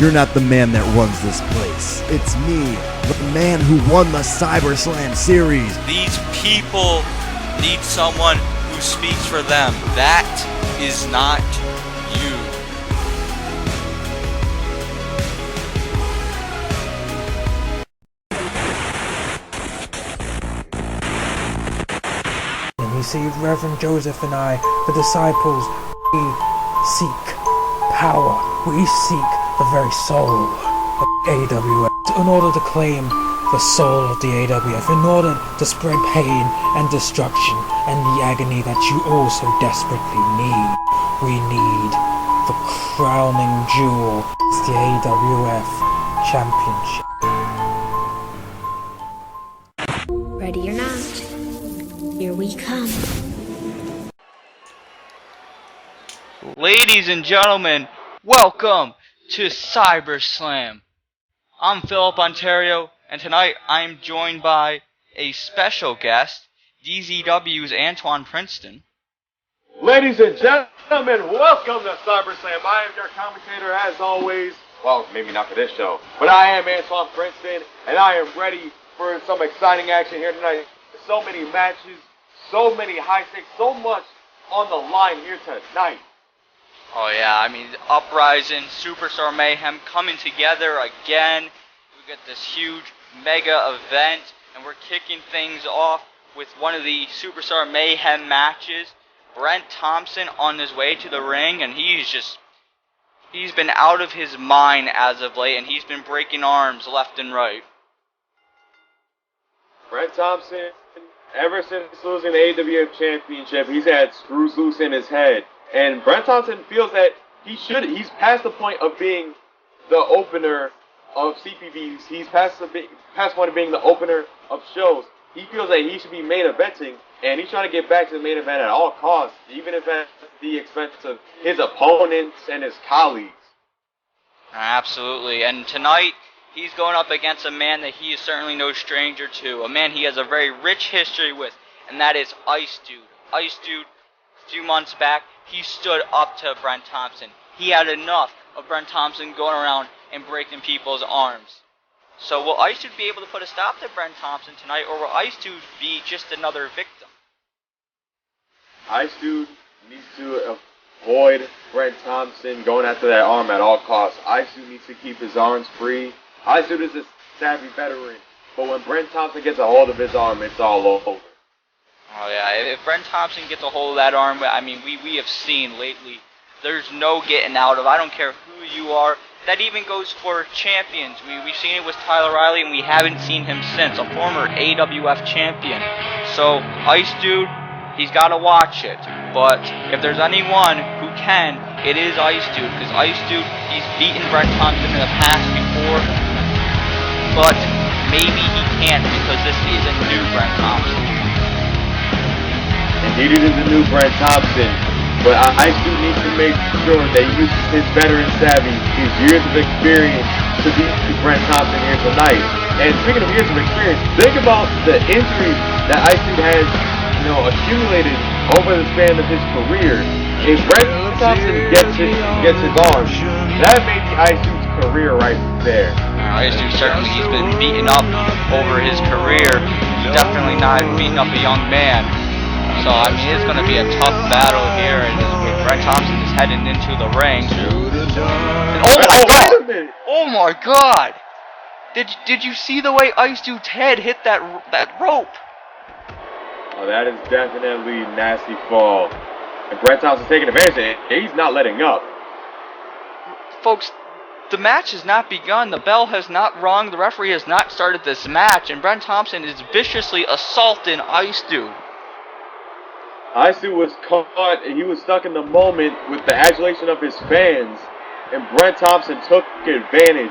You're not the man that runs this place. It's me, the man who won the Cyberslam series. These people need someone who speaks for them. That is not you. And you see, Reverend Joseph and I, the disciples, we seek power. We seek the very soul of AWF in order to claim the soul of the AWF, in order to spread pain and destruction and the agony that you all so desperately need. We need the crowning jewel, it's the AWF Championship. Ready or not, here we come. Ladies and gentlemen, welcome to Cyberslam. I'm Philip Ontario, and tonight I'm joined by a special guest, DZW's Antoine Princeton. Ladies and gentlemen, welcome to Cyberslam. I am your commentator as always. Well, maybe not for this show, but I am Antoine Princeton, and I am ready for some exciting action here tonight. So many matches, so many high stakes, so much on the line here tonight. Oh yeah, I mean, Uprising, Superstar Mayhem coming together again. We got this huge mega event, and we're kicking things off with one of the Superstar Mayhem matches. Brent Thompson on his way to the ring, and he's been out of his mind as of late, and he's been breaking arms left and right. Brent Thompson, ever since losing the AWF Championship, he's had screws loose in his head. And Brent Thompson feels that he's past the point of being the opener of CPVs. He's past the point of being the opener of shows. He feels that he should be main eventing, and he's trying to get back to the main event at all costs, even if at the expense of his opponents and his colleagues. Absolutely, and tonight he's going up against a man that he is certainly no stranger to, a man he has a very rich history with, and that is Icedude. Icedude, a few months back, he stood up to Brent Thompson. He had enough of Brent Thompson going around and breaking people's arms. So will Icedude be able to put a stop to Brent Thompson tonight, or will Icedude be just another victim? Icedude needs to avoid Brent Thompson going after that arm at all costs. Icedude needs to keep his arms free. Icedude is a savvy veteran, but when Brent Thompson gets a hold of his arm, it's all over. Oh yeah, if Brent Thompson gets a hold of that arm, I mean, we have seen lately, there's no getting out of. I don't care who you are. That even goes for champions. We've seen it with Tyler Riley, and we haven't seen him since, a former AWF champion. So, Icedude, he's got to watch it. But if there's anyone who can, it is Icedude, because Icedude, he's beaten Brent Thompson in the past before, but maybe he can't, because this is a new Brent Thompson. Indeed, it is a new Brent Thompson, but Icedude needs to make sure that he uses his veteran savvy, his years of experience, to beat Brent Thompson here tonight. And speaking of years of experience, think about the injuries that Icedude has, accumulated over the span of his career. If Brent Thompson gets his arm, that may be Icedude's career right there. Icedude certainly, he's been beaten up over his career. He's definitely not beating up a young man. So, I mean, it's going to be a tough battle here, and Brent Thompson is heading into the ring. And oh my God! Did you see the way Icedude's head hit that rope? Oh, that is definitely a nasty fall. And Brent Thompson's taking advantage of it. He's not letting up. Folks, the match has not begun. The bell has not rung. The referee has not started this match, and Brent Thompson is viciously assaulting Icedude. Icedude was caught, and he was stuck in the moment with the adulation of his fans, and Brent Thompson took advantage.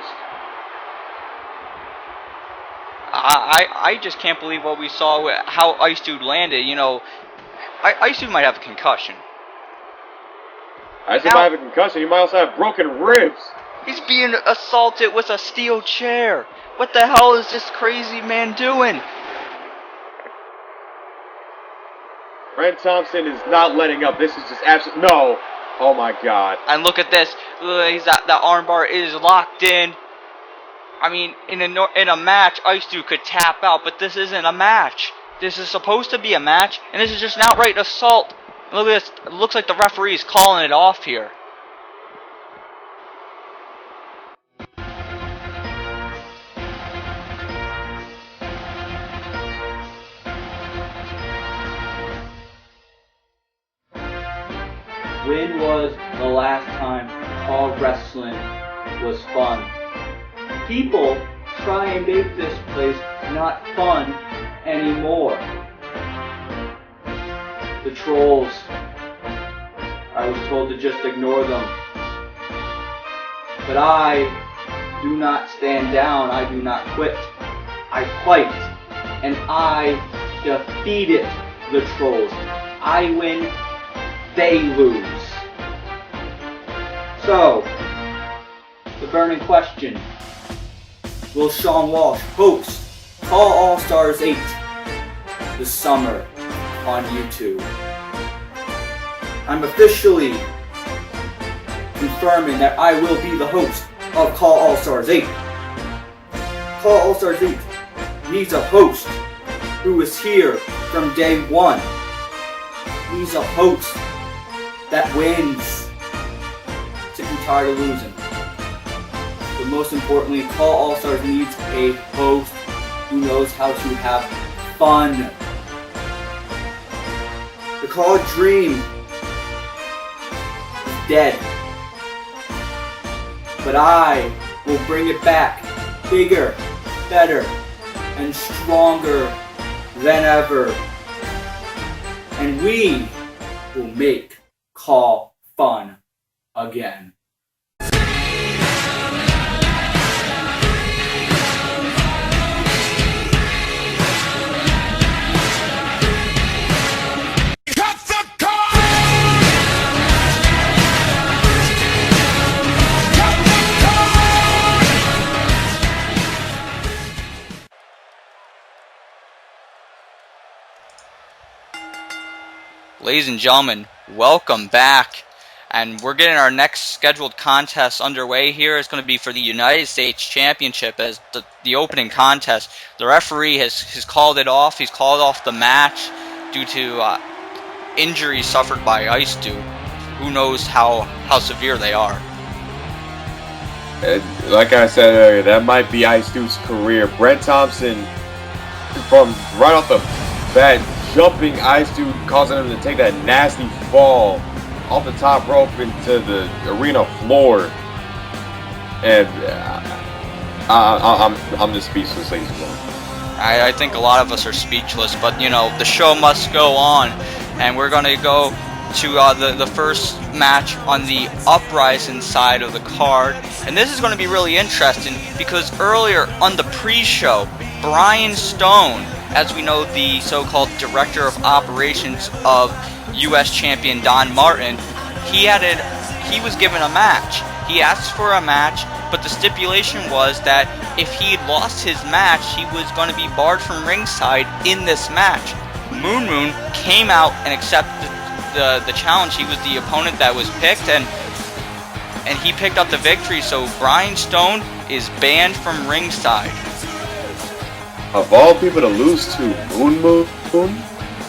I just can't believe what we saw, how Icedude landed. Icedude might have a concussion. Icedude might have a concussion. He might also have broken ribs. He's being assaulted with a steel chair. What the hell is this crazy man doing? Brent Thompson is not letting up. This is just absolute. No. Oh my God. And look at this. That armbar is locked in. I mean, in a match, Icedude could tap out, but this isn't a match. This is supposed to be a match, and this is just an outright assault. Look at this. It looks like the referee is calling it off here. When was the last time all wrestling was fun? People try and make this place not fun anymore. The trolls. I was told to just ignore them. But I do not stand down. I do not quit. I fight. And I defeated the trolls. I win. They lose. So, the burning question. Will Shawn Walsh host Call All Stars 8 this summer on YouTube? I'm officially confirming that I will be the host of Call All Stars 8. Call All Stars 8 needs a host who is here from day one. Needs a host that wins. Sick and tired of losing. But most importantly, Call All Stars needs a host who knows how to have fun. The Call Dream is dead. But I will bring it back bigger, better, and stronger than ever. And we will make Call fun again. Ladies and gentlemen, welcome back. And we're getting our next scheduled contest underway here. It's going to be for the United States Championship as the opening contest. The referee has called it off. He's called off the match due to injuries suffered by Icedude. Who knows how severe they are. Like I said earlier, that might be Icedude's career. Brent Thompson, from right off the bat, jumping Icedude, causing him to take that nasty fall off the top rope into the arena floor, and I'm just speechless, ladies and gentlemen. I think a lot of us are speechless, but you know, the show must go on, and we're going to go to the first match on the Uprising side of the card, and this is going to be really interesting because earlier on the pre-show, Brian Stone, as we know, the so-called director of operations of U.S. champion Don Martin, he was given a match. He asked for a match, but the stipulation was that if he had lost his match, he was going to be barred from ringside in this match. Moon came out and accepted the challenge. He was the opponent that was picked, and he picked up the victory. So Brian Stone is banned from ringside. Of all people to lose to, Moon?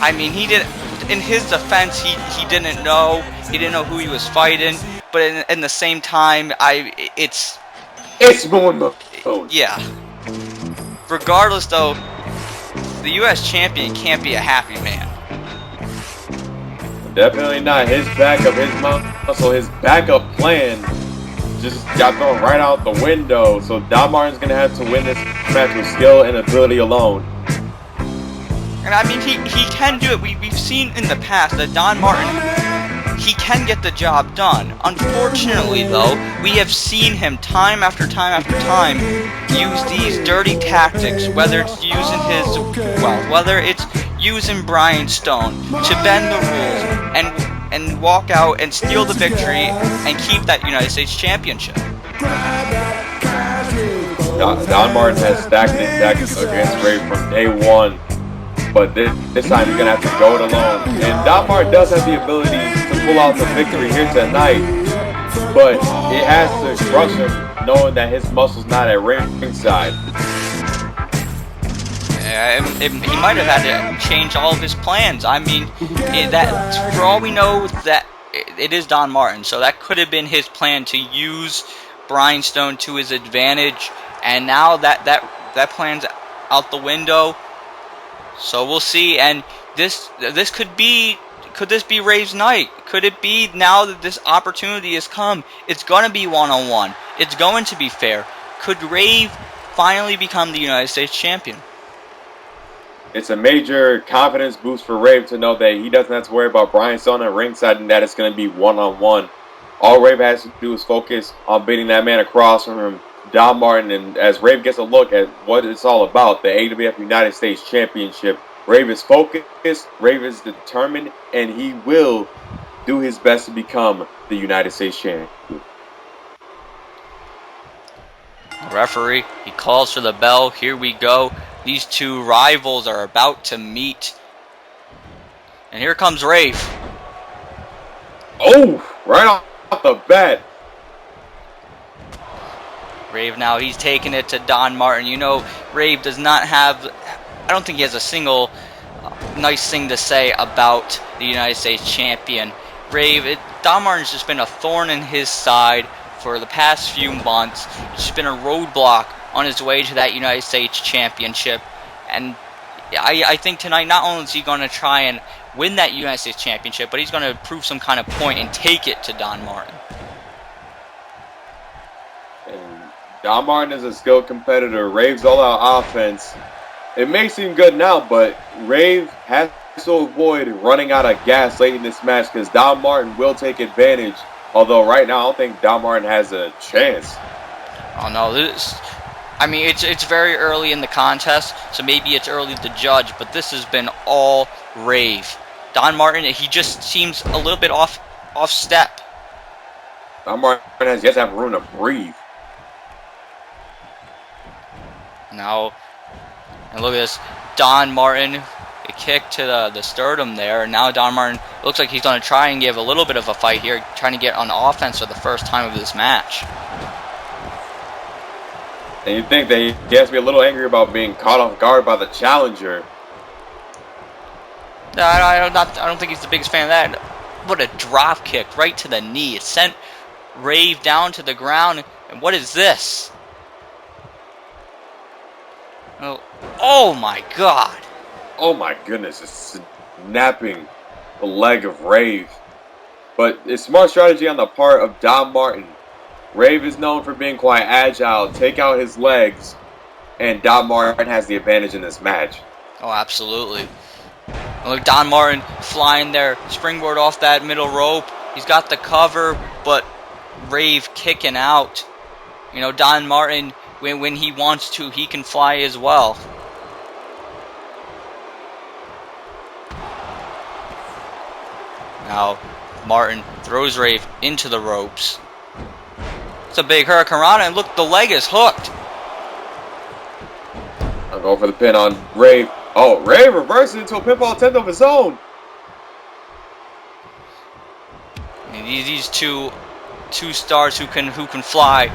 I mean, he did. In his defense, he didn't know. He didn't know who he was fighting. But in the same time, it's Moon. Yeah. Regardless, though, the U.S. champion can't be a happy man. Definitely not. His backup, his muscle, his backup plan just got thrown right out the window. So Don Martin's gonna have to win this match with skill and ability alone. And I mean, he can do it. We've seen in the past that Don Martin, he can get the job done. Unfortunately, though, we have seen him time after time after time use these dirty tactics, whether it's using Brian Stone to bend the rules and walk out and steal the victory and keep that United States Championship. Don Martin has stacked his deck against Rave from day one. But this time you're going to have to go it alone. And Don Martin does have the ability to pull out the victory here tonight, but it has to crush him knowing that his muscle's not at ringside. He might have had to change all of his plans. I mean, that for all we know, that it is Don Martin, so that could have been his plan to use Brian Stone to his advantage, and now that plan's out the window. So we'll see. And this could this be Rave's night? Could it be, now that this opportunity has come? It's gonna be one-on-one. It's going to be fair. Could Rave finally become the United States champion? It's a major confidence boost for Rave to know that he doesn't have to worry about Brian Stone at ringside and that it's going to be one-on-one. All Rave has to do is focus on beating that man across from him, Don Martin, and as Rave gets a look at what it's all about, the AWF United States Championship, Rave is focused, Rave is determined, and he will do his best to become the United States champion. Referee, he calls for the bell. Here we go. These two rivals are about to meet. And here comes Rave. Oh, right off the bat. Rave now, he's taking it to Don Martin. You know, Rave does not have, I don't think he has a single nice thing to say about the United States champion. Rave, Don Martin's just been a thorn in his side for the past few months. It's just been a roadblock on his way to that United States championship. And I think tonight, not only is he going to try and win that United States championship, but he's going to prove some kind of point and take it to Don Martin. And Don Martin is a skilled competitor. Rave's all-out offense. It may seem good now, but Rave has to avoid running out of gas late in this match because Don Martin will take advantage. Although right now, I don't think Don Martin has a chance. Oh no, I mean, it's very early in the contest, so maybe it's early to judge, but this has been all Rave. Don Martin, he just seems a little bit off step. Don Martin has yet to have room to breathe. Now, and look at this, Don Martin, a kick to the sternum there, and now Don Martin looks like he's going to try and give a little bit of a fight here, trying to get on offense for the first time of this match. And you think that he has to be a little angry about being caught off guard by the challenger. No, I don't think he's the biggest fan of that. What a drop kick right to the knee. It sent Rave down to the ground. And what is this? Oh my God. Oh my goodness, it's snapping the leg of Rave. But it's smart strategy on the part of Don Martin. Rave is known for being quite agile, take out his legs, and Don Martin has the advantage in this match. Oh, absolutely. Look, Don Martin flying there, springboard off that middle rope. He's got the cover, but Rave kicking out. You know, Don Martin, when he wants to, he can fly as well. Now, Martin throws Rave into the ropes. It's a big Hurricane Rana, and look, the leg is hooked. I'll go for the pin on Rave. Oh, Rave reverses into a pinfall attempt of his own. And these two stars who can fly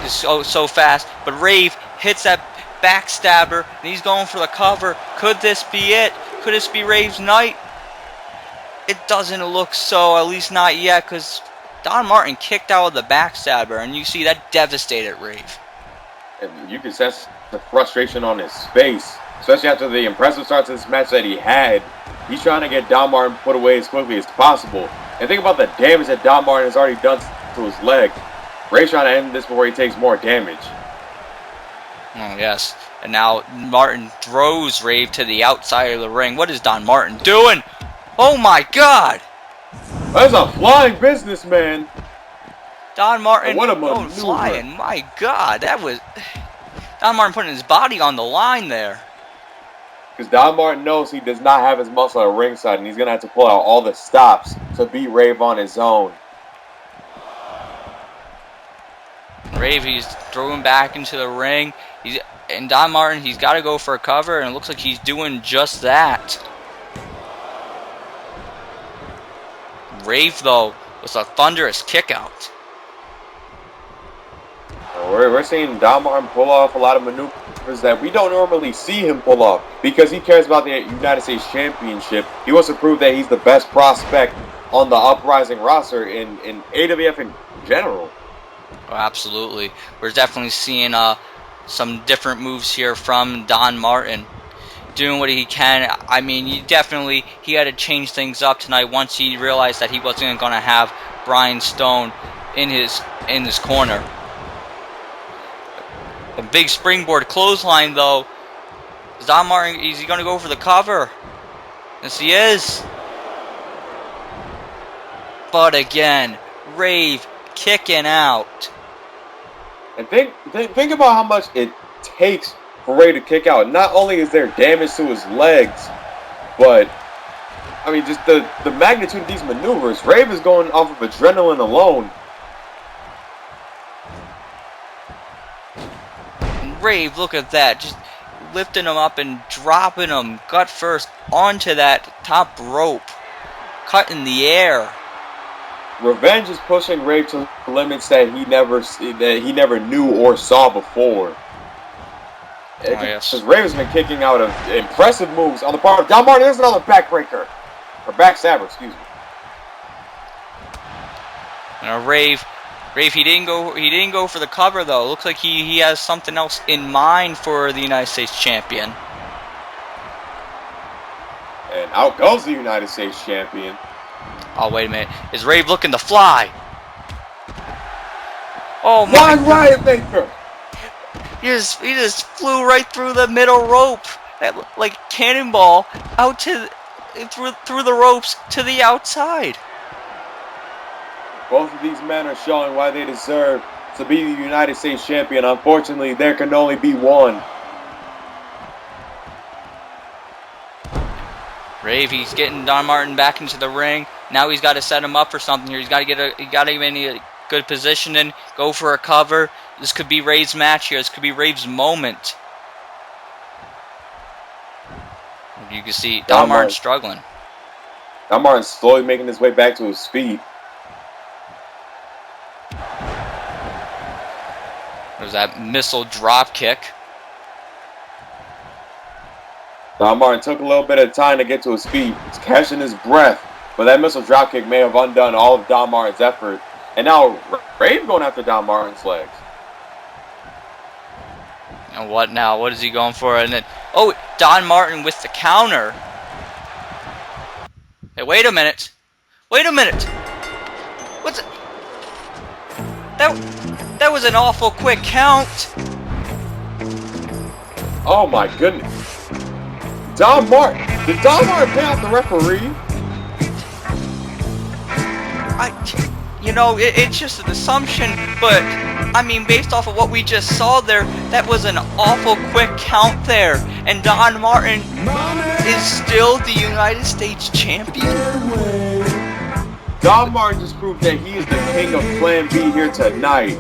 is so fast. But Rave hits that backstabber, and he's going for the cover. Could this be it? Could this be Rave's night? It doesn't look so, at least not yet, because Don Martin kicked out of the backstabber, and you see that devastated Rave. And you can sense the frustration on his face, especially after the impressive start to this match that he had. He's trying to get Don Martin put away as quickly as possible. And think about the damage that Don Martin has already done to his leg. Rave's trying to end this before he takes more damage. Oh, yes. And now Martin throws Rave to the outside of the ring. What is Don Martin doing? Oh my God! That's a flying businessman. Don Martin, what a maneuver. Flying. My God, that was Don Martin putting his body on the line there. Because Don Martin knows he does not have his muscle at ringside, and he's going to have to pull out all the stops to beat Rave on his own. Rave, he's throwing back into the ring. And Don Martin, he's got to go for a cover, and it looks like he's doing just that. Rave, though, was a thunderous kick out. We're seeing Don Martin pull off a lot of maneuvers that we don't normally see him pull off because he cares about the United States Championship. He wants to prove that he's the best prospect on the Uprising roster in AWF in general. Oh, absolutely. We're definitely seeing some different moves here from Don Martin. Doing what he can. I mean, he had to change things up tonight once he realized that he wasn't going to have Brian Stone in his corner. A big springboard clothesline, though. Is Don Martin, is he going to go for the cover? Yes, he is. But again, Rave kicking out. And think about how much it takes for Ray to kick out. Not only is there damage to his legs, but I mean, just the magnitude of these maneuvers. Rave is going off of adrenaline alone. Rave, look at that, just lifting him up and dropping him gut first onto that top rope, cut in the air. Revenge is pushing Rave to limits that he never knew or saw before. Oh, yes. Because Rave has been kicking out of impressive moves on the part of Don Martin. There's another backbreaker, or backstabber, excuse me. And Rave, he didn't go for the cover though. Looks like he has something else in mind for the United States champion. And out goes the United States champion. Oh, wait a minute. Is Rave looking to fly? Oh my Flying God. Riot Maker! He just flew right through the middle rope, like cannonball, out through the ropes to the outside. Both of these men are showing why they deserve to be the United States champion. Unfortunately, there can only be one. Rave, he's getting Don Martin back into the ring. Now he's got to set him up for something here. He's got to get him in a good position and go for a cover. This could be Rave's match here. This could be Rave's moment. You can see Don Martin struggling. Don Martin's slowly making his way back to his feet. There's that missile drop kick. Don Martin took a little bit of time to get to his feet. He's catching his breath. But that missile dropkick may have undone all of Don Martin's effort. And now Rave going after Don Martin's legs. And what now? What is he going for? And then, oh, Don Martin with the counter. Hey, wait a minute. Wait a minute. What's it? That was an awful quick count. Oh my goodness. Don Martin. Did Don Martin pay off the referee? It's just an assumption, but I mean, based off of what we just saw there, that was an awful quick count there. And Don Martin is still the United States champion. Don Martin just proved that he is the king of Plan B here tonight.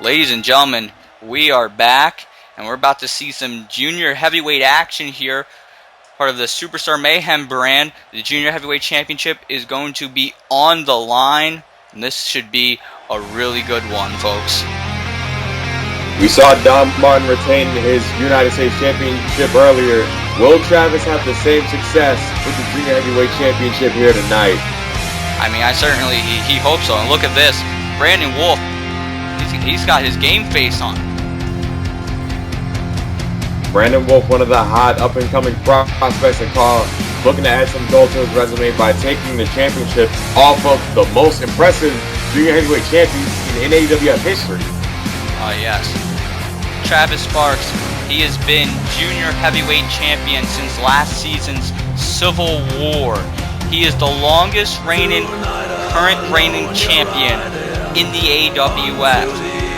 Ladies and gentlemen, we are back, and we're about to see some junior heavyweight action here. Part of the Superstar Mayhem brand. The Junior Heavyweight Championship is going to be on the line, and this should be a really good one, folks. We saw Don Martin retain his United States Championship earlier. Will Travis have the same success with the Junior Heavyweight Championship here tonight? I mean, I certainly he hopes so. And look at this, Brandon Wolfe. He's got his game face on. Brandon Wolfe, one of the hot up-and-coming prospects in college, looking to add some gold to his resume by taking the championship off of the most impressive junior heavyweight champion in AWF history. Yes. Travis Sparks, he has been junior heavyweight champion since last season's Civil War. He is the longest reigning, current reigning champion in the AWF.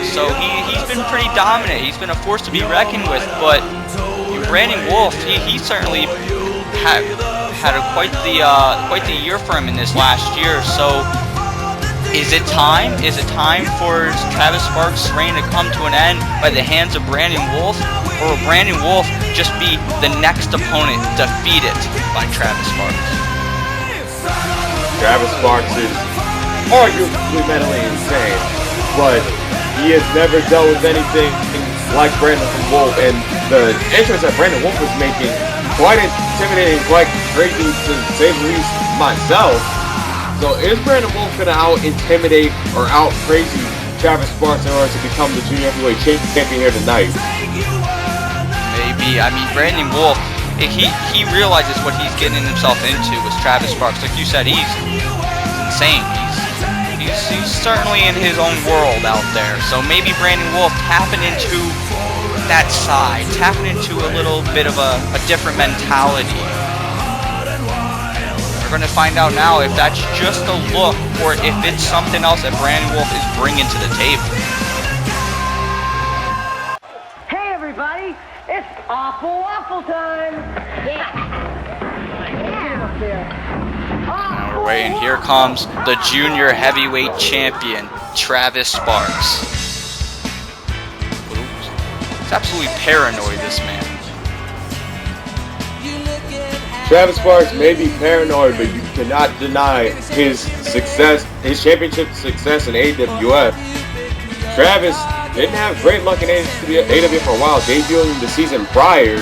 So he's been pretty dominant. He's been a force to be reckoned with. But Brandon Wolfe, he certainly had quite the year for him in this last year. So is it time? Is it time for Travis Sparks' reign to come to an end by the hands of Brandon Wolfe, or will Brandon Wolfe just be the next opponent defeated by Travis Sparks? Travis Sparks is arguably mentally insane, but he has never dealt with anything like Brandon Wolfe, and the entrance that Brandon Wolfe was making, quite intimidating, quite crazy to say the least myself. So is Brandon Wolfe going to out-intimidate or out-crazy Travis Sparks in order to become the junior heavyweight champion here tonight? Maybe. I mean, Brandon Wolfe, he realizes what he's getting himself into with Travis Sparks. Like you said, he's insane. He's certainly in his own world out there. So maybe Brandon Wolfe tapping into that side, tapping into a little bit of a different mentality. We're going to find out now if that's just a look or if it's something else that Brandon Wolfe is bringing to the table. Hey everybody, it's awful waffle time! Now we're waiting. Here comes the junior heavyweight champion, Travis Sparks. He's absolutely paranoid, this man. Travis Sparks may be paranoid, but you cannot deny his success, his championship success in AWF. Travis didn't have great luck in AWF for a while, debuting the season prior.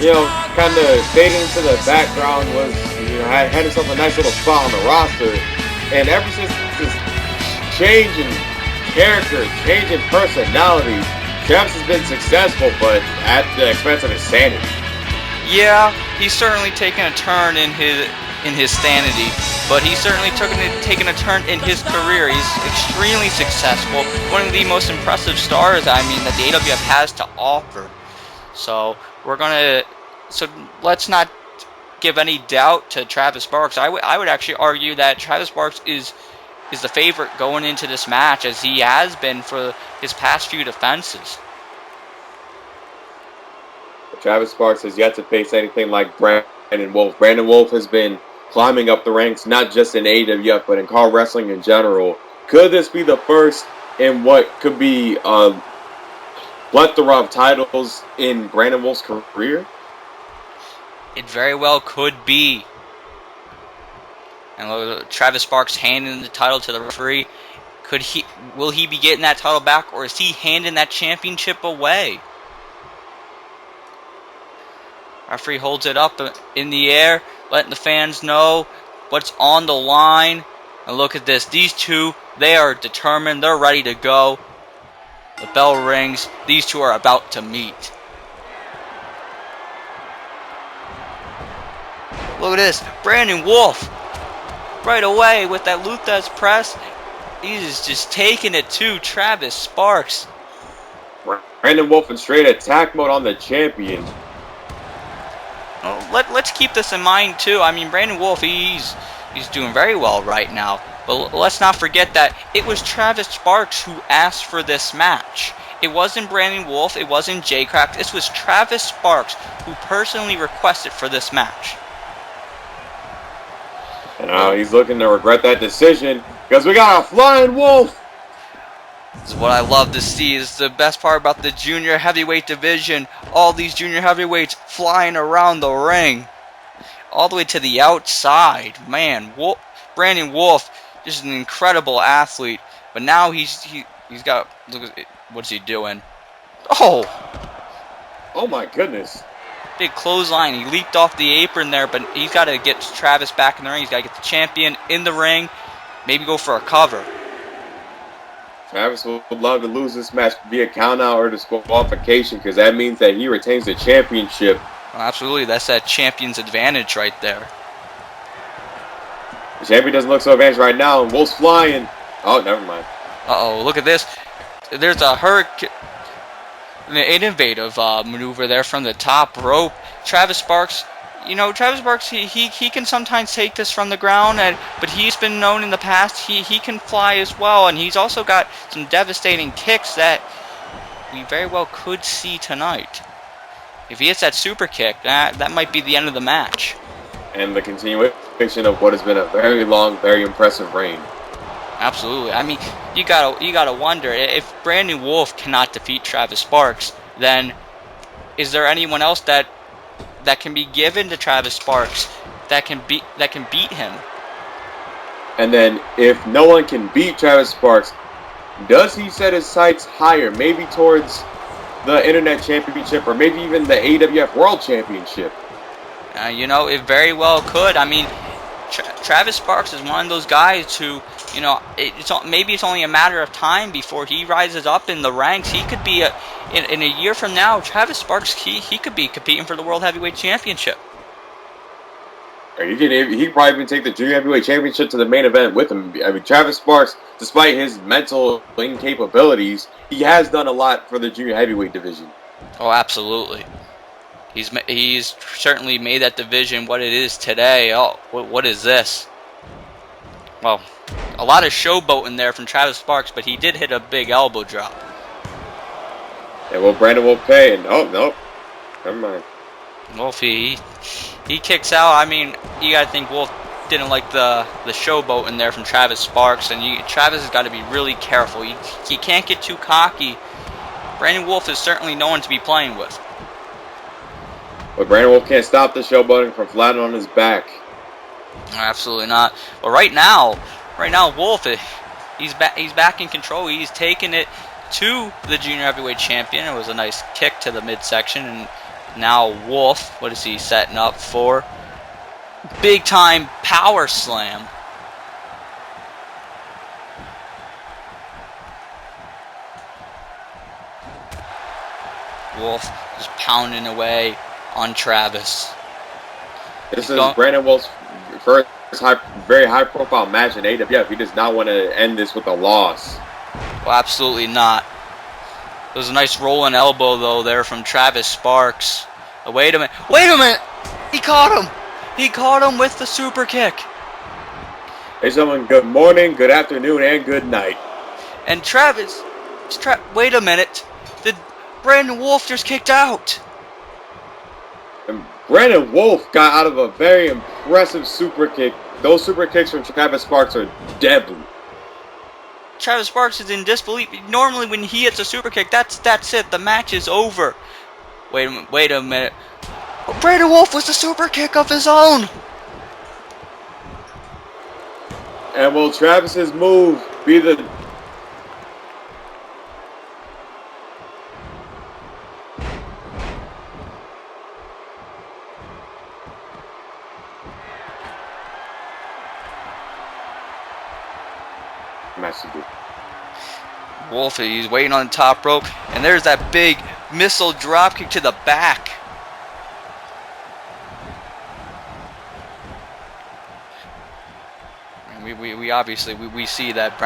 You know, kind of fading into the background, was, you know, had himself a nice little spot on the roster. And ever since this change in character, change in personality, Travis has been successful, but at the expense of his sanity. Yeah, he's certainly taken a turn in his sanity, but he's certainly taken a turn in his career. He's extremely successful, one of the most impressive stars, I mean, that the AWF has to offer. So let's not give any doubt to Travis Sparks. I would actually argue that Travis Sparks is the favorite going into this match, as he has been for his past few defenses. Travis Sparks has yet to face anything like Brandon Wolfe. Brandon Wolfe has been climbing up the ranks, not just in AWF, but in college wrestling in general. Could this be the first in what could be a plethora of titles in Brandon Wolfe's career? It very well could be. And Travis Sparks handing the title to the referee. Will he be getting that title back, or is he handing that championship away? Referee holds it up in the air, letting the fans know what's on the line. And look at this. These two, they are determined. They're ready to go. The bell rings. These two are about to meet. Look at this. Brandon Wolfe. Right away with that Luthez press. He's just taking it to Travis Sparks. Brandon Wolfe in straight attack mode on the champion. Let's keep this in mind too. I mean, Brandon Wolfe, he's doing very well right now. But let's not forget that it was Travis Sparks who asked for this match. It wasn't Brandon Wolfe. It wasn't J-Crack. This was Travis Sparks who personally requested for this match. And now he's looking to regret that decision, because we got a flying wolf. This is what I love to see. This is the best part about the junior heavyweight division. All these junior heavyweights flying around the ring. All the way to the outside. Man, Brandon Wolfe, just an incredible athlete. But now he's got, look at, what's he doing? Oh! Oh my goodness. Big clothesline. He leaped off the apron there, but he's got to get Travis back in the ring. He's got to get the champion in the ring. Maybe go for a cover. Travis would love to lose this match via countout or disqualification because that means that he retains the championship. Oh, absolutely. That's that champion's advantage right there. The champion doesn't look so advanced right now, and Wolf's flying. Oh, never mind. Uh-oh, look at this. There's a hurricane, an innovative maneuver there from the top rope. Travis Sparks, you know, he can sometimes take this from the ground, but he's been known in the past he can fly as well, and he's also got some devastating kicks that we very well could see tonight. If he hits that super kick, that might be the end of the match. And the continuation of what has been a very long, very impressive reign. Absolutely. I mean, you gotta wonder if Brandon Wolfe cannot defeat Travis Sparks, then is there anyone else that can be given to Travis Sparks that can beat him? And then if no one can beat Travis Sparks, does he set his sights higher, maybe towards the Internet Championship or maybe even the AWF World Championship? You know, it very well could. I mean, Travis Sparks is one of those guys who, you know, maybe it's only a matter of time before he rises up in the ranks. He could be in a year from now, Travis Sparks, he could be competing for the World Heavyweight Championship. Or he could probably even take the Junior Heavyweight Championship to the main event with him. I mean, Travis Sparks, despite his mental incapabilities, he has done a lot for the Junior Heavyweight division. Oh, absolutely. He's certainly made that division what it is today. Oh, what is this? Well, a lot of showboating there from Travis Sparks, but he did hit a big elbow drop. And well, Brandon will pay, and oh, no. Never mind. Wolfe, he kicks out. I mean, you gotta think Wolfe didn't like the showboating there from Travis Sparks, and Travis has got to be really careful. He can't get too cocky. Brandon Wolfe is certainly no one to be playing with. But Brandon Wolfe can't stop the showboating from flattening on his back. Absolutely not. But right now Wolfe, he's back in control. He's taken it to the junior heavyweight champion. It was a nice kick to the midsection, and now Wolfe, what is he setting up for? Big time power slam. Wolfe just pounding away on Travis. This is Brandon Wolfe's first very high-profile match in AWF. He does not want to end this with a loss. Well, absolutely not. It was a nice rolling elbow, though, there from Travis Sparks. Oh, wait a minute. Wait a minute! He caught him! He caught him with the super kick. Hey, someone, good morning, good afternoon, and good night. And Travis... wait a minute. Did Brandon Wolfe just kicked out? And Brandon Wolfe got out of a very impressive super kick. Those super kicks from Travis Sparks are deadly. Travis Sparks is in disbelief. Normally when he hits a super kick, that's it. The match is over. Wait a minute. Brandon Wolfe was the super kick of his own. And will Travis's move be the... Wolfe, he's waiting on the top rope, and there's that big missile drop kick to the back. And we obviously see that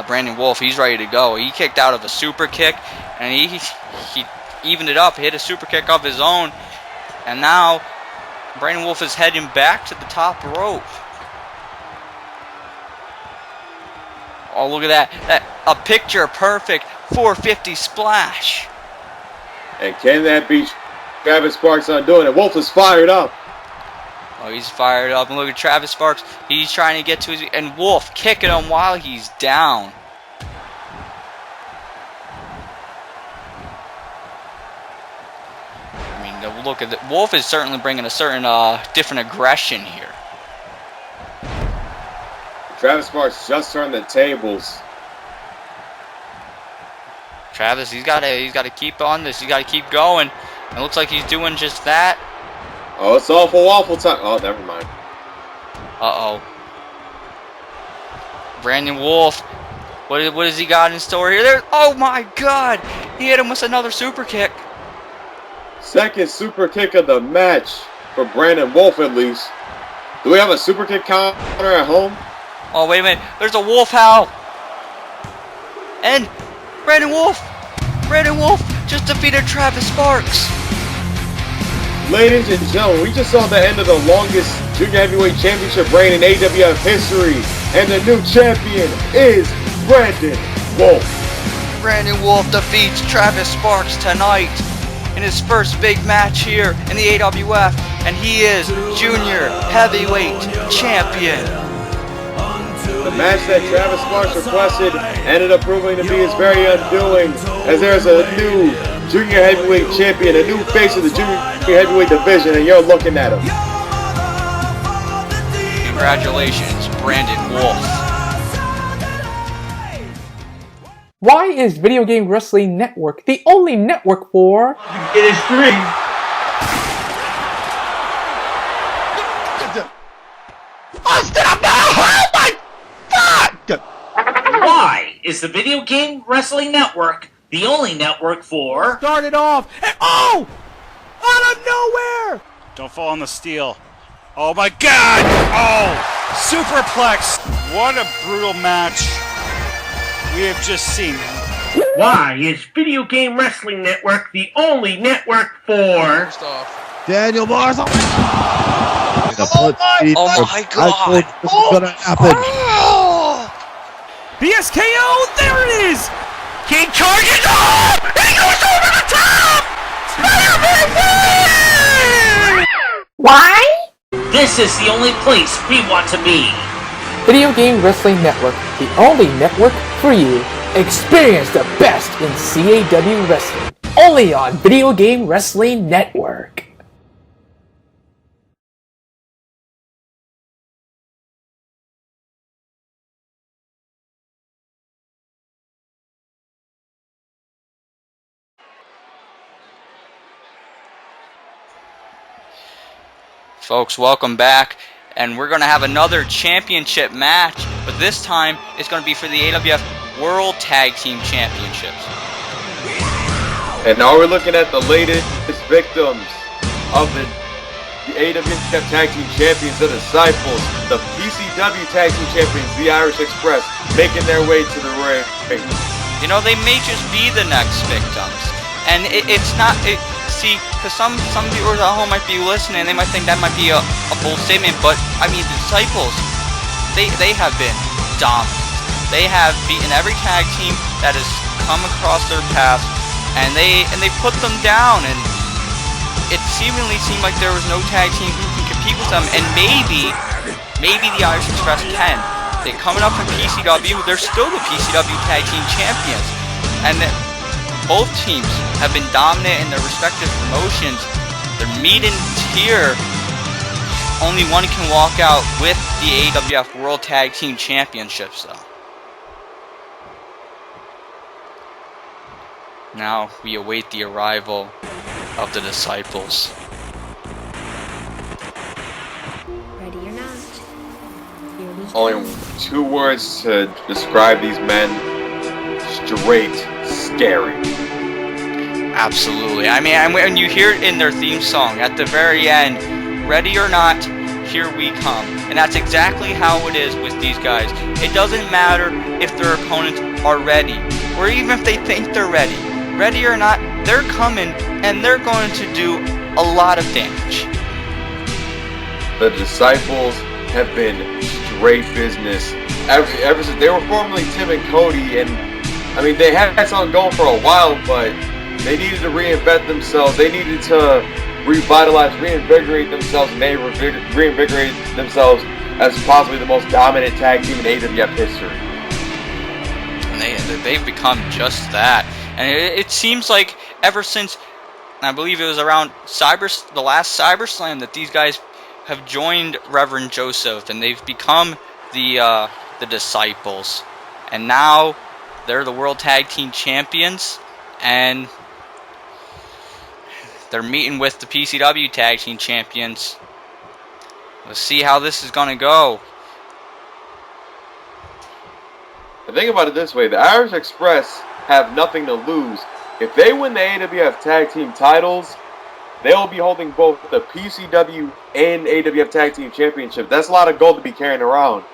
Brandon Wolfe, he's ready to go. He kicked out of a super kick, and he evened it up, hit a super kick of his own, and now Brandon Wolfe is heading back to the top rope. Oh, look at that. A picture-perfect 450 splash. And can that be Travis Sparks on doing it? Wolfe is fired up. Oh, he's fired up. And look at Travis Sparks. He's trying to get to his... And Wolfe kicking him while he's down. look at it. Wolfe is certainly bringing a certain different aggression here. Travis Sparks just turned the tables. Travis, he's got to keep on this. He's got to keep going. It looks like he's doing just that. Oh, it's awful waffle time. Oh, never mind. Uh-oh. Brandon Wolfe. What has he got in store here? Oh my God! He hit him with another super kick. Second super kick of the match for Brandon Wolfe, at least. Do we have a super kick counter at home? Oh, wait a minute. There's a Wolfe howl. And Brandon Wolfe just defeated Travis Sparks. Ladies and gentlemen, we just saw the end of the longest junior heavyweight championship reign in AWF history. And the new champion is Brandon Wolfe. Brandon Wolfe defeats Travis Sparks tonight in his first big match here in the AWF. And he is junior heavyweight champion. The match that Travis Sparks requested ended up proving to be his very undoing, as there's a new junior heavyweight champion, a new face of the junior heavyweight division, and you're looking at him. Congratulations, Brandon Wolfe. Why is Video Game Wrestling Network the only network for... It is 3. Why is the Video Game Wrestling Network the only network for... Started off, and oh! Out of nowhere! Don't fall on the steel. Oh my God! Oh! Superplex! What a brutal match we have just seen. Why is Video Game Wrestling Network the only network for... Daniel Mars. Oh my God! This is gonna happen. BSKO, there it is! He charges up! He goes over the top! Spider-Man wins! Why? This is the only place we want to be. Video Game Wrestling Network, the only network for you. Experience the best in CAW wrestling, only on Video Game Wrestling Network. Folks, welcome back, and we're going to have another championship match, but this time it's going to be for the AWF World Tag Team Championships. And now we're looking at the latest victims of the AWF Tag Team Champions, the Disciples, the PCW Tag Team Champions, the Irish Express, making their way to the ring. You know, they may just be the next victims, and it's not... See, because some viewers at home might be listening, they might think that might be a bold statement, but I mean, the Disciples, they have been dominant. They have beaten every tag team that has come across their path, and they put them down, and it seemingly seemed like there was no tag team who can compete with them, and maybe the Irish Express can. They're coming up from PCW, they're still the PCW Tag Team Champions, and both teams have been dominant in their respective promotions. They're meeting here. Only one can walk out with the AWF World Tag Team Championships, though. Now we await the arrival of the Disciples. Ready or not, here we Only go. 2 words to describe these men: straight scary. Absolutely. I mean, and when you hear it in their theme song at the very end, ready or not, here we come. And that's exactly how it is with these guys. It doesn't matter if their opponents are ready, or even if they think they're ready. Ready or not, they're coming, and they're going to do a lot of damage. The Disciples have been straight business ever since they were formerly Tim and Cody, and I mean, they had something going for a while, but they needed to reinvent themselves. They needed to revitalize, reinvigorate themselves, and they reinvigorated themselves as possibly the most dominant tag team in AWF history. And they've become just that. And it seems like ever since I believe it was around the last Cyberslam that these guys have joined Reverend Joseph, and they've become the Disciples. And now they're the World Tag Team Champions, and they're meeting with the PCW Tag Team Champions. Let's see how this is going to go. Think about it this way. The Irish Express have nothing to lose. If they win the AWF Tag Team titles, they will be holding both the PCW and AWF Tag Team Championship. That's a lot of gold to be carrying around.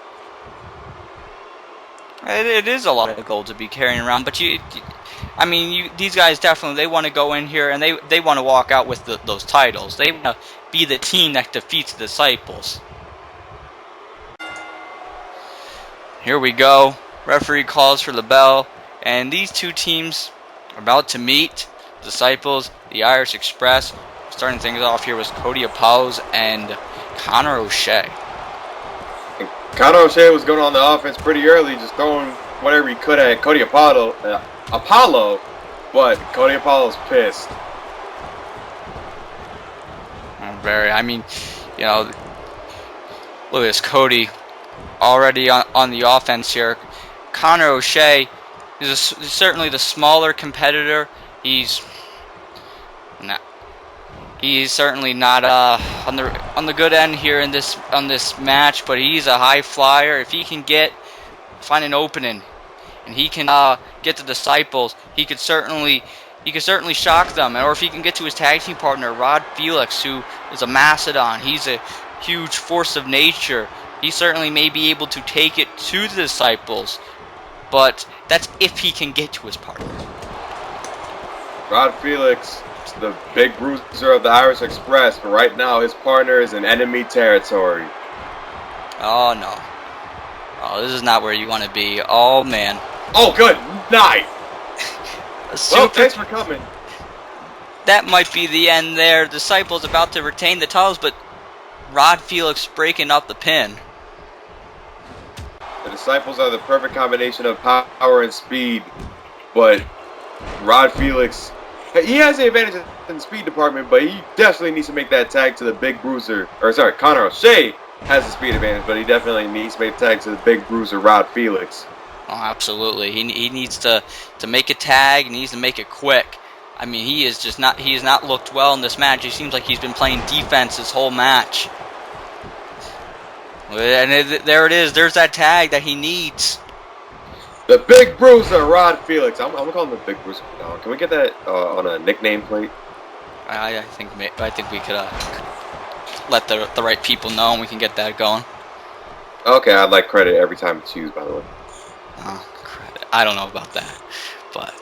It is a lot of gold to be carrying around, but these guys definitely, they want to go in here and they want to walk out with those titles. They want to be the team that defeats the Disciples. Here we go. Referee calls for the bell, and these two teams are about to meet. Disciples, the Irish Express. Starting things off here was Cody Apollos and Connor O'Shea. And Connor O'Shea was going on the offense pretty early, just throwing whatever he could at Cody Apollo, but Cody Apollo's pissed. Very. Look at this, Cody already on the offense here. Connor O'Shea is certainly the smaller competitor. He's certainly not on the good end here on this match, but he's a high flyer. If he can find an opening, and he can get the Disciples, he could certainly shock them. Or if he can get to his tag team partner, Rod Felix, who is a mastodon, he's a huge force of nature. He certainly may be able to take it to the Disciples, but that's if he can get to his partner. Rod Felix, the big bruiser of the Irish Express, but right now his partner is in enemy territory. Oh no. Oh, this is not where you want to be. Oh man. Oh, good night. Well, thanks for coming. That might be the end there. Disciples about to retain the titles, but Rod Felix breaking up the pin. The Disciples are the perfect combination of power and speed, but Rod Felix, he has the advantage in the speed department, but he definitely needs to make that tag to the big bruiser. Connor O'Shea has the speed advantage, but he definitely needs to make the tag to the big bruiser, Rod Felix. Oh, absolutely. He needs to make a tag, and he needs to make it quick. He has not looked well in this match. He seems like he's been playing defense this whole match. And there it is. There's that tag that he needs. The big bruiser, Rod Felix. I'm gonna call him the big bruiser. Can we get that on a nickname plate? I think we could let the right people know, and we can get that going. Okay, I'd like credit every time it's used, by the way. Oh, credit. I don't know about that, but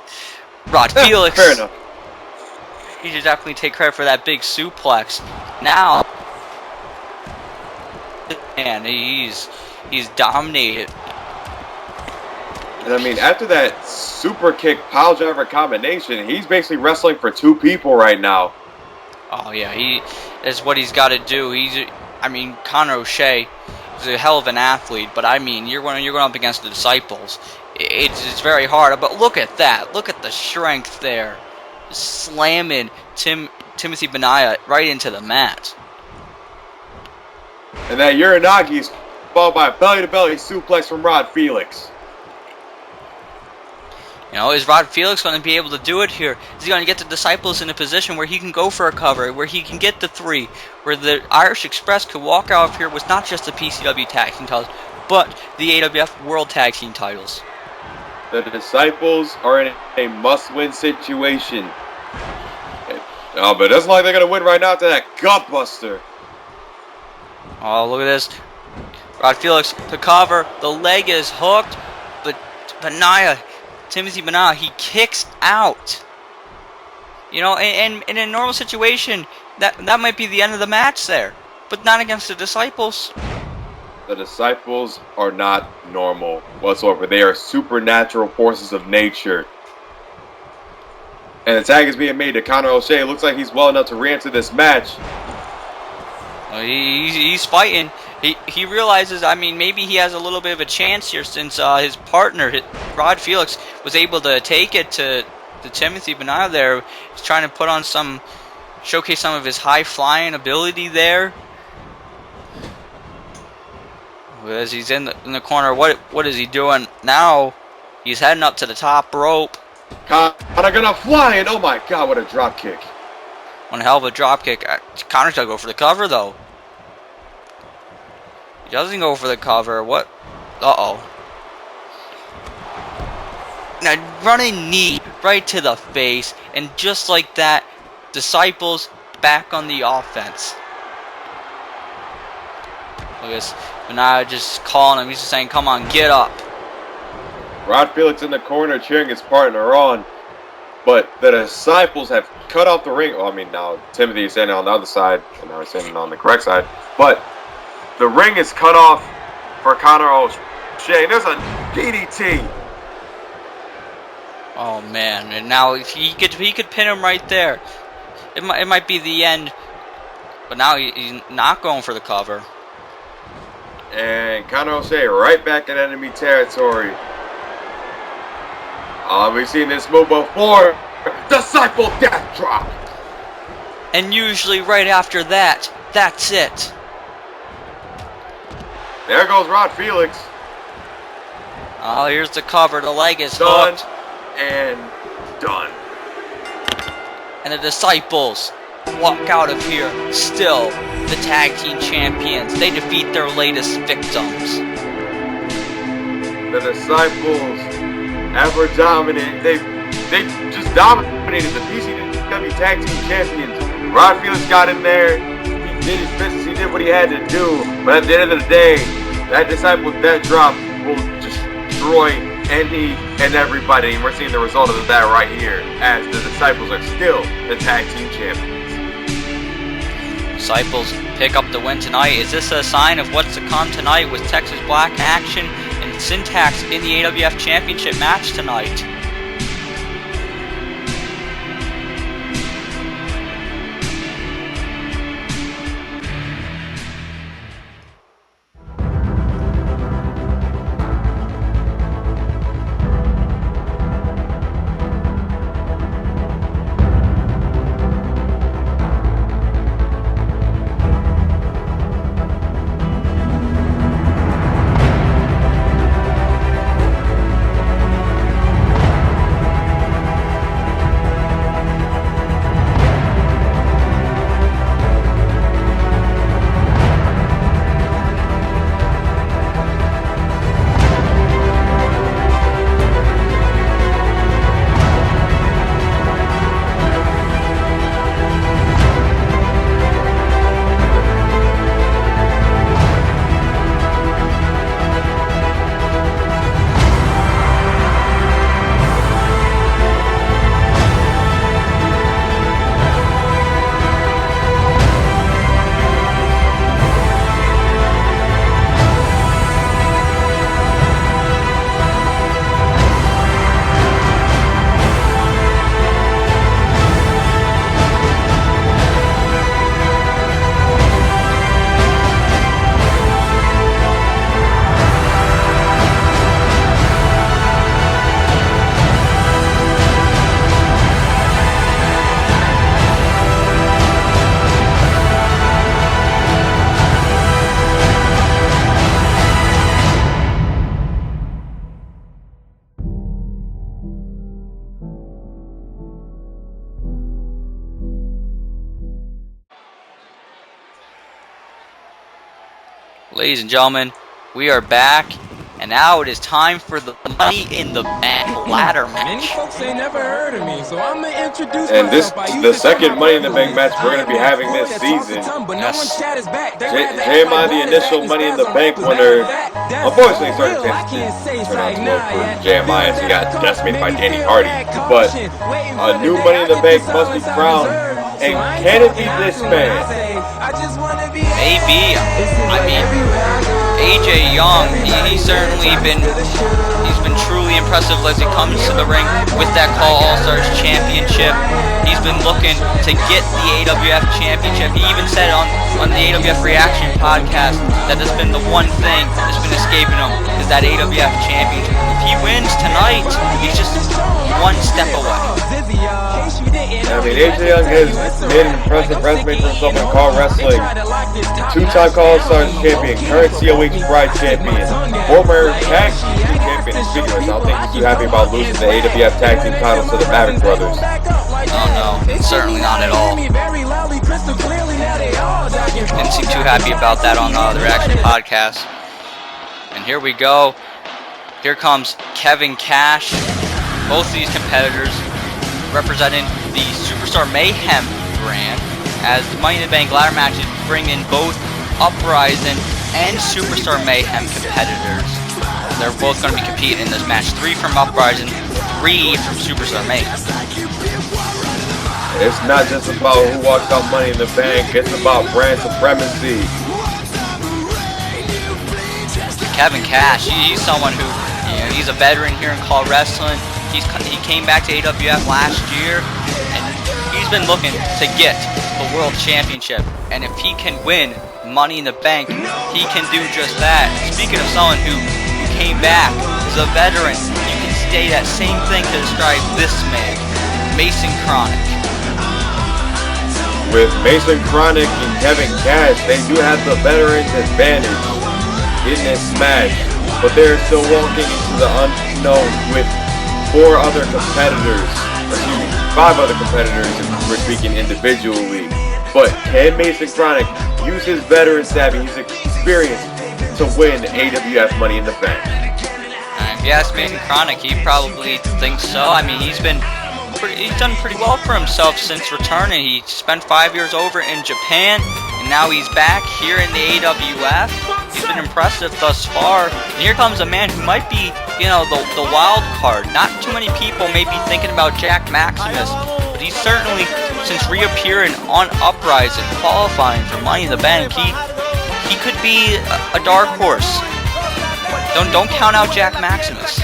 Rod Felix. Fair enough. He should definitely take credit for that big suplex. Now, and he's dominated. And after that super kick pile driver combination, he's basically wrestling for two people right now. Oh yeah, he is what he's got to do. Connor O'Shea is a hell of an athlete, but you're going up against the Disciples. It's very hard. But look at that. Look at the strength there, slamming Timothy Benaya right into the mat. And that Uranagi's followed by a belly-to-belly suplex from Rod Felix. Is Rod Felix going to be able to do it here? Is he going to get the Disciples in a position where he can go for a cover, where he can get the 3, where the Irish Express could walk out of here with not just the PCW Tag Team titles, but the AWF World Tag Team titles? The Disciples are in a must-win situation. But it doesn't look like they're going to win right now to that gutbuster. Oh, look at this. Rod Felix to cover. The leg is hooked, but Timothy Benaya, he kicks out. And in a normal situation, that might be the end of the match there, but not against the Disciples. The Disciples are not normal whatsoever. They are supernatural forces of nature. And the tag is being made to Connor O'Shea. It looks like he's well enough to re-enter this match. He's fighting. He realizes, maybe he has a little bit of a chance here since his partner, Rod Felix, was able to take it to the Timothy Benaia there. He's trying to put on showcase some of his high flying ability there. As he's in the corner, what is he doing now? He's heading up to the top rope. Conor gonna fly, and oh my god, what a drop kick! One hell of a drop kick. Conor's gotta go for the cover though. He doesn't go for the cover. What? Uh-oh. Now running knee right to the face, and just like that, Disciples back on the offense. Look at this. Benaia just calling him. He's just saying, come on, get up. Rod Felix in the corner cheering his partner on. But the Disciples have cut off the ring. Well, I mean, now Timothy is standing on the other side, and now he's standing on the correct side. But the ring is cut off for Conor O'Shea. There's a DDT. Oh, man. And now he could pin him right there. It might be the end. But now he's not going for the cover. And Conor O'Shea right back in enemy territory. We've seen this move before. Disciple death drop. And usually right after that, that's it. There goes Rod Felix. Oh, here's the cover. The leg is done hooked. And done. And the Disciples walk out of here still the tag team champions. They defeat their latest victims. The Disciples ever dominant. They just dominated the PCW tag team champions. Rod Felix got in there. He did his business. He did what he had to do. But at the end of the day, that Disciple death drop will destroy any and everybody. And we're seeing the result of that right here, as the Disciples are still the tag team champions. Disciples pick up the win tonight. Is this a sign of what's to come tonight with Texas Black Action and Syntax in the AWF Championship match tonight? Ladies and gentlemen, we are back, and now it is time for the Money in the Bank ladder match. Many folks ain't never heard of me, so I'm gonna introduce and myself. This is the second Money in the Bank match we're gonna be having this season. Yes. J-Mon, the initial Money in the Bank winner, unfortunately started to turn out to look for JMI as he got decimated by Danny Hardy. But a new Money in the Bank must be crowned, and can it be this man? Maybe. I mean, AJ Young, he's certainly been truly impressive as he comes to the ring with that Call All-Stars Championship. He's been looking to get the AWF Championship. He even said on the AWF Reaction podcast that that's been the one thing that's been escaping him, is that AWF Championship. he wins tonight, he's just one step away. I mean, AJ Young has made an impressive resume for himself in Call Wrestling. Two-time Call Stars champion, current COH Pride champion, former tag team champion. Speaking of, I don't think he's too happy about losing the AWF tag team titles to the Maverick brothers. Oh no, certainly not at all. Didn't seem too happy about that on the Reaction podcast. And here we go. Here comes Kevin Kash. Both of these competitors representing the Superstar Mayhem brand, as the Money in the Bank ladder matches bring in both Uprising and Superstar Mayhem competitors. They're both going to be competing in this match. 3 from Uprising, 3 from Superstar Mayhem. It's not just about who walks out Money in the Bank, it's about brand supremacy. Kevin Kash, he's someone who, he's a veteran here in Call Wrestling. He came back to AWF last year, and he's been looking to get the World Championship. And if he can win Money in the Bank, he can do just that. Speaking of someone who came back as a veteran, you can say that same thing to describe this man, Mason Kronik. With Mason Kronik and Kevin Kash, they do have the veterans advantage in this match, but they're still walking into the unknown with 4 other competitors, excuse me, 5 other competitors if we're speaking individually. But can Mason Kronik use his veteran savvy, his experience, to win AWF Money in the Bank? If you ask Mason Kronik, he probably thinks so. I mean, he's done pretty well for himself since returning. He spent 5 years over in Japan, and now he's back here in the AWF. He's been impressive thus far. And here comes a man who might be, the wild card. Not too many people may be thinking about Jack Maximus, but he's certainly, since reappearing on Uprising, qualifying for Money in the Bank, he could be a dark horse. Don't count out Jack Maximus.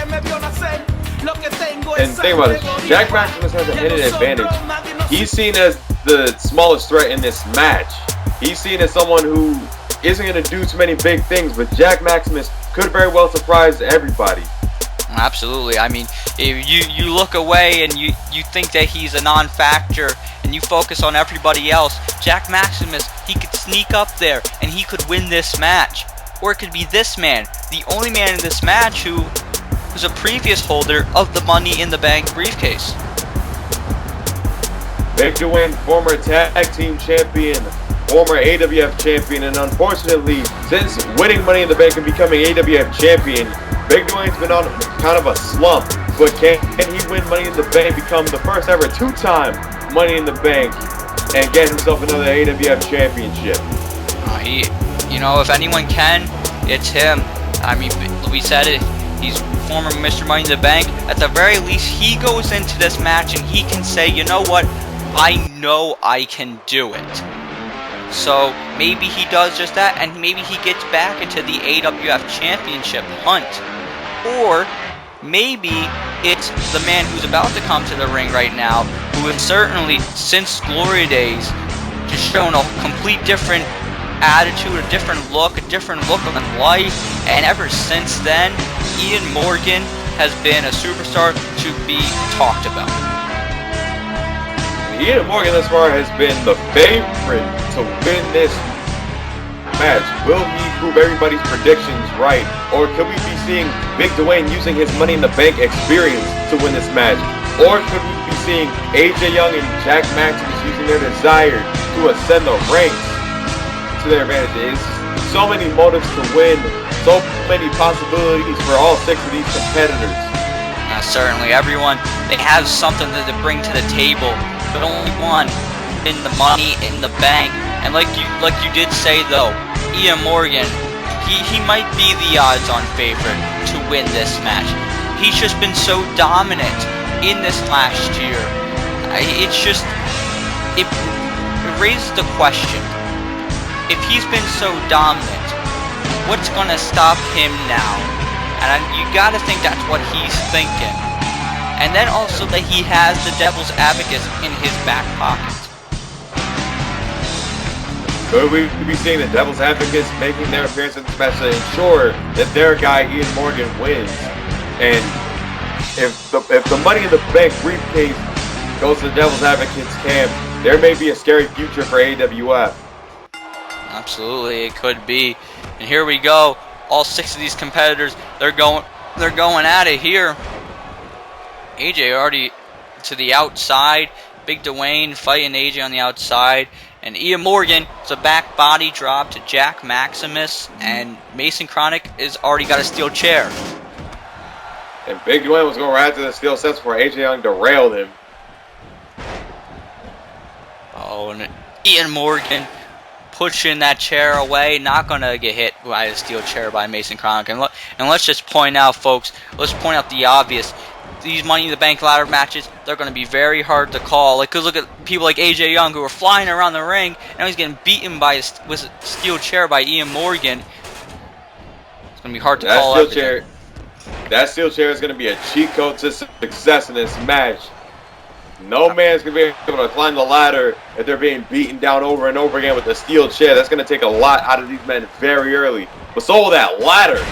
And think about it, Jack Maximus has a hidden advantage. He's seen as the smallest threat in this match. He's seen as someone who isn't going to do too many big things, but Jack Maximus could very well surprise everybody. Absolutely. I mean, if you look away and you think that he's a non-factor and you focus on everybody else, Jack Maximus, he could sneak up there and he could win this match. Or it could be this man, the only man in this match who was a previous holder of the Money in the Bank briefcase. Big Dwayne, former tag team champion, former AWF champion, and unfortunately, since winning Money in the Bank and becoming AWF champion, Big Dwayne's been on kind of a slump. But can he win Money in the Bank, become the first ever 2-time Money in the Bank, and get himself another AWF championship? If anyone can, it's him. I mean, we said it. He's former Mr. Money in the Bank. At the very least, he goes into this match and he can say, you know what? I know I can do it. So maybe he does just that, and maybe he gets back into the AWF Championship hunt. Or maybe it's the man who's about to come to the ring right now, who has certainly, since Glory Days, just shown a complete different attitude, a different look on life, and ever since then, Ian Morgan has been a superstar to be talked about. Ian Morgan thus far has been the favorite to win this match. Will he prove everybody's predictions right? Or could we be seeing Big Dwayne using his Money in the Bank experience to win this match? Or could we be seeing AJ Young and Jack Maximus using their desire to ascend the ranks to their advantage? So many motives to win, so many possibilities for all 6 of these competitors. Certainly, everyone, they have something to bring to the table, but only one in the Money in the Bank. And like you did say though, Ian Morgan, he might be the odds-on favorite to win this match. He's just been so dominant in this last year. It raises the question: if he's been so dominant, what's gonna stop him now? And you gotta think that's what he's thinking. And then also that he has the Devil's Advocate in his back pocket. Could we be seeing the Devil's Advocates making their appearance in this match to ensure that their guy Ian Morgan wins? And if the Money in the Bank briefcase goes to the Devil's Advocates camp, there may be a scary future for AWF. Absolutely, it could be. And here we go. All 6 of these competitors, they're going at it here. AJ already to the outside. Big Dwayne fighting AJ on the outside. And Ian Morgan, it's a back body drop to Jack Maximus. And Mason Kronik has already got a steel chair. And Big Dwayne was going right to the steel sets before AJ Young derailed him. Oh, and Ian Morgan pushing that chair away, not going to get hit by a steel chair by Mason Kronik. And let's just point out, folks, let's point out the obvious. These Money in the Bank ladder matches, they're going to be very hard to call. Like, 'cause look at people like AJ Young who are flying around the ring, and now he's getting beaten by with a steel chair by Ian Morgan. It's going to be hard to call out. That steel chair is going to be a cheat code to success in this match. No man's going to be able to climb the ladder if they're being beaten down over and over again with a steel chair. That's going to take a lot out of these men very early. But so will that ladder.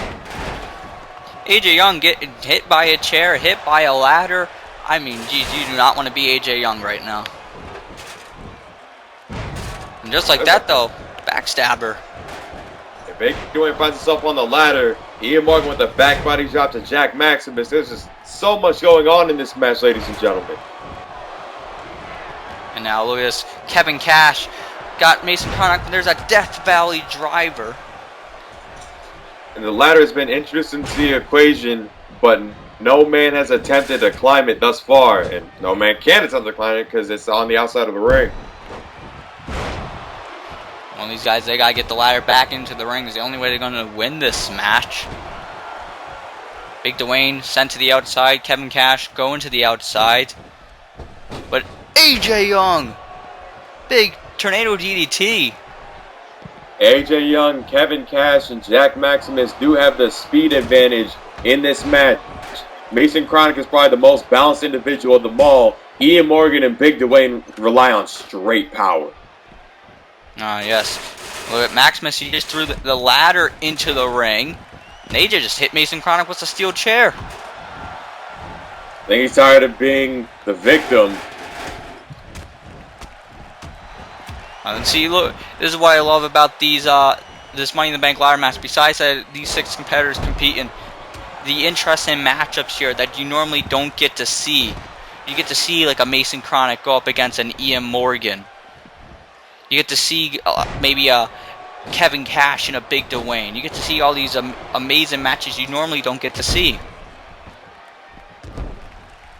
AJ Young getting hit by a chair, hit by a ladder. I mean, geez, you do not want to be AJ Young right now. And just like that, though, backstabber. If Big Dwayne finds himself on the ladder, Ian Morgan with a back body drop to Jack Maximus. There's just so much going on in this match, ladies and gentlemen. And now look at this. Kevin Kash got Mason Kronik. There's a Death Valley driver. And the ladder has been introduced into the equation, but no man has attempted to climb it thus far. And no man can attempt to climb it because it's on the outside of the ring. One of these guys, they got to get the ladder back into the ring. It's the only way they're going to win this match. Big Dwayne sent to the outside. Kevin Kash going to the outside. But AJ Young, big tornado DDT. AJ Young, Kevin Kash, and Jack Maximus do have the speed advantage in this match. Mason Kronik is probably the most balanced individual of them all. Ian Morgan and Big Dwayne rely on straight power. Yes. Look at Maximus, he just threw the ladder into the ring. And AJ just hit Mason Kronik with a steel chair. I think he's tired of being the victim. And see, look, this is what I love about these this Money in the Bank ladder match. Besides that, these 6 competitors compete in the interesting matchups here that you normally don't get to see. You get to see like a Mason Kronik go up against an Ian Morgan. You get to see maybe a Kevin Kash and a Big Dwayne. You get to see all these amazing matches you normally don't get to see.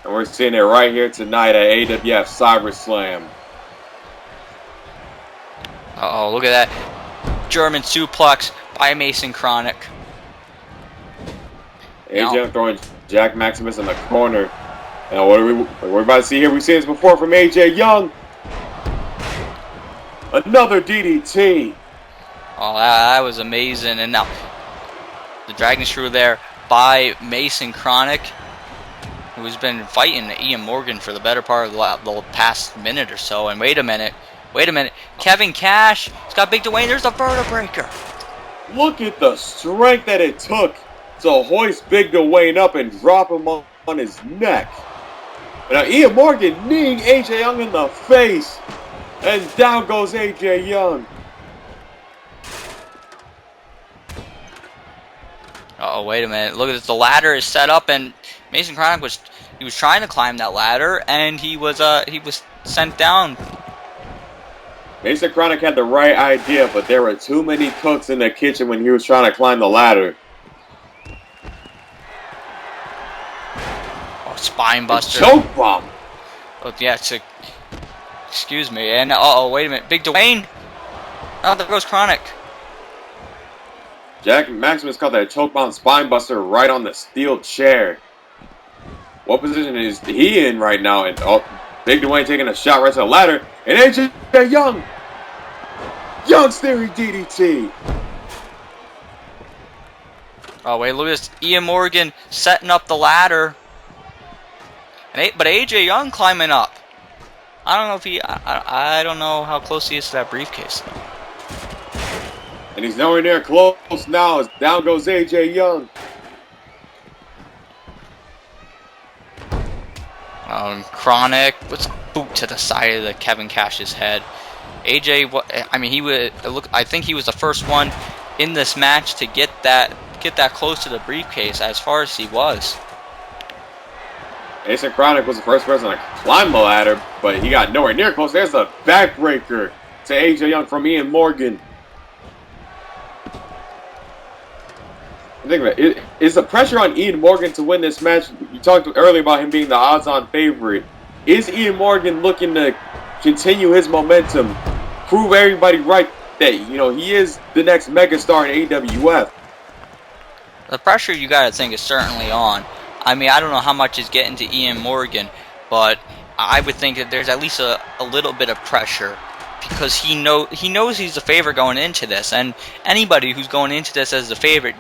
And we're seeing it right here tonight at AWF Cyberslam. Uh-oh, look at that. German suplex by Mason Kronik. AJ throwing Jack Maximus in the corner. And what are we're about to see here? We've seen this before from AJ Young. Another DDT. Oh, that was amazing. And now the Dragon Screw there by Mason Kronik, who's been fighting Ian Morgan for the better part of the past minute or so. And wait a minute. Kevin Kash, he's got Big Dwayne. There's the vertebreaker. Look at the strength that it took to hoist Big Dwayne up and drop him on his neck. Now Ian Morgan kneeing AJ Young in the face. And down goes AJ Young. Uh-oh, wait a minute. Look at this. The ladder is set up, and Mason Kronik was trying to climb that ladder, and he was sent down. Mason Kronik had the right idea, but there were too many cooks in the kitchen when he was trying to climb the ladder. Oh, spine buster. Choke bomb. Oh, yeah, excuse me. And uh-oh, wait a minute. Big Dwayne. Oh, there goes Kronik. Jack Maximus caught that choke bomb spine buster right on the steel chair. What position is he in right now? And Big Dwayne taking a shot right to the ladder. And AJ Young. Young's theory DDT. Oh, wait, look at this. Ian Morgan setting up the ladder. But AJ Young climbing up. I don't know if I don't know how close he is to that briefcase, though. And he's nowhere near close now as down goes AJ Young. Kronik was boot to the side of the Kevin Cash's head. AJ, I mean, I think he was the first one in this match to get that close to the briefcase, as far as he was. Mason Kronik was the first person to climb the ladder, but he got nowhere near close. There's a backbreaker to AJ Young from Ian Morgan. Think about it. Is the pressure on Ian Morgan to win this match? You talked earlier about him being the odds-on favorite. Is Ian Morgan looking to continue his momentum, prove everybody right that he is the next megastar in AWF? The pressure, you gotta think, is certainly on. I mean, I don't know how much is getting to Ian Morgan, but I would think that there's at least a little bit of pressure, because he knows he's the favorite going into this, and anybody who's going into this as the favorite,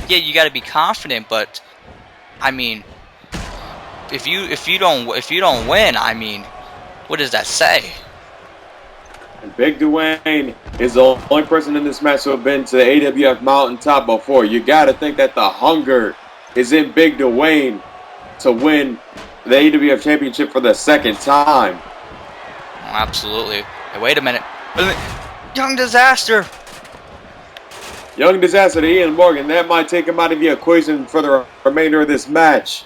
yeah, you got to be confident. But I mean, if you don't win, I mean, what does that say? And Big Dwayne is the only person in this match who have been to the AWF mountaintop before. You got to think that the hunger is in Big Dwayne to win the AWF Championship for the second time. Oh, absolutely. Hey, wait a minute. Young Disaster. Young Disaster to Ian Morgan. That might take him out of the equation for the remainder of this match,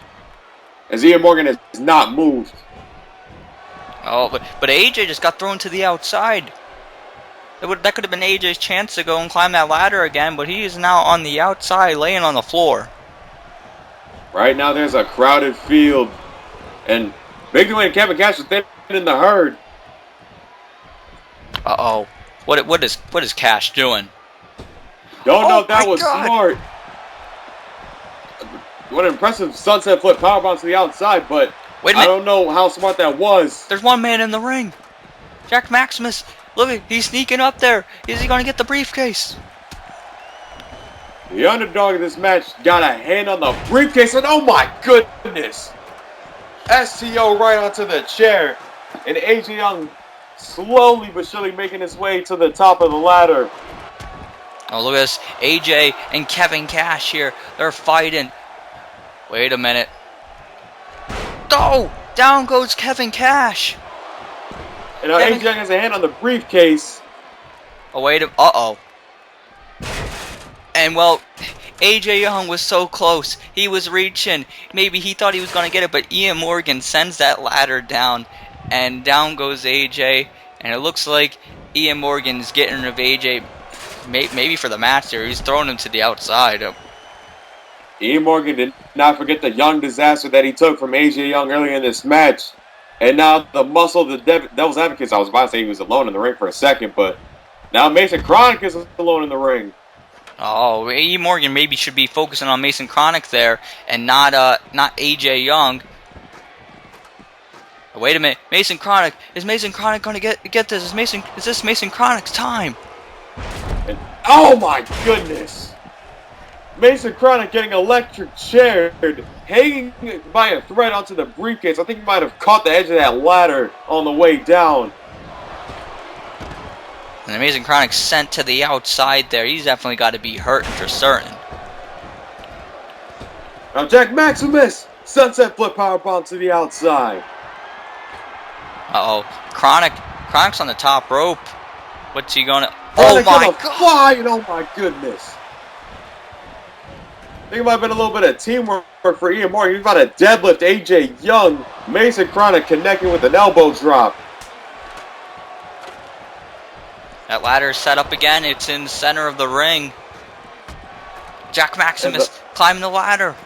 as Ian Morgan has not moved. Oh, but AJ just got thrown to the outside. That could have been AJ's chance to go and climb that ladder again, but he is now on the outside, laying on the floor. Right now, there's a crowded field, and Big Dwayne and Kevin Cash are thin in the herd. Uh-oh. What is Kash doing? Don't know if that was smart. What an impressive sunset flip powerbomb to the outside, but wait a minute. I don't know how smart that was. There's one man in the ring. Jack Maximus. Look, he's sneaking up there. Is he going to get the briefcase? The underdog of this match got a hand on the briefcase, and oh my goodness! STO right onto the chair, and AJ Young slowly but surely making his way to the top of the ladder. Oh, look at this. AJ and Kevin Cash here. They're fighting. Wait a minute. Oh! Down goes Kevin Cash. And now AJ Young has a hand on the briefcase. Oh, wait a... Uh-oh. And, well, AJ Young was so close. He was reaching. Maybe he thought he was going to get it, but Ian Morgan sends that ladder down. And down goes AJ. And it looks like Ian Morgan's getting rid of AJ. Maybe for the match there. He's throwing him to the outside. Ian Morgan did not forget the Young Disaster that he took from AJ Young earlier in this match. And now the muscle of the Devil's Advocates. I was about to say he was alone in the ring for a second, but now Mason Kronik is alone in the ring. Oh, Ian Morgan maybe should be focusing on Mason Kronik there and not AJ Young. Wait a minute, Mason Kronik. Is Mason Kronik going to get this? Is this Mason Kronik's time? And, oh my goodness! Mason Kronik getting electric chaired, hanging by a thread onto the briefcase. I think he might have caught the edge of that ladder on the way down. And Mason Kronik sent to the outside there. He's definitely got to be hurting for certain. Now Jack Maximus, sunset flip powerbomb to the outside. Uh-oh. Kronik's on the top rope. What's he gonna... Oh my god! Fly, and oh my goodness. I think it might have been a little bit of teamwork for Ian Morgan. He's about to deadlift AJ Young. Mason Kronik connecting with an elbow drop. That ladder is set up again. It's in the center of the ring. Jack Maximus climbing the ladder.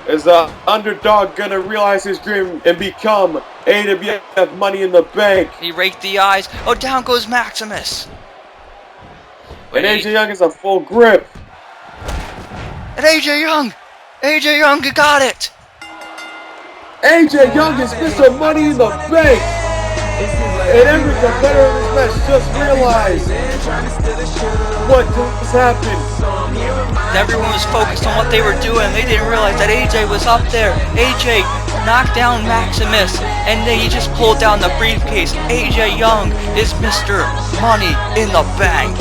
Is the underdog gonna realize his dream and become AWF Money in the Bank? He raked the eyes. Oh, down goes Maximus. And AJ Young is a full grip. And AJ Young, you got it. AJ Young is Mr. Money in the Bank. And every competitor in this match just realized what just happened. Everyone was focused on what they were doing. They didn't realize that AJ was up there. AJ knocked down Maximus, and then he just pulled down the briefcase. AJ Young is Mr. Money in the Bank.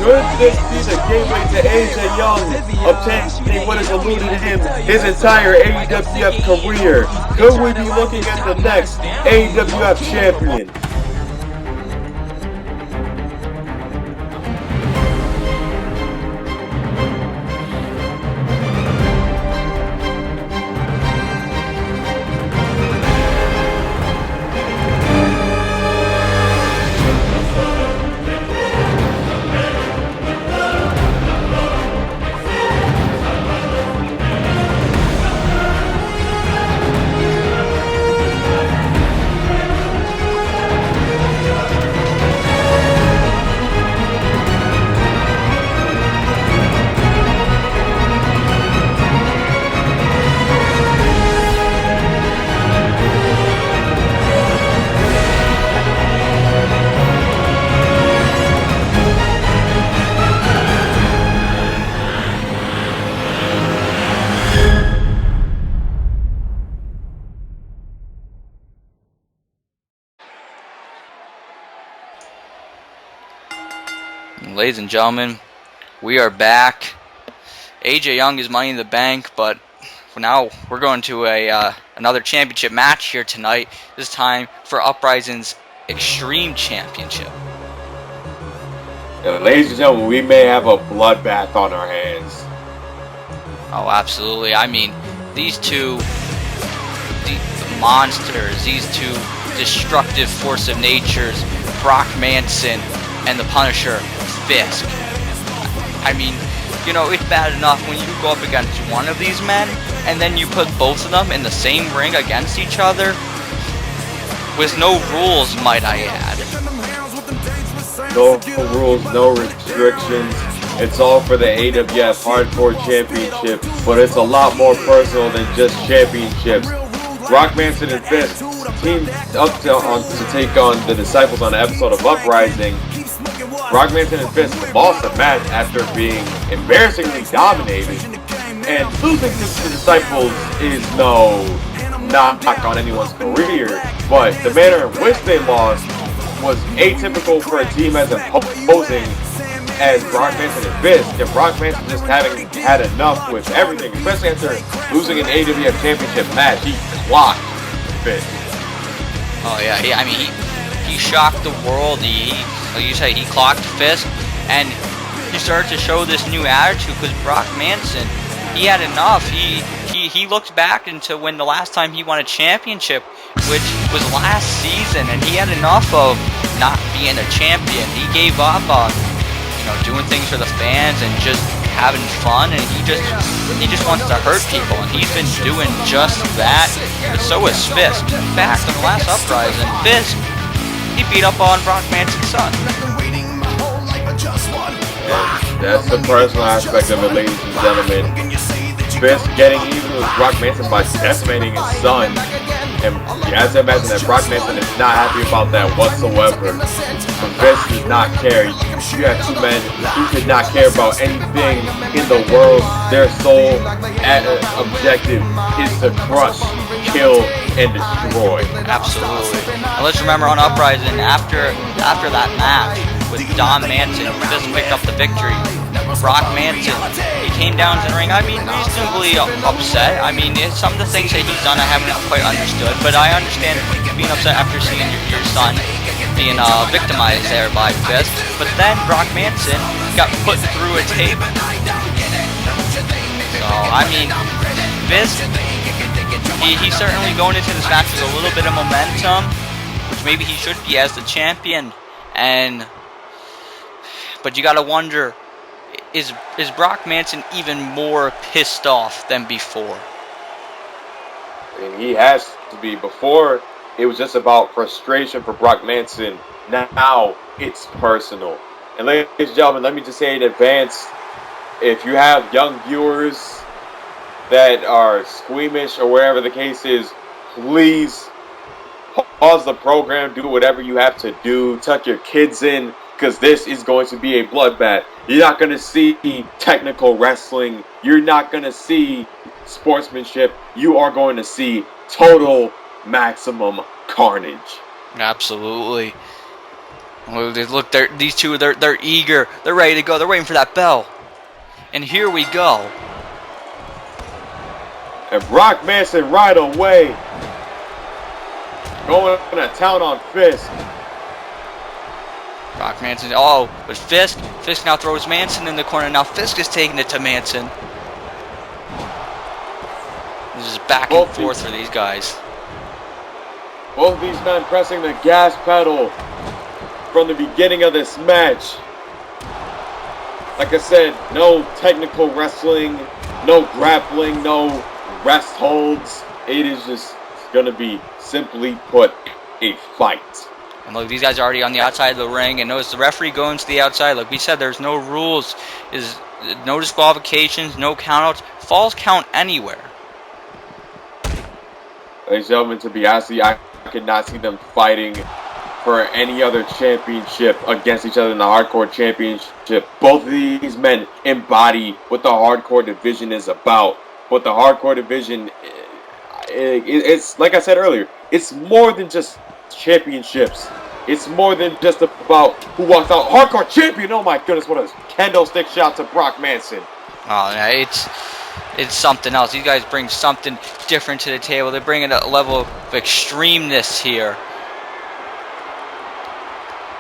Could this be the gateway to AJ Young obtaining what has eluded him his entire AWF career? Could we be looking at the next AWF champion? Ladies and gentlemen, we are back. AJ Young is Money in the Bank, but for now we're going to another championship match here tonight. This time for Uprising's Extreme Championship. Ladies and gentlemen, we may have a bloodbath on our hands. Oh, absolutely. I mean, these two monsters, these two destructive force of natures, Brock Manson and the Punisher, Fisk. I mean, you know, it's bad enough when you go up against one of these men and then you put both of them in the same ring against each other with no rules, might I add. No rules, no restrictions. It's all for the AWF Hardcore Championship, but it's a lot more personal than just championships. Brock Manson and Fisk teamed up to take on the Disciples on an episode of Uprising. Brock Manson and Fisk lost the match after being embarrassingly dominated, and losing to the Disciples is no knock on anyone's career, but the manner in which they lost was atypical for a team as imposing as Brock Manson and Fisk, and Brock Manson just having had enough with everything, especially after losing an AWF Championship match. He clocked Fisk. Oh yeah, he shocked the world. Like you say, he clocked Fisk, and he started to show this new attitude because Brock Manson, he had enough. He looked back into when the last time he won a championship, which was last season, and he had enough of not being a champion. He gave up on, doing things for the fans and just having fun, and he just wants to hurt people, and he's been doing just that. But so is Fisk. In fact, in the last Uprising, Fisk, he beat up on Brock Manson's son. That's the personal aspect of it, ladies and gentlemen. Fisk getting even with Brock Manson by decimating his son. And you have to imagine that Brock Manson is not happy about that whatsoever. But Fisk does not care. You have two men who could not care about anything in the world. Their sole objective is to crush, kill, and destroy. Absolutely. And let's remember on Uprising, after that match with Don Manson, Fisk picked up the victory. Brock Manson, he came down to the ring, reasonably upset. Some of the things that he's done I haven't quite understood, but I understand being upset after seeing your son being victimized there by Fisk. But then Brock Manson got put through a table. So, Fisk, he's certainly going into this match with a little bit of momentum, which maybe he should be as the champion. But you gotta wonder, is Brock Manson even more pissed off than before? He has to be. Before, it was just about frustration for Brock Manson. Now, it's personal. And ladies and gentlemen, let me just say in advance, if you have young viewers that are squeamish or wherever the case is, please pause the program, do whatever you have to do, tuck your kids in, because this is going to be a bloodbath. You're not going to see technical wrestling. You're not going to see sportsmanship. You are going to see total maximum carnage. Absolutely. Look, these two, they're eager. They're ready to go. They're waiting for that bell. And here we go. And Brock Manson right away. Going to town on Fisk. Brock Manson, oh, but Fisk now throws Manson in the corner. Now Fisk is taking it to Manson. This is back and forth for these guys. Both these men pressing the gas pedal from the beginning of this match. Like I said, no technical wrestling, no grappling, no rest holds. It is just going to be, simply put, a fight. And look, these guys are already on the outside of the ring, and notice the referee going to the outside. Like we said, there's no rules, no disqualifications, no countouts. Falls count anywhere. Ladies and gentlemen, to be honest, I could not see them fighting for any other championship against each other in the Hardcore Championship. Both of these men embody what the Hardcore division is about. What the Hardcore division, it's like I said earlier, it's more than just championships. It's more than just about who walks out Hardcore Champion. Oh my goodness, what a candlestick shot to Brock Manson. Oh, yeah, it's something else. These guys bring something different to the table. They bring in a level of extremeness here.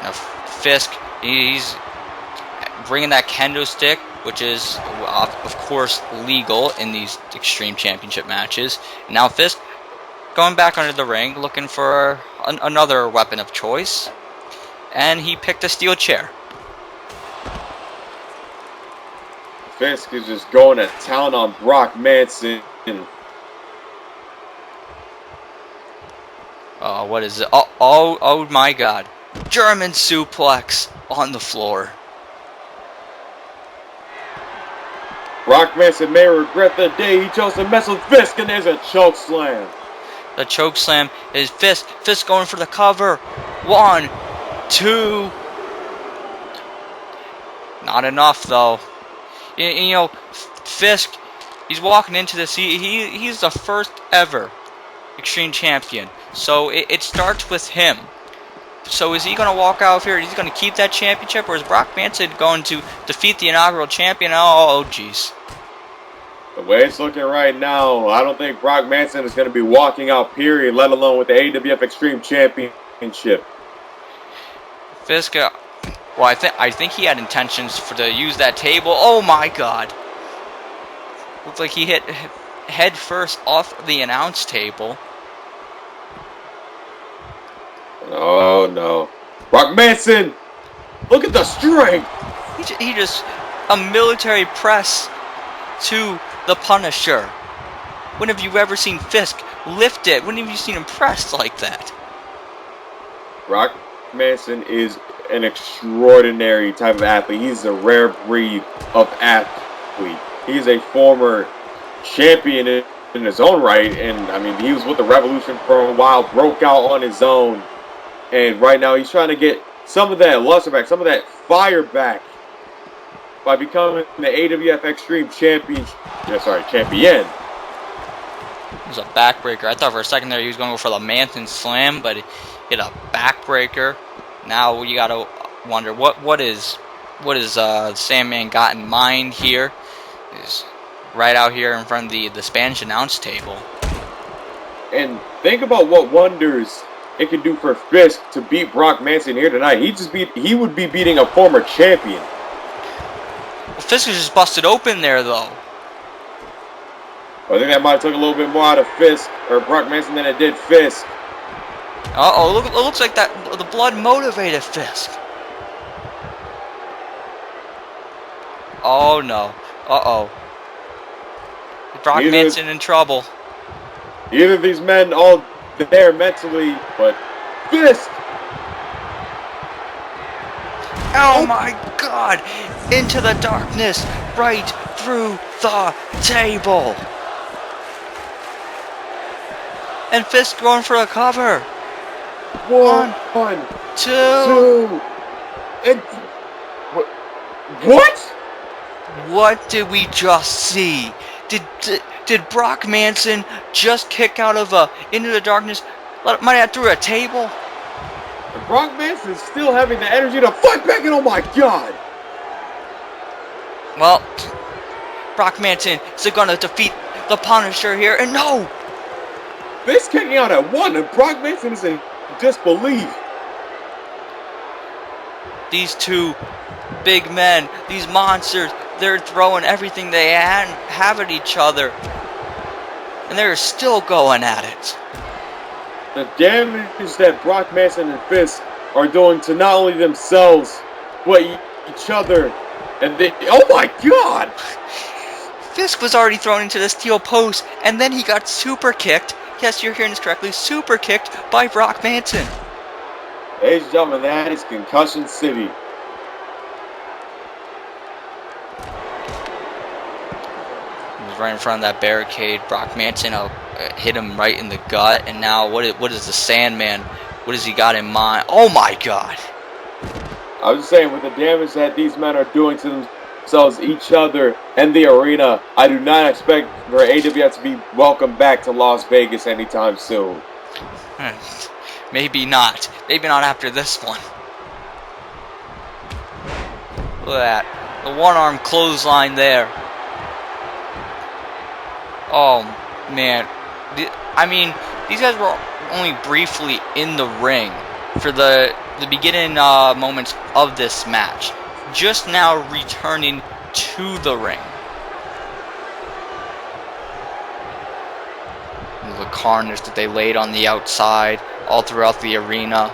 Now, Fisk, he's bringing that kendo stick, which is, of course, legal in these Extreme Championship matches. And now Fisk going back under the ring, looking for another weapon of choice. And he picked a steel chair. Fisk is just going to town on Brock Manson. Oh, what is it? Oh my God. German suplex on the floor. Brock Manson may regret the day he chose to mess with Fisk, and there's a choke slam. The choke slam is Fisk. Fisk going for the cover. 1, 2. Not enough though. You know, Fisk, he's walking into this. He's the first ever Extreme Champion. So it starts with him. So is he going to walk out here? Is he going to keep that championship, or is Brock Manson going to defeat the inaugural champion? Oh, jeez. The way it's looking right now, I don't think Brock Manson is going to be walking out, period, let alone with the AWF Extreme Championship. Fisk, well, I think he had intentions to use that table. Oh my God! Looks like he hit head first off the announce table. Oh no, Brock Manson! Look at the strength. He just a military press to the Punisher. When have you ever seen Fisk lift it? When have you seen him pressed like that? Brock Manson is an extraordinary type of athlete. He's a rare breed of athlete. He's a former champion in his own right, and I mean, he was with the Revolution for a while, broke out on his own, and right now he's trying to get some of that luster back, some of that fire back by becoming the AWF Extreme champion. Champion. It was a backbreaker. I thought for a second there he was going for the Manson Slam, but he hit a backbreaker. Now you gotta wonder what is Sandman got in mind here. He's right out here in front of the Spanish announce table. And think about what wonders it could do for Fisk to beat Brock Manson here tonight. He would be beating a former champion. Well, Fisk is just busted open there though. I think that might have took a little bit more out of Fisk or Brock Manson than it did Fisk. Uh-oh, it looks like that the blood motivated Fisk. Oh no. Uh-oh. Brock Manson in trouble. Either of these men all there mentally, but Fisk! Oh my God! Into the darkness, right through the table. And Fisk going for a cover. One, two. And what? What did we just see? Did Brock Manson just kick out of into the darkness? Might have through a table. And Brock Manson is still having the energy to fight back, and oh my god! Well, Brock Manson is going to defeat the Punisher here, and no! Fisk kicking out at 1, and Brock Manson is in disbelief. These two big men, these monsters, they're throwing everything they have at each other. And they're still going at it. The damage that Brock Manson and Fisk are doing to not only themselves, but each other. And they, oh my god! Fisk was already thrown into the steel post, and then he got super kicked. Yes, you're hearing this correctly. Super kicked by Brock Manson. Ladies and gentlemen, that is Concussion City. He was right in front of that barricade. Brock Manson hit him right in the gut, and now what is the Sandman? What has he got in mind? Oh my god! I was just saying, with the damage that these men are doing to themselves, each other, and the arena, I do not expect for AWF to be welcomed back to Las Vegas anytime soon. Maybe not. Maybe not after this one. Look at that. The one-arm clothesline there. Oh, man. I mean, these guys were only briefly in the ring for the beginning moments of this match. Just now returning to the ring. The carnage that they laid on the outside, all throughout the arena.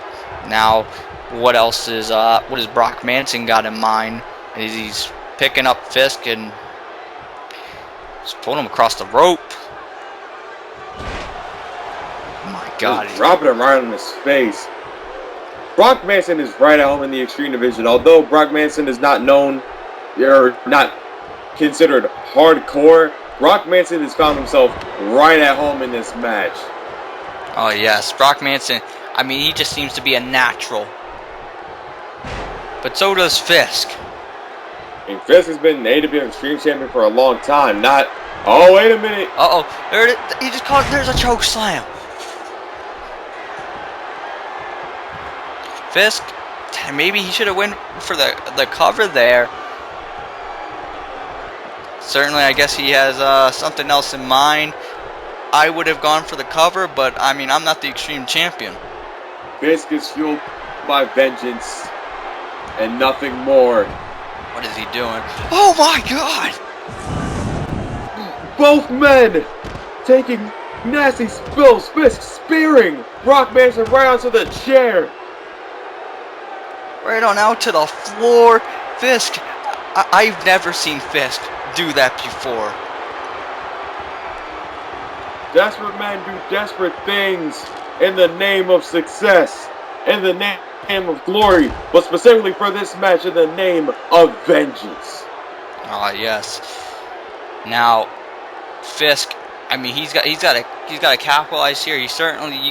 Now, what else is what has Brock Manson got in mind? He's picking up Fisk and just pulling him across the rope. Oh my god. Just dropping him right on his face. Brock Manson is right at home in the Extreme Division. Although Brock Manson is not known or not considered hardcore, Brock Manson has found himself right at home in this match. Oh yes, Brock Manson, I mean, he just seems to be a natural. But so does Fisk. And Fisk has been an AWF Extreme Champion for a long time, not... Oh, wait a minute! Uh-oh, there it is. He just caught, there's a choke slam. Fisk, maybe he should have went for the cover there. Certainly, I guess he has something else in mind. I would have gone for the cover, but I mean, I'm not the Extreme Champion. Fisk is fueled by vengeance and nothing more. What is he doing? Oh my god! Both men taking nasty spills. Fisk spearing Brock Manson right onto the chair. Right on out to the floor. Fisk, I've never seen Fisk do that before. Desperate men do desperate things in the name of success, in the name of glory, but specifically for this match, in the name of vengeance. Ah, yes. Now, Fisk, I mean, he's got to capitalize here. You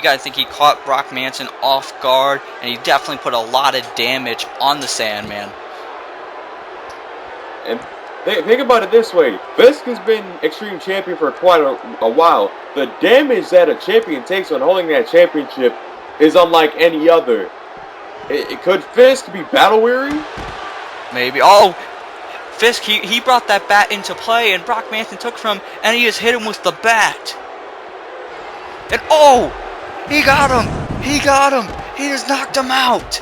got to think he caught Brock Manson off guard, and he definitely put a lot of damage on the Sandman. And think about it this way. Fisk has been Extreme Champion for quite a while. The damage that a champion takes when holding that championship is unlike any other. Could Fisk be battle weary? Maybe. Oh, Fisk, he brought that bat into play, and Brock Manson took from him, and he just hit him with the bat. And oh, he got him. He got him. He just knocked him out.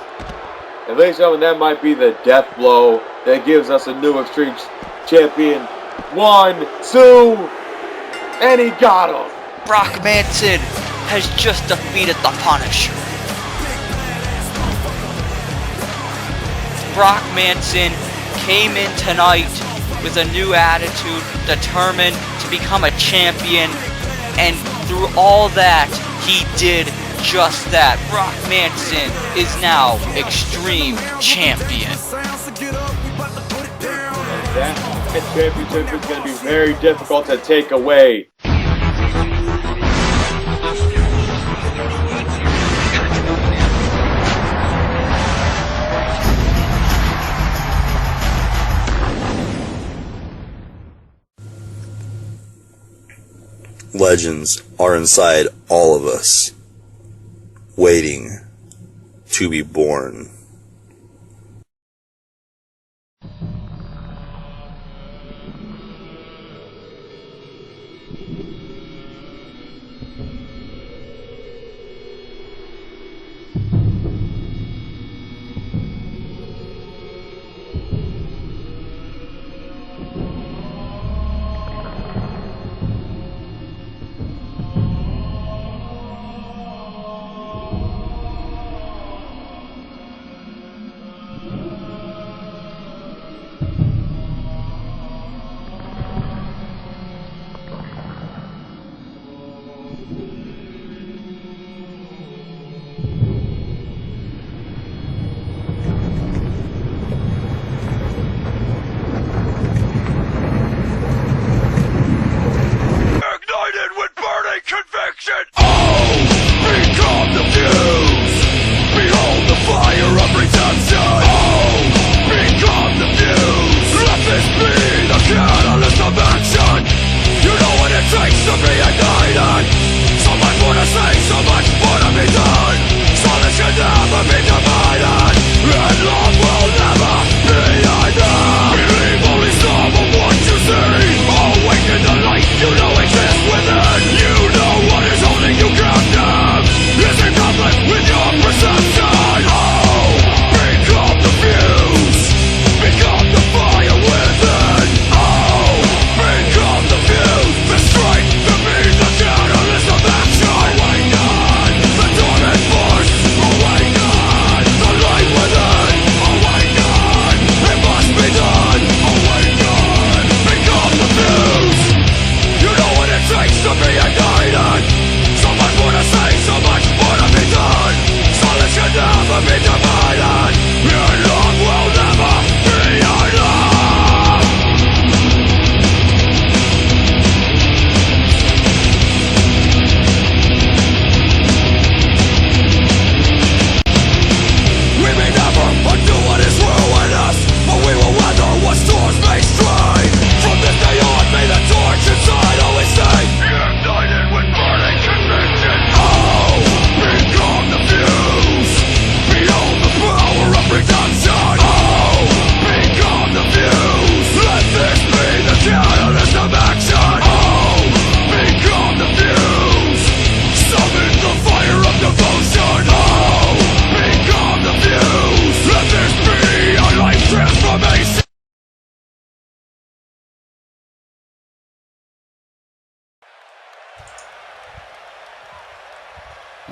And ladies and gentlemen, that might be the death blow that gives us a new Extreme Champion. 1, 2, and he got him. Brock Manson has just defeated the Punisher. Brock Manson came in tonight with a new attitude, determined to become a champion, and through all that, he did just that. Brock Manson is now Extreme Champion. That championship is going to be very difficult to take away. Legends are inside all of us, waiting to be born.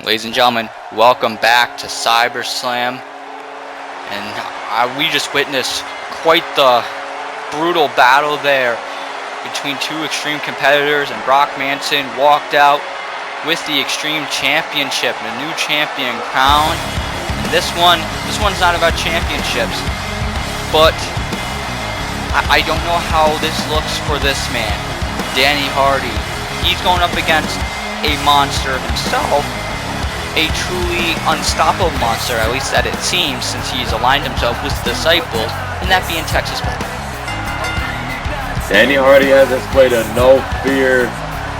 Ladies and gentlemen, welcome back to Cyberslam, and we just witnessed quite the brutal battle there between two extreme competitors, and Brock Manson walked out with the Extreme Championship, the new champion crown. And this one's not about championships, but I don't know how this looks for this man, Danny Hardy. He's going up against a monster himself, a truly unstoppable monster, at least that it seems, since he's aligned himself with disciples, and that being Texas Wolfe. Danny Hardy has displayed a no fear,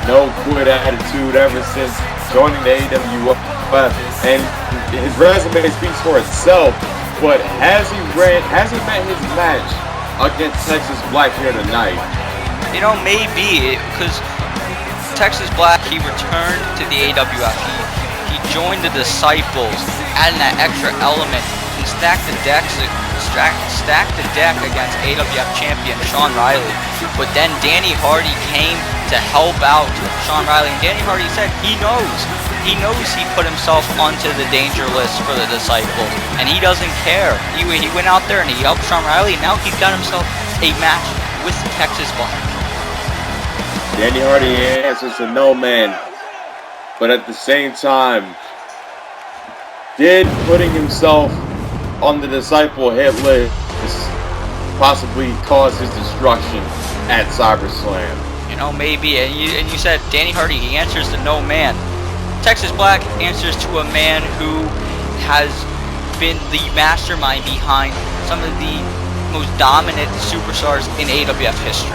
no quit attitude ever since joining the AWF, and his resume speaks for itself. But has he met his match against Texas Black here tonight? You know, maybe, because Texas Black, he returned to the AWF. He joined the Disciples, adding that extra element, and stacked the deck against AWF champion Shawn Riley. But then Danny Hardy came to help out Shawn Riley, and Danny Hardy said he knows he put himself onto the danger list for the Disciples, and he doesn't care. He went out there and he helped Shawn Riley, and now he's got himself a match with Texas Black. Danny Hardy answers to no man, but at the same time, did putting himself on the Disciple hit list possibly cause his destruction at Cyberslam? You know, maybe. And you said Danny Hardy, he answers to no man. Texas Black answers to a man who has been the mastermind behind some of the most dominant superstars in AWF history.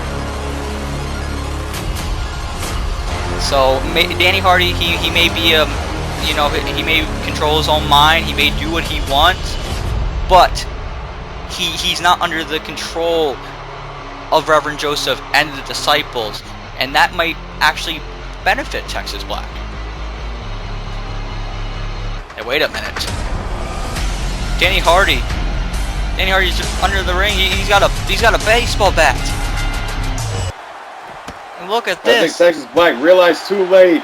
So Danny Hardy, he may be a you know, he may control his own mind, he may do what he wants, but he's not under the control of Reverend Joseph and the disciples, and that might actually benefit Texas Black. Hey, wait a minute. Danny Hardy's just under the ring. He's got a baseball bat. And look at this. I think Texas Black realized too late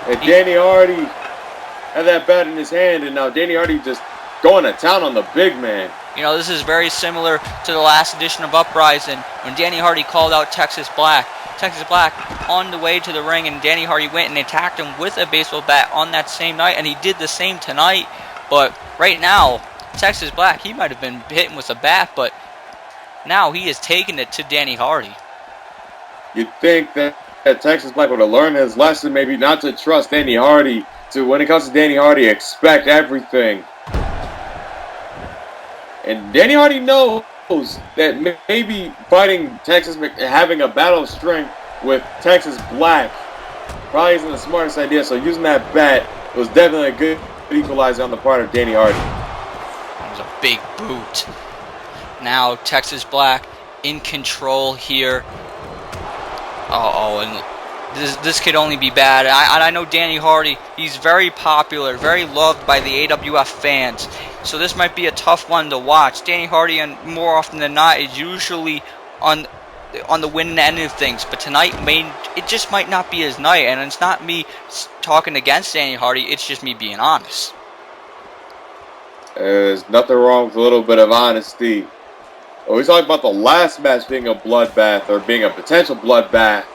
that Danny Hardy had that bat in his hand, and now Danny Hardy just going to town on the big man. You know, this is very similar to the last edition of Uprising when Danny Hardy called out Texas Black. Texas Black on the way to the ring, and Danny Hardy went and attacked him with a baseball bat on that same night, and he did the same tonight. But right now, Texas Black, he might have been hitting with a bat, but now he is taking it to Danny Hardy. You'd think that Texas Black would have learned his lesson, maybe not to trust Danny Hardy. When it comes to Danny Hardy, expect everything. And Danny Hardy knows that maybe fighting Texas, having a battle of strength with Texas Black probably isn't the smartest idea. So using that bat was definitely a good equalizer on the part of Danny Hardy. That was a big boot. Now Texas Black in control here. And this could only be bad. I know Danny Hardy, he's very popular, very loved by the AWF fans. So this might be a tough one to watch. Danny Hardy, and more often than not, is usually on the winning end of things. But tonight, it just might not be his night. And it's not me talking against Danny Hardy, it's just me being honest. There's nothing wrong with a little bit of honesty. We talked about the last match being a bloodbath, or being a potential bloodbath.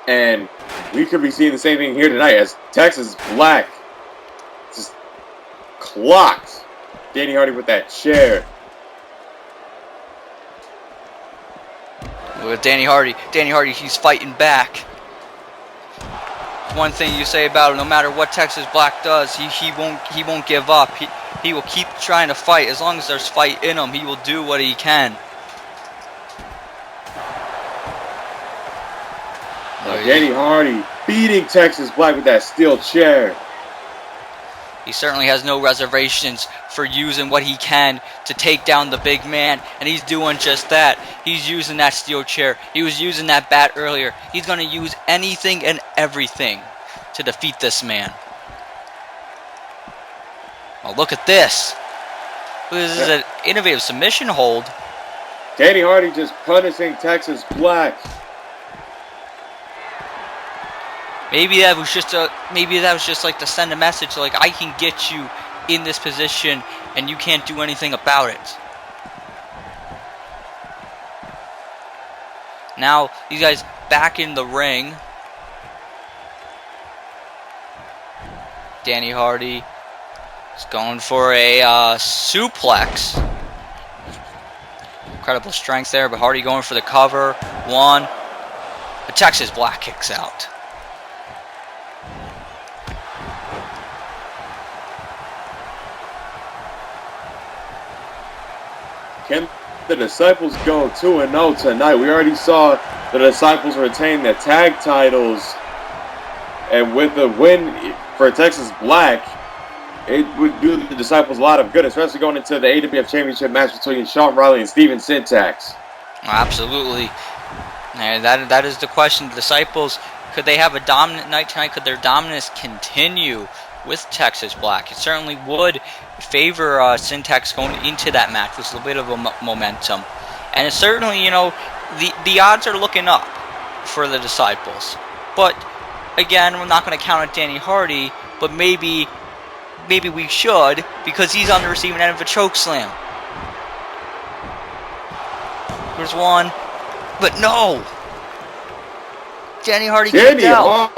And we could be seeing the same thing here tonight as Texas Black just clocks Danny Hardy with that chair. With Danny Hardy, he's fighting back. One thing you say about him, no matter what Texas Black does, he won't give up. He will keep trying to fight. As long as there's fight in him, he will do what he can. Danny Hardy beating Texas Black with that steel chair. He certainly has no reservations for using what he can to take down the big man, and he's doing just that. He's using that steel chair. He was using that bat earlier. He's going to use anything and everything to defeat this man. Oh, look at this. This is an innovative submission hold. Danny Hardy just punishing Texas Black. Maybe that was just like to send a message, like, I can get you in this position and you can't do anything about it. Now these guys back in the ring. Danny Hardy is going for a suplex. Incredible strength there, but Hardy going for the cover. One. But Texas Black kicks out. Can the Disciples go 2-0 tonight? We already saw the Disciples retain the tag titles. And with the win for Texas Black, it would do the Disciples a lot of good, especially going into the AWF Championship match between Sean Riley and Steven Syntax. Absolutely. And that is the question. The Disciples, could they have a dominant night tonight? Could their dominance continue with Texas Black? It certainly would favor Syntax going into that match with a bit of a momentum. And it's certainly, you know, the odds are looking up for the Disciples. But again, we're not going to count out Danny Hardy, but maybe we should, because he's on the receiving end of a choke slam. There's one, but no. Danny Hardy kicked out.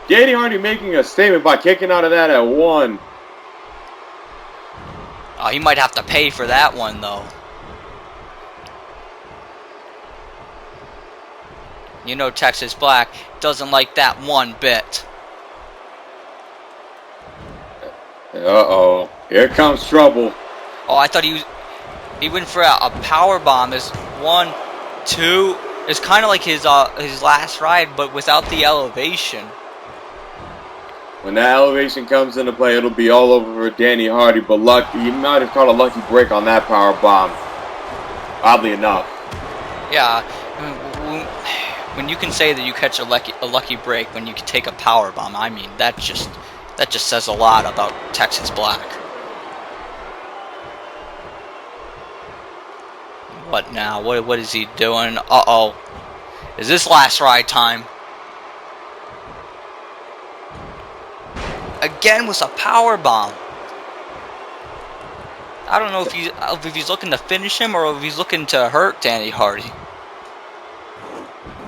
Danny Hardy making a statement by kicking out of that at 1. Oh, he might have to pay for that one, though. You know Texas Black doesn't like that one bit. Uh-oh. Here comes trouble. Oh, I thought he went for a power bomb. Is 1, 2. It's kind of like his last ride, but without the elevation. When that elevation comes into play, it'll be all over for Danny Hardy, but he might have caught a lucky break on that power bomb. Oddly enough. Yeah, when you can say that you catch a lucky break when you can take a power bomb, I mean that just says a lot about Texas Black. What now? What is he doing? Uh-oh. Is this last ride time? Again with a power bomb. I don't know if he's looking to finish him or if he's looking to hurt Danny Hardy.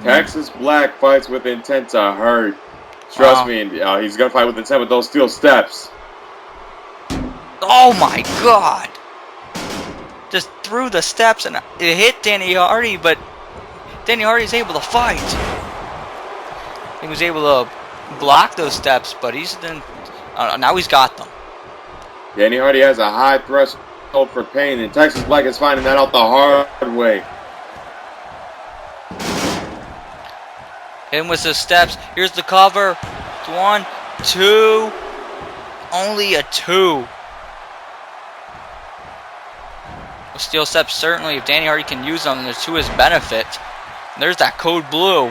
Texas Black fights with intent to hurt. Trust me, he's gonna fight with intent with those steel steps. Oh my God! Just threw the steps and it hit Danny Hardy, but Danny Hardy's able to fight. He was able to block those steps, but now he's got them. Danny Hardy has a high threshold for pain, and Texas Black is finding that out the hard way. Him with the steps. Here's the cover. 1, 2. Only a 2. Steel steps, certainly, if Danny Hardy can use them, it's to his benefit. There's that code blue.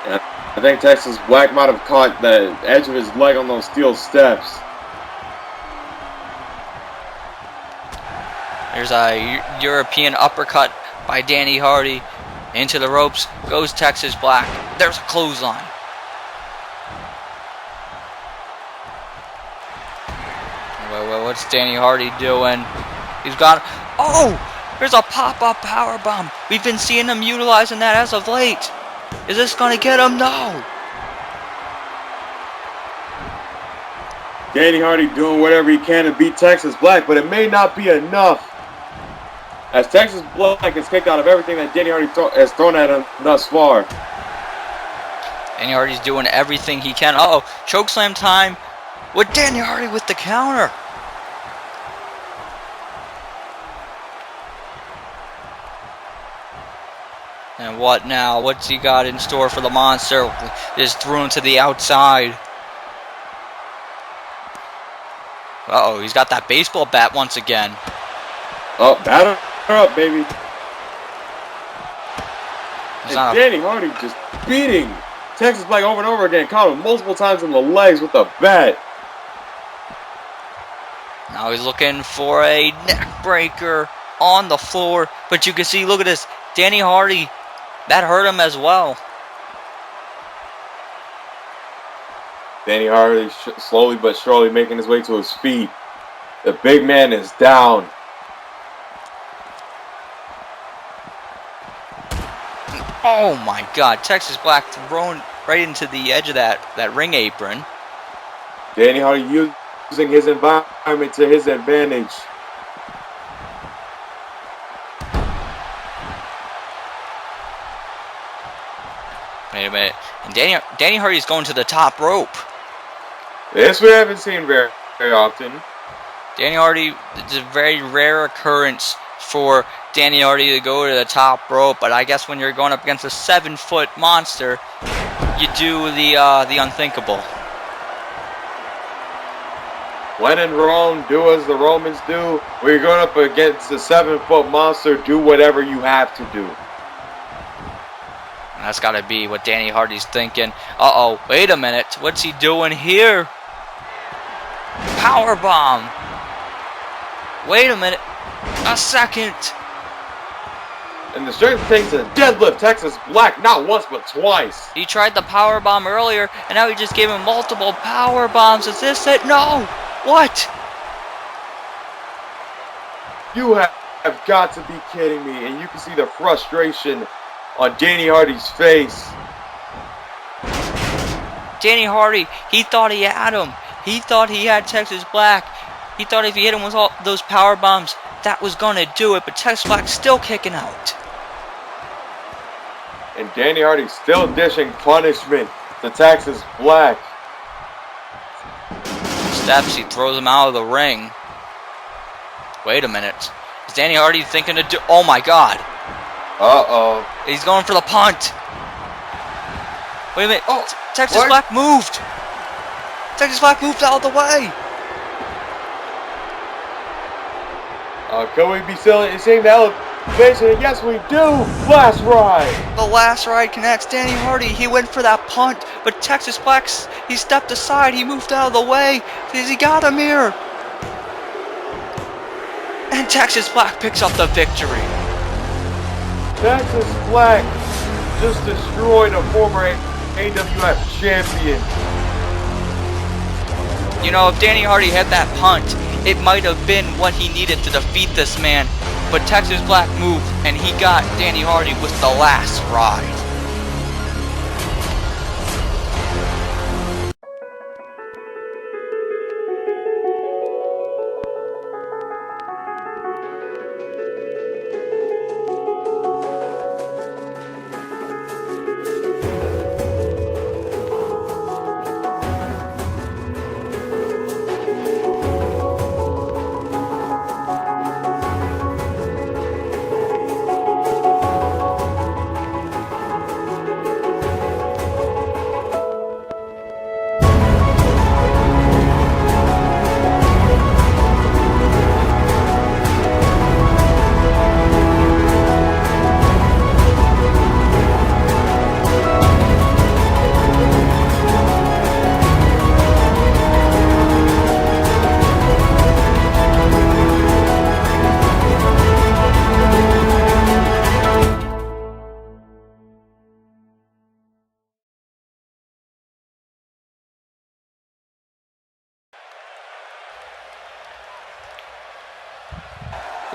Yeah, I think Texas Black might have caught the edge of his leg on those steel steps. There's a European uppercut by Danny Hardy. Into the ropes goes Texas Black. There's a clothesline. Well, what's Danny Hardy doing? He's got... Oh! There's a pop-up powerbomb. We've been seeing him utilizing that as of late. Is this going to get him? No! Danny Hardy doing whatever he can to beat Texas Black, but it may not be enough. As Texas Black is kicked out of everything that Danny Hardy has thrown at him thus far. Danny Hardy's doing everything he can. Uh-oh, chokeslam time with Danny Hardy with the counter. And what now? What's he got in store for the monster? Just threw him to the outside. Uh-oh, he's got that baseball bat once again. Oh, batter up, baby. And Danny Hardy just beating Texas Black over and over again. Caught him multiple times in the legs with the bat. Now he's looking for a neck breaker on the floor. But you can see, look at this. Danny Hardy, that hurt him as well. Danny Hardy slowly but surely making his way to his feet. The big man is down. Oh my God, Texas Black thrown right into the edge of that ring apron. Danny Hardy using his environment to his advantage. Wait a minute. And Danny Hardy's going to the top rope. This we haven't seen very often. Danny Hardy, it's a very rare occurrence for Danny Hardy to go to the top rope, but I guess when you're going up against a 7-foot monster, you do the unthinkable. When in Rome, do as the Romans do. When you're going up against a 7-foot monster, do whatever you have to do. And that's got to be what Danny Hardy's thinking. Uh-oh, wait a minute. What's he doing here? Powerbomb. Wait a minute. A second. And the strength takes a deadlift. Texas Black, not once but twice. He tried the powerbomb earlier, and now he just gave him multiple powerbombs. Is this it? No. What? You have got to be kidding me. And you can see the frustration on Danny Hardy's face. Danny Hardy, he thought he had him. He thought he had Texas Black. He thought if he hit him with all those power bombs, that was going to do it. But Texas Black's still kicking out. And Danny Hardy still dishing punishment to Texas Black. Steps, he throws him out of the ring. Wait a minute. Is Danny Hardy thinking to do... Oh my God. Uh-oh. He's going for the punt. Wait a minute. Oh, Texas what? Black moved. Texas Black moved out of the way. Can we be seeing the elevation? Yes, we do. Last ride. The last ride connects. Danny Hardy, he went for that punt, but Texas Black, he stepped aside. He moved out of the way because he got him here. And Texas Black picks up the victory. Texas Black just destroyed a former AWF champion. You know, if Danny Hardy had that punt, it might have been what he needed to defeat this man. But Texas Black moved, and he got Danny Hardy with the last ride.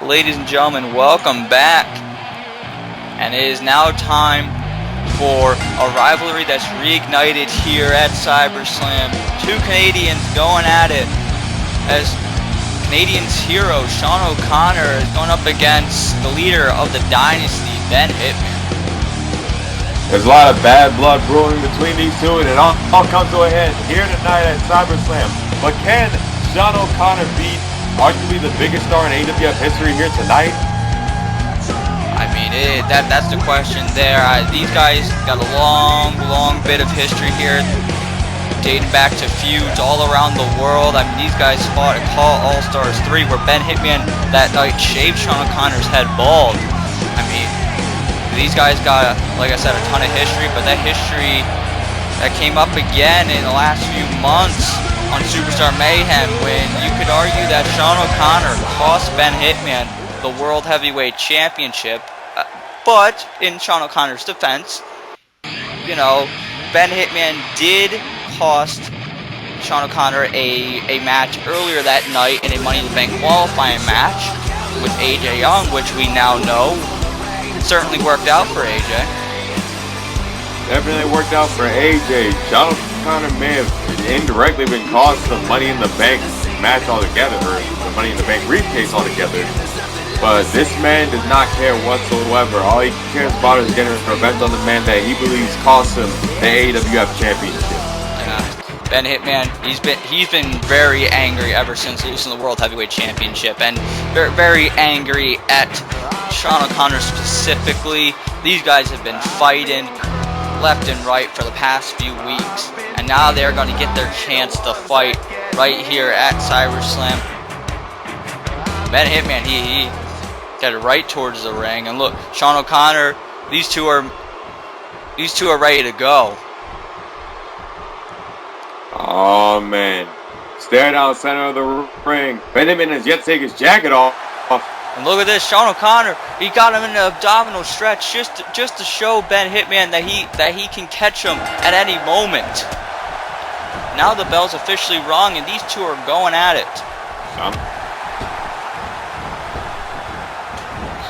Ladies and gentlemen, welcome back. And it is now time for a rivalry that's reignited here at Cyberslam. Two Canadians going at it as Canadians hero Shawn O'Connor is going up against the leader of the dynasty, Ben Hitman. There's a lot of bad blood brewing between these two, and it all comes to a head here tonight at Cyberslam. But can Shawn O'Connor beat arguably the biggest star in AWF history here tonight? I mean, that's the question there. These guys got a long bit of history here, dating back to feuds all around the world. I mean, these guys fought at Call All-Stars 3, where Ben Hitman that night shaved Shawn O'Connor's head bald. I mean, these guys got, like I said, a ton of history, but that history that came up again in the last few months on Superstar Mayhem, when you could argue that Shawn O'Connor cost Ben Hitman the World Heavyweight Championship, but in Shawn O'Connor's defense, you know, Ben Hitman did cost Shawn O'Connor a match earlier that night in a Money in the Bank qualifying match with AJ Young, which we now know certainly worked out for AJ. Definitely worked out for AJ. Shawn O'Connor may have indirectly been cost the Money in the Bank match altogether, or the Money in the Bank briefcase altogether. But this man does not care whatsoever. All he cares about is getting revenge on the man that he believes cost him the AWF championship. Ben Hitman, he's been very angry ever since losing the World Heavyweight Championship, and very angry at Shawn O'Connor specifically. These guys have been fighting left and right for the past few weeks, and now they're going to get their chance to fight right here at Cyberslam. Ben Hitman, he got it right towards the ring, and look, Shawn O'Connor, these two are ready to go. Oh man, stare down the center of the ring. Ben Hitman has yet to take his jacket off. And look at this, Shawn O'Connor, he got him in an abdominal stretch just to show Ben Hitman that he can catch him at any moment. Now the bell's officially rung, and these two are going at it.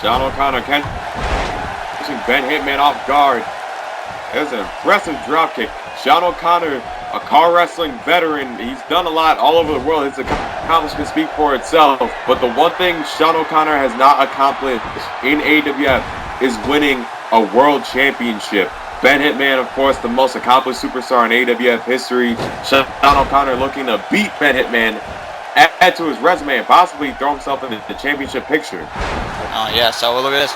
Shawn O'Connor catching Ben Hitman off guard. There's an impressive dropkick. Shawn O'Connor, a car wrestling veteran, he's done a lot all over the world. His accomplishments speak for itself. But the one thing Shawn O'Connor has not accomplished in AWF is winning a world championship. Ben Hitman, of course, the most accomplished superstar in AWF history. Shawn O'Connor looking to beat Ben Hitman, add to his resume, and possibly throw himself into the championship picture. Oh yeah, so look at this.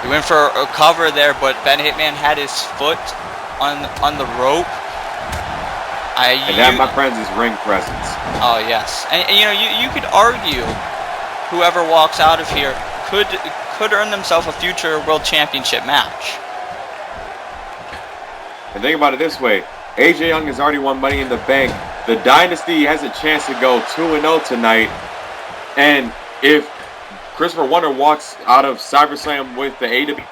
He went for a cover there, but Ben Hitman had his foot on the rope. And that, my friends, is ring presence. Oh yes, and you know, you could argue whoever walks out of here could earn themselves a future world championship match. And think about it this way: AJ Young has already won Money in the Bank. The Dynasty has a chance to go 2-0 tonight, and if Christopher Wonder walks out of ScyberSlam with the AWF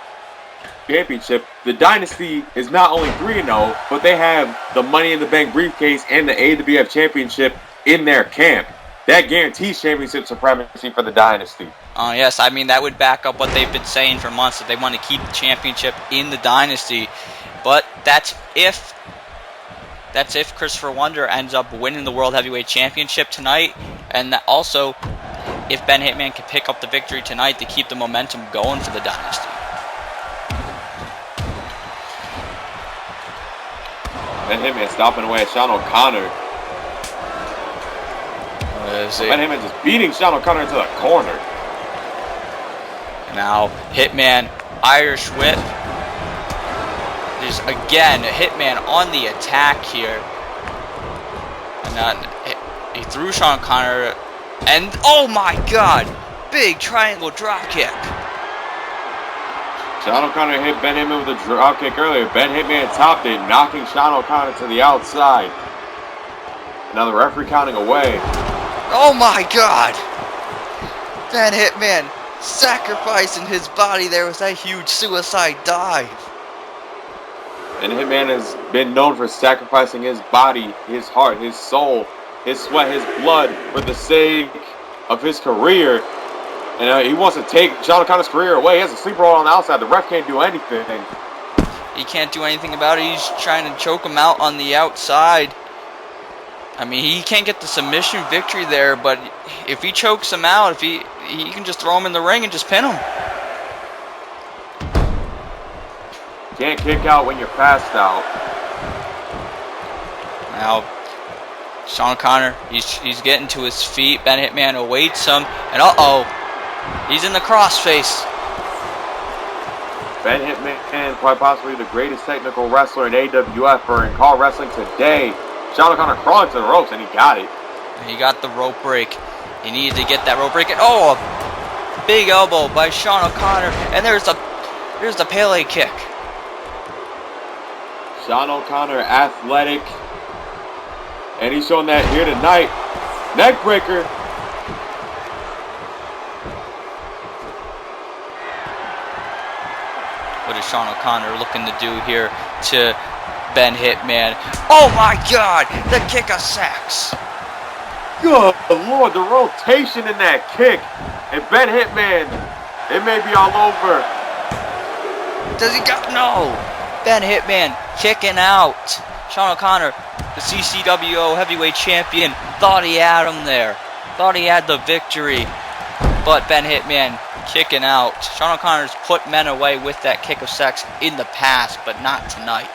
Championship, the Dynasty is not only 3-0, but they have the Money in the Bank briefcase and the AWF Championship in their camp. That guarantees championship supremacy for the Dynasty. Oh yes, I mean that would back up what they've been saying for months, that they want to keep the championship in the Dynasty. But that's if Christopher Wonder ends up winning the World Heavyweight Championship tonight, and that also if Ben Hitman can pick up the victory tonight to keep the momentum going for the Dynasty. Ben Hitman stopping away at Shawn O'Connor. Ben Hitman just beating Shawn O'Connor into the corner. Now Hitman, Irish Whip. There's again Hitman on the attack here. And he threw Shawn O'Connor, and oh my God, big triangle drop kick. Shawn O'Connor hit Ben Hitman with a drop kick earlier. Ben Hitman topped it, knocking Shawn O'Connor to the outside. Now the referee counting away. Oh my God! Ben Hitman sacrificing his body there with that huge suicide dive. Ben Hitman has been known for sacrificing his body, his heart, his soul, his sweat, his blood for the sake of his career. And he wants to take Shawn O'Connor's career away. He has a sleeper hold on the outside. The ref can't do anything. He can't do anything about it. He's trying to choke him out on the outside. I mean, he can't get the submission victory there, but if he chokes him out, if he can just throw him in the ring and just pin him. Can't kick out when you're passed out. Now, Shawn O'Connor, he's getting to his feet. Ben Hitman awaits him, and uh-oh, he's in the crossface. Ben Hitman, quite possibly the greatest technical wrestler in AWF or in Call Wrestling today. Shawn O'Connor crawling to the ropes, and he got it. He got the rope break. He needed to get that rope break. And oh, a big elbow by Shawn O'Connor, and there's the Pele kick. Shawn O'Connor, athletic, and he's showing that here tonight. Neck breaker. What is Shawn O'Connor looking to do here to Ben Hitman? Oh my God, the kick of sex. Good Lord, the rotation in that kick. And Ben Hitman, it may be all over. Does he got no? Ben Hitman kicking out. Shawn O'Connor, the CCWO heavyweight champion, thought he had him there. Thought he had the victory. But Ben Hitman kicking out. Shawn O'Connor's put men away with that kick of sex in the past, but not tonight.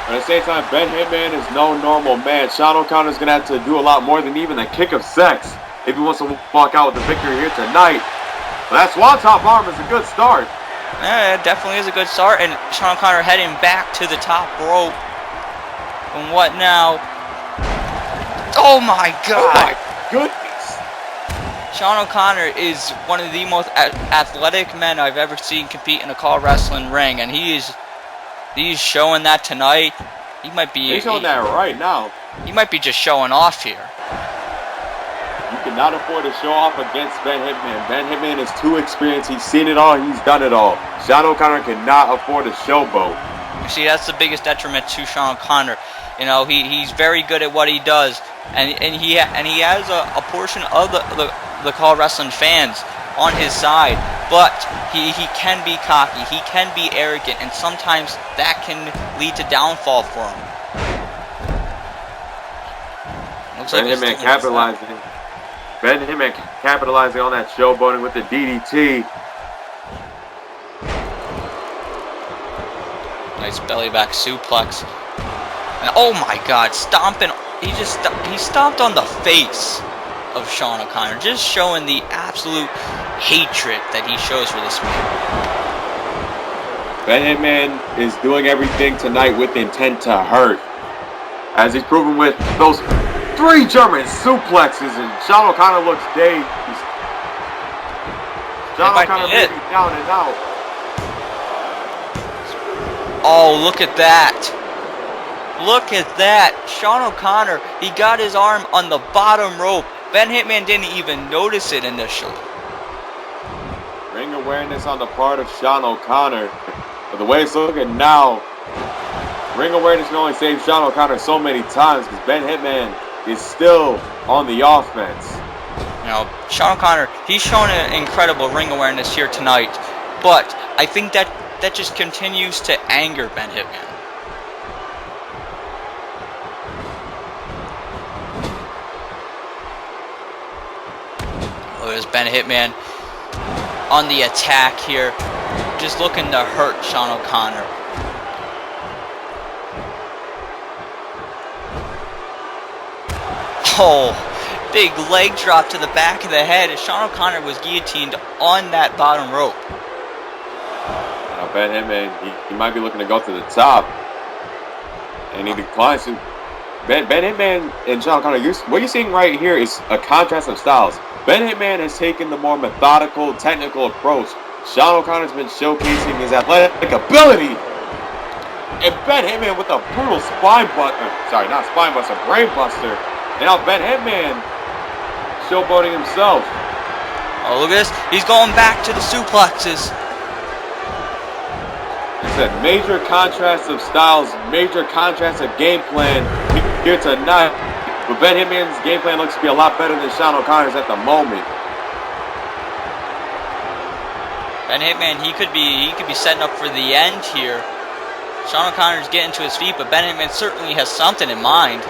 At the same time, Ben Hitman is no normal man. Shawn O'Connor's going to have to do a lot more than even a kick of sex if he wants to walk out with the victory here tonight. But that Swan Top Arm is a good start. Yeah, it definitely is a good start. And Shawn O'Connor heading back to the top rope. And what now? Oh my God! Oh my goodness! Shawn O'Connor is one of the most athletic men I've ever seen compete in a Call Wrestling ring, and he's showing that tonight. He might be. He's showing that right now. He might be just showing off here. You cannot afford to show off against Ben Hitman. Ben Hitman is too experienced. He's seen it all. He's done it all. Shawn O'Connor cannot afford to showboat. You see, that's the biggest detriment to Shawn O'Connor. You know, he's very good at what he does, and he has a portion of the Call Wrestling fans on his side, but he can be cocky, he can be arrogant, and sometimes that can lead to downfall for him. Looks Ben like Hitman capitalizing. Ben Hitman capitalizing on that showboating with the DDT. Nice belly back suplex. And oh my God, stomping! He stomped on the face of Shawn O'Connor, just showing the absolute hatred that he shows for this man. Ben Hitman is doing everything tonight with intent to hurt. as he's proven with those 3 German suplexes, and Shawn O'Connor looks dazed. Shawn O'Connor may be down and out. Oh, look at that. Look at that. Shawn O'Connor, he got his arm on the bottom rope. Ben Hitman didn't even notice it initially. Ring awareness on the part of Shawn O'Connor. But the way it's looking now, ring awareness can only save Shawn O'Connor so many times because Ben Hitman is still on the offense. Now, Shawn O'Connor, he's shown an incredible ring awareness here tonight, but I think that just continues to anger Ben Hitman. Oh, there's Ben Hitman on the attack here, just looking to hurt Shawn O'Connor. Oh, big leg drop to the back of the head as Shawn O'Connor was guillotined on that bottom rope. Now Ben Hitman, he might be looking to go to the top, and he declines to. Ben Hitman and Shawn O'Connor, what you're seeing right here is a contrast of styles. Ben Hitman has taken the more methodical, technical approach. Shawn O'Connor's been showcasing his athletic ability. And Ben Hitman with a brutal spine buster. Sorry, not spine buster, brain buster. And now Ben Hitman showboating himself. Oh, look at this. He's going back to the suplexes. It's a major contrast of styles, major contrast of game plan here tonight. But Ben Hitman's game plan looks to be a lot better than Shawn O'Connor's at the moment. Ben Hitman, he could be setting up for the end here. Shawn O'Connor's getting to his feet, but Ben Hitman certainly has something in mind.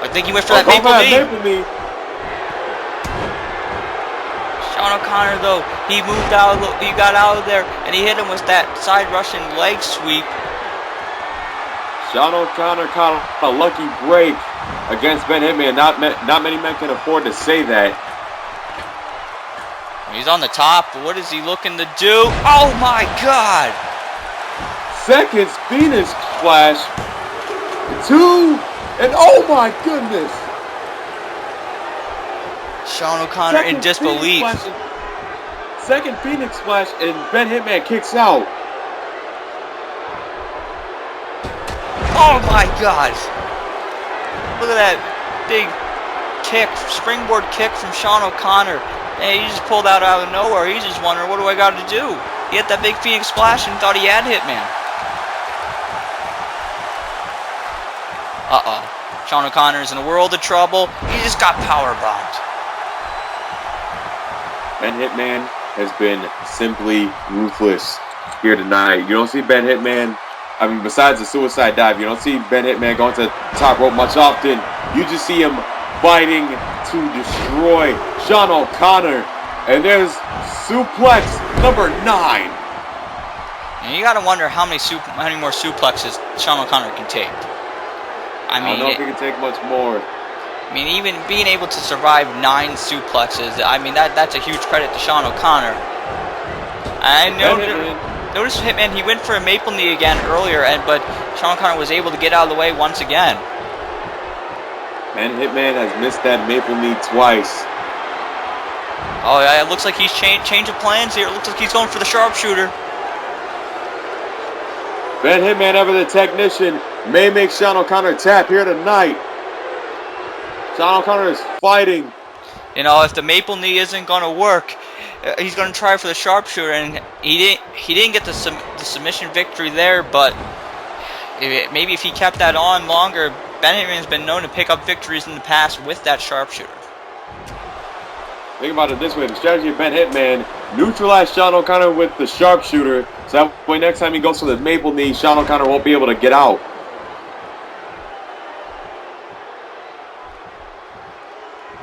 I think he went for that maple knee. Shawn O'Connor, though, he got out of there, and he hit him with that side Russian leg sweep. Shawn O'Connor caught a lucky break against Ben Hitman. Not many men can afford to say that. He's on the top, but what is he looking to do? Oh my God! Second Phoenix Splash. 2, and oh my goodness! Shawn O'Connor in disbelief. Second Phoenix Splash, and Ben Hitman kicks out. Oh my God! Look at that big kick, springboard kick from Shawn O'Connor. And he just pulled out of nowhere. He's just wondering, what do I got to do? He hit that big Phoenix Splash and thought he had Hitman. Uh-oh. Shawn O'Connor's in a world of trouble. He just got powerbombed. Ben Hitman has been simply ruthless here tonight. You don't see Ben Hitman, I mean, besides the suicide dive, you don't see Ben Hitman going to the top rope much often. You just see him fighting to destroy Shawn O'Connor. And there's suplex number 9. And you gotta wonder how many more suplexes Shawn O'Connor can take. I don't know if he can take much more. I mean, even being able to survive 9 suplexes, I mean, that's a huge credit to Shawn O'Connor. I noticed Hitman, he went for a maple knee again earlier, but Shawn O'Connor was able to get out of the way once again. And Hitman has missed that maple knee twice. Oh yeah, it looks like he's change of plans here. It looks like he's going for the sharpshooter. Ben Hitman, ever the technician, may make Shawn O'Connor tap here tonight. Shawn O'Connor is fighting. You know, if the maple knee isn't going to work, he's going to try for the sharpshooter, and he didn't get the submission victory there, but maybe if he kept that on longer, Ben Hitman's been known to pick up victories in the past with that sharpshooter. Think about it this way, the strategy of Ben Hitman, neutralize Shawn O'Connor with the sharpshooter, so that way next time he goes for the maple knee, Shawn O'Connor won't be able to get out.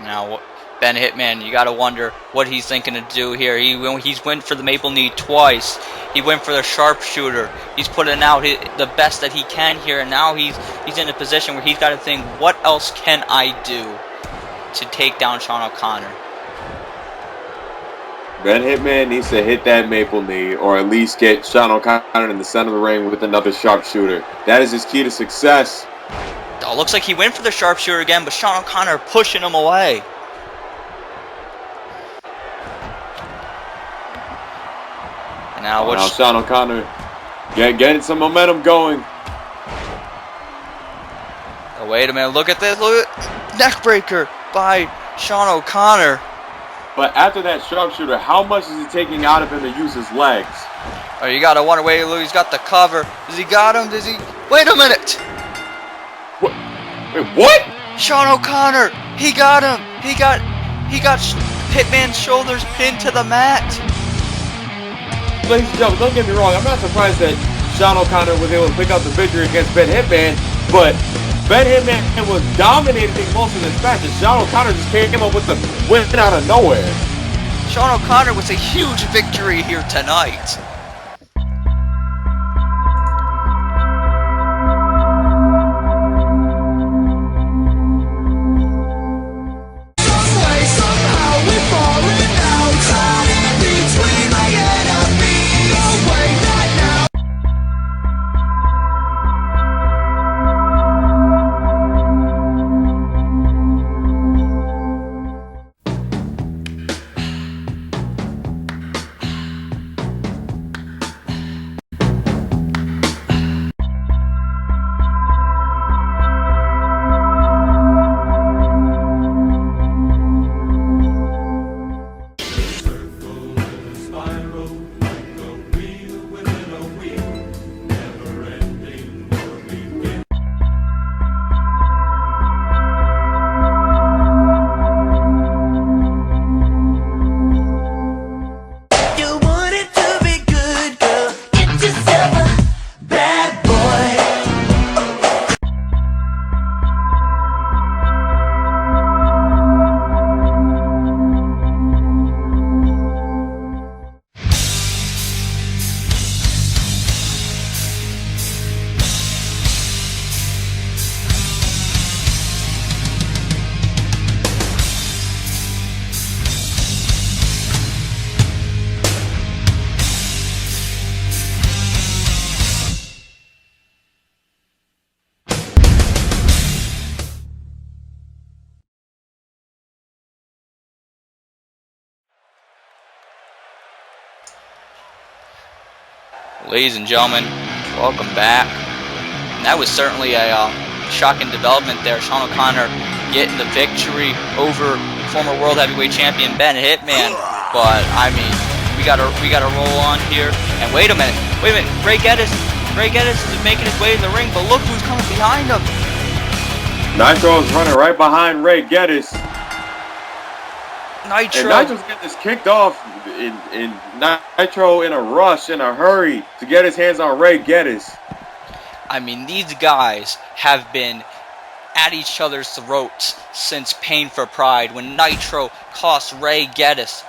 Now, Ben Hitman, you got to wonder what he's thinking to do here. He's went for the maple knee twice. He went for the sharpshooter. He's putting out the best that he can here, and now he's in a position where he's got to think, what else can I do to take down Shawn O'Connor? Ben Hitman needs to hit that maple knee, or at least get Shawn O'Connor in the center of the ring with another sharpshooter. That is his key to success. Oh, looks like he went for the sharpshooter again, but Shawn O'Connor pushing him away. And now Shawn O'Connor getting some momentum going. Oh, wait a minute, look at this, look at neckbreaker by Shawn O'Connor. But after that sharpshooter, how much is it taking out of him to use his legs? Oh, you gotta wonder, wait, look, he's got the cover. Does he got him? Does he? Wait a minute! What? Wait, what? Shawn O'Connor, he got him. He got Hitman's shoulders pinned to the mat. Ladies and gentlemen, don't get me wrong, I'm not surprised that Shawn O'Connor was able to pick up the victory against Ben Hitman, but Ben Hitman was dominating most of this match, and Shawn O'Connor just came up with the win out of nowhere. Shawn O'Connor with a huge victory here tonight. Ladies and gentlemen, welcome back. And that was certainly a shocking development there. Shawn O'Connor getting the victory over former World Heavyweight Champion Ben Hitman. But I mean, we gotta roll on here. And wait a minute, Ray Gettys is making his way to the ring, but look who's coming behind him. Nitro is running right behind Ray Gettys. Nitro. And Nitro's getting this kicked off in Nitro in a rush, in a hurry to get his hands on Ray Gettys. I mean, these guys have been at each other's throats since Pain for Pride, when Nitro cost Ray Gettys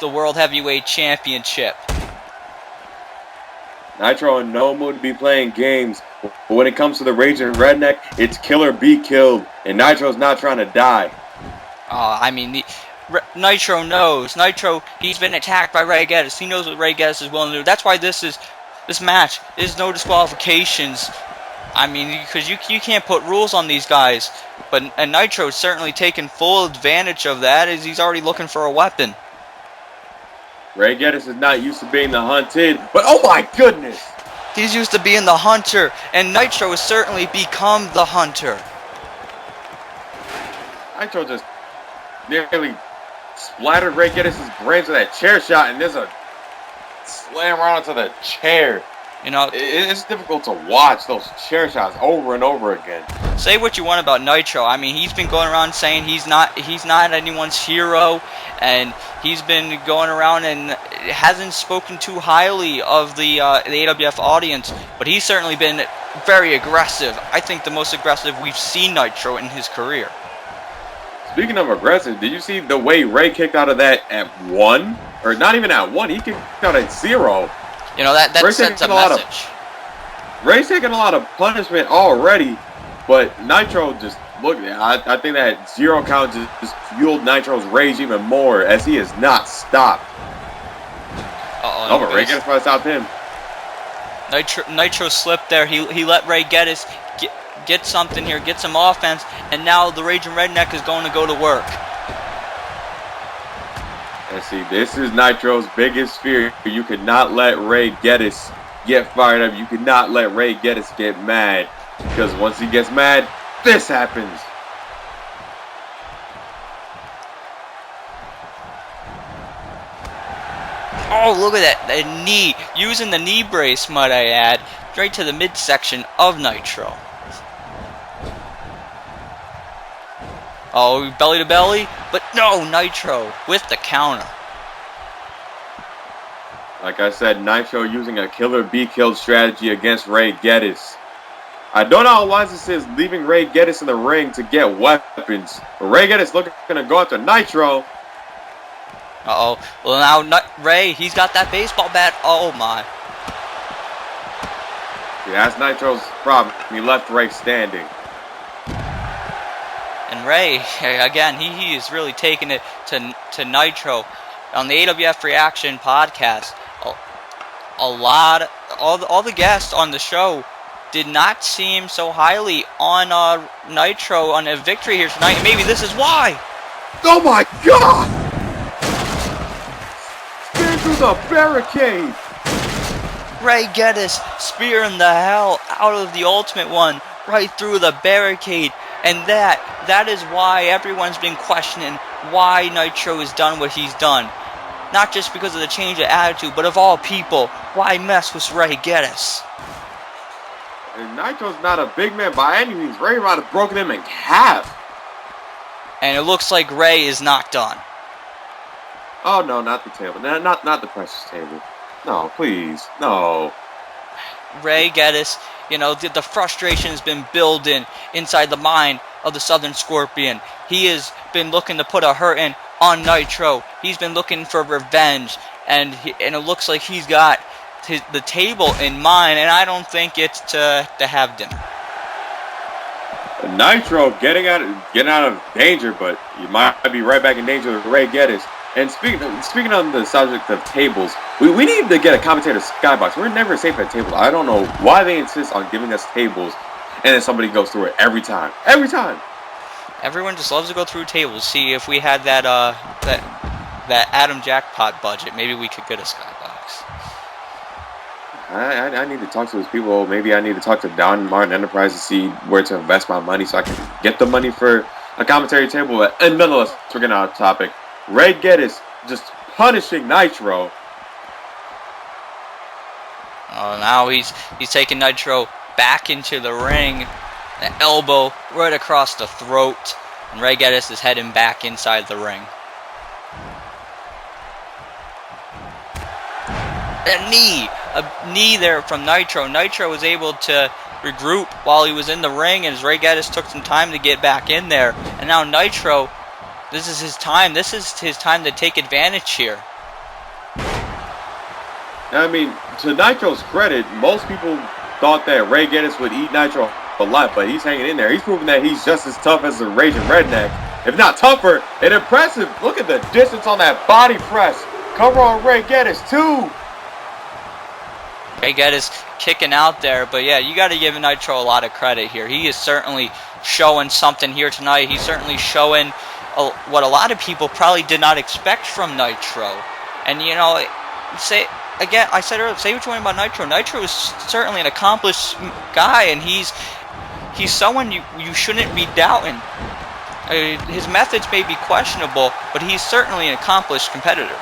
the World Heavyweight Championship. Nitro in no mood to be playing games, but when it comes to the Raging Redneck, it's kill or be killed, and Nitro's not trying to die. I mean, Nitro knows. Nitro, he's been attacked by Ray Gettys. He knows what Ray Gettys is willing to do. That's why this match is no disqualifications. I mean, because you can't put rules on these guys. And Nitro's certainly taken full advantage of that, as he's already looking for a weapon. Ray Gettys is not used to being the hunted, but oh my goodness! He's used to being the hunter, and Nitro has certainly become the hunter. Nitro just nearly splattered Ray Gettys' brains with that chair shot, and there's a slam right onto the chair. You know, it's difficult to watch those chair shots over and over again. Say what you want about Nitro. I mean, he's been going around saying he's not anyone's hero, and he's been going around and hasn't spoken too highly of the AWF audience, but he's certainly been very aggressive. I think the most aggressive we've seen Nitro in his career. Speaking of aggressive, did you see the way Ray kicked out of that at 1? Or not even at 1, he kicked out at 0. You know, that sends a message. Ray's taking a lot of punishment already, but Nitro just, look, I think that 0 count just fueled Nitro's rage even more, as he has not stopped. Uh-oh, but Ray Gettys might stop him. Nitro slipped there. He let Ray Gettys get something here, get some offense, and now the Raging Redneck is going to go to work. And see, this is Nitro's biggest fear. You cannot let Ray Gettys get fired up. You cannot let Ray Gettys get mad. Because once he gets mad, this happens. Oh, look at that knee. Using the knee brace, might I add, right to the midsection of Nitro. Oh, belly to belly, but no, Nitro with the counter. Like I said, Nitro using a killer be killed strategy against Ray Gettys. I don't know how wise this is, leaving Ray Gettys in the ring to get weapons. But Ray Gettys looking to go after Nitro. Uh-oh. Well, now Ray, he's got that baseball bat. Oh, my. Yeah, that's Nitro's problem. He left Ray standing. And Ray, again, he is really taking it to Nitro. On the AWF Reaction podcast, all the guests on the show did not seem so highly on Nitro on a victory here tonight. And maybe this is why. Oh, my God! Through the barricade. Ray Gettys spearing the hell out of the Ultimate One right through the barricade, and that is why everyone's been questioning why Nitro has done what he's done. Not just because of the change of attitude, but of all people, why mess with Ray Gettys? And Nitro's not a big man by any means. Ray might have broken him in half. And it looks like Ray is not done. Oh, no, not the table. Not the precious table. No, please. No. Ray Gettys, you know, the frustration has been building inside the mind of the Southern Scorpion. He has been looking to put a hurting on Nitro. He's been looking for revenge. And it looks like he's got the table in mind. And I don't think it's to have dinner. Nitro getting out of danger, but you might be right back in danger with Ray Gettys. And speaking on the subject of tables, we need to get a commentator skybox. We're never safe at tables. I don't know why they insist on giving us tables, and then somebody goes through it every time. Every time. Everyone just loves to go through tables. See, if we had that Adam Jackpot budget, maybe we could get a skybox. I need to talk to those people. Maybe I need to talk to Don Martin Enterprise to see where to invest my money so I can get the money for a commentary table. And nonetheless, we're getting out of topic. Ray Gettys just punishing Nitro. Oh, now he's taking Nitro back into the ring. An elbow right across the throat. And Ray Gettys is heading back inside the ring. A knee there from Nitro. Nitro was able to regroup while he was in the ring, and as Ray Gettys took some time to get back in there. And now Nitro, this is his time. This is his time to take advantage here. I mean, to Nitro's credit, most people thought that Ray Gettys would eat Nitro alive, but he's hanging in there. He's proving that he's just as tough as the Raging Redneck, if not tougher. And impressive. Look at the distance on that body press. Cover on Ray Gettys, too. Ray Gettys kicking out there, but yeah, you got to give Nitro a lot of credit here. He is certainly showing something here tonight. He's certainly showing what a lot of people probably did not expect from Nitro. And you know, I said earlier, say what you want about Nitro. Nitro is certainly an accomplished guy, and he's someone you shouldn't be doubting. His methods may be questionable, but he's certainly an accomplished competitor.